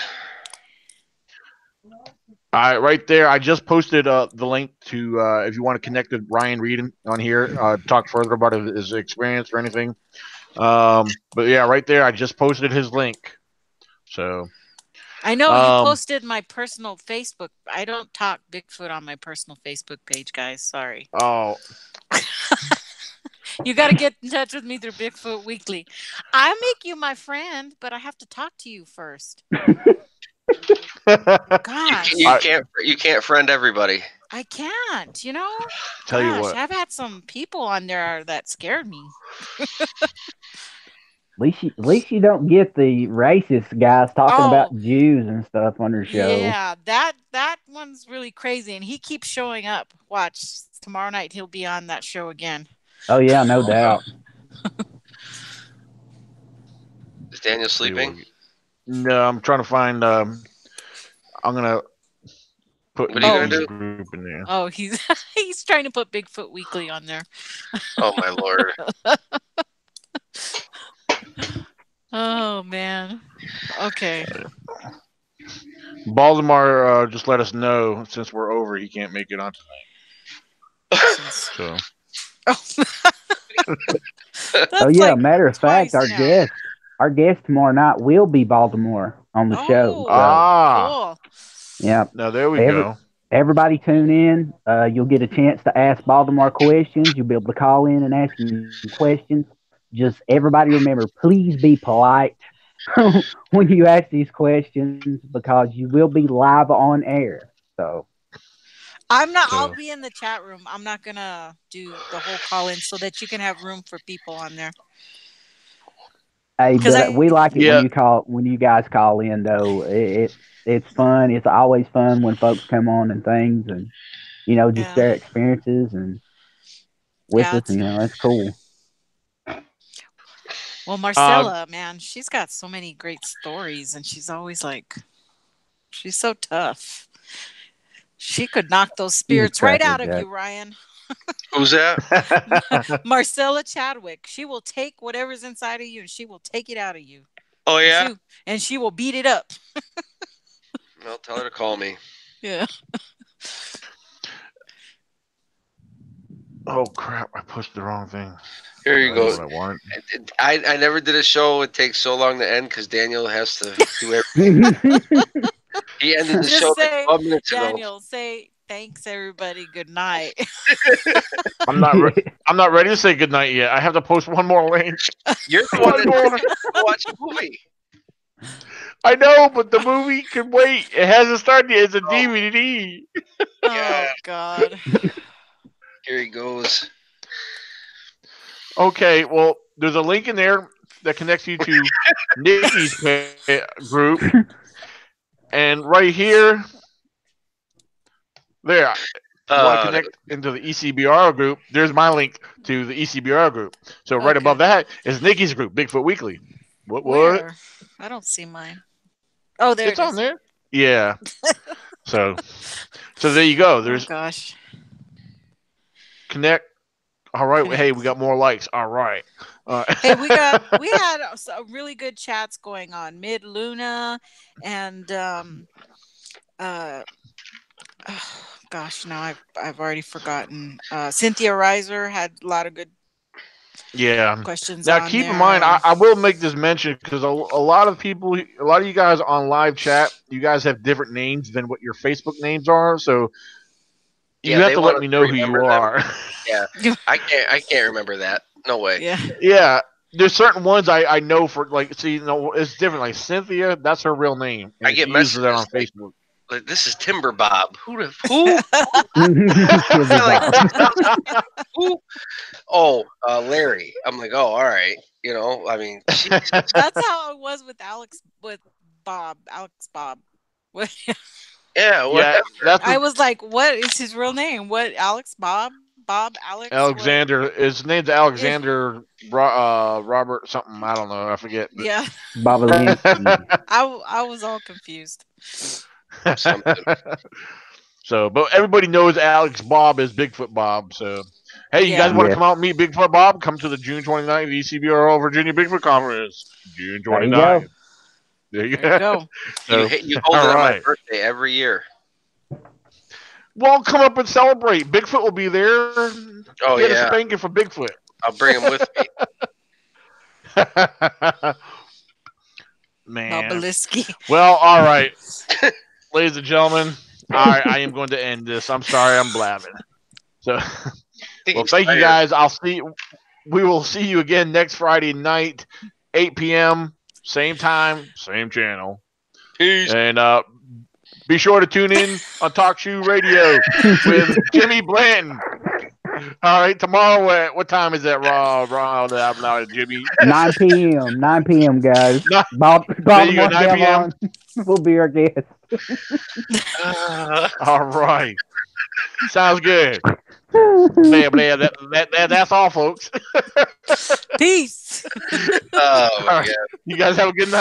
All right, right there. I just posted the link to if you want to connect with Ryan Reed on here, talk further about his experience or anything. But yeah, right there, I just posted his link. So I know you posted my personal Facebook. I don't talk Bigfoot on my personal Facebook page, guys. Sorry. Oh. You got to get in touch with me through Bigfoot Weekly. I'll make you my friend, but I have to talk to you first. Gosh. You can't friend everybody. I can't, Tell you what. I've had some people on there that scared me. At least you don't get the racist guys talking about Jews and stuff on your show. Yeah, that one's really crazy, and he keeps showing up. Watch, tomorrow night he'll be on that show again. Oh yeah, no doubt. Is Daniel sleeping? No, I'm trying to find. I'm gonna put what are you gonna do? Group in there. Oh, he's trying to put Bigfoot Weekly on there. Oh my Lord. Oh man. Okay. Baltimore just let us know since we're over, he can't make it on tonight. So. Oh yeah, matter of fact, our guest tomorrow night will be Baltimore on the show. So. Cool. Yeah. Now there we go. everybody tune in. You'll get a chance to ask Baltimore questions. You'll be able to call in and ask him questions. Just everybody remember, please be polite when you ask these questions because you will be live on air. So I'll So be in the chat room. I'm not gonna do the whole call in so that you can have room for people on there. hey, but we like it yeah, when you guys call in though. It's fun. It's always fun when folks come on and things and just Yeah. share experiences and with Yeah, us. it's It's cool. well, uh, Marcella, man, she's got so many great stories and she's always like she's so tough. She could knock those She's a spirits right out of crackerjack. you, Ryan. Who's that? Marcella Chadwick. She will take whatever's inside of you and she will take it out of you. Oh yeah. And she will beat it up. Well, tell her to call me. Yeah. oh crap! I pushed the wrong thing. Here you That's go. what I want. I never did a show. It takes so long to end because Daniel has to do everything. He ended the show Just like say, 12 minutes ago. Daniel, say thanks everybody. Good night. I'm not ready to say goodnight yet. I have to post one more link. You're the one One that more. said you wanna watch a movie. I know, but the movie can wait. It hasn't started yet. It's a DVD. Oh God. Here he goes. Okay, well, there's a link in there that connects you to Nikki's group, and right here, there. Want to connect into the ECBRO group? There's my link to the ECBRO group. So right above that is Nikki's group, Bigfoot Weekly. What? Where? I don't see mine. Oh, there It's it is. on there. Yeah. so there you go. There's gosh. connect. All right. Connect. Hey, we got more likes. All right. Hey, we had really good chats going on. Mid Luna and gosh, now I've already forgotten. Cynthia Reiser had a lot of good questions. Now on keep there. in mind, I will make this mention because a lot of people, a lot of you guys on live chat, you guys have different names than what your Facebook names are. So you have to let me know who you are. Yeah, I can't remember that. No way. Yeah. Yeah. There's certain ones I know for it's different. Like Cynthia, that's her real name. And I get she uses that on messages Facebook. Like, this is Timber Bob. Who? Who? Oh, Larry. I'm like, oh, all right. I mean, that's how it was with Alex Bob. Yeah, whatever. I was like, what is his real name? What, Alex Bob? Alex? Alexander. What? His name's Alexander Robert something. I don't know. I forget. But. Yeah. Bob I was all confused. So, but everybody knows Alex Bob is Bigfoot Bob. So, hey, you guys want to come out and meet Bigfoot Bob? Come to the June 29th ECBRO Virginia Bigfoot Conference. June 29th. There you go. So, you hold it on my birthday every year. Well, come up and celebrate. Bigfoot will be there. Oh, Get a spanking for Bigfoot. I'll bring him with me. Man. Nobelisky. Well, all right. Ladies and gentlemen, I am going to end this. I'm sorry I'm blabbing. So, well, thank you guys. We will see you again next Friday night, 8 p.m., same time, same channel. Peace. And be sure to tune in on Talk Shoe Radio with Jimmy Blanton. All right, tomorrow at what time is that, Jimmy? 9 p.m. 9 p.m. guys. Baltimore 9 p.m. will be our guest. All right. Sounds good. Man, that's all, folks. Peace. Oh, my God. You guys have a good night.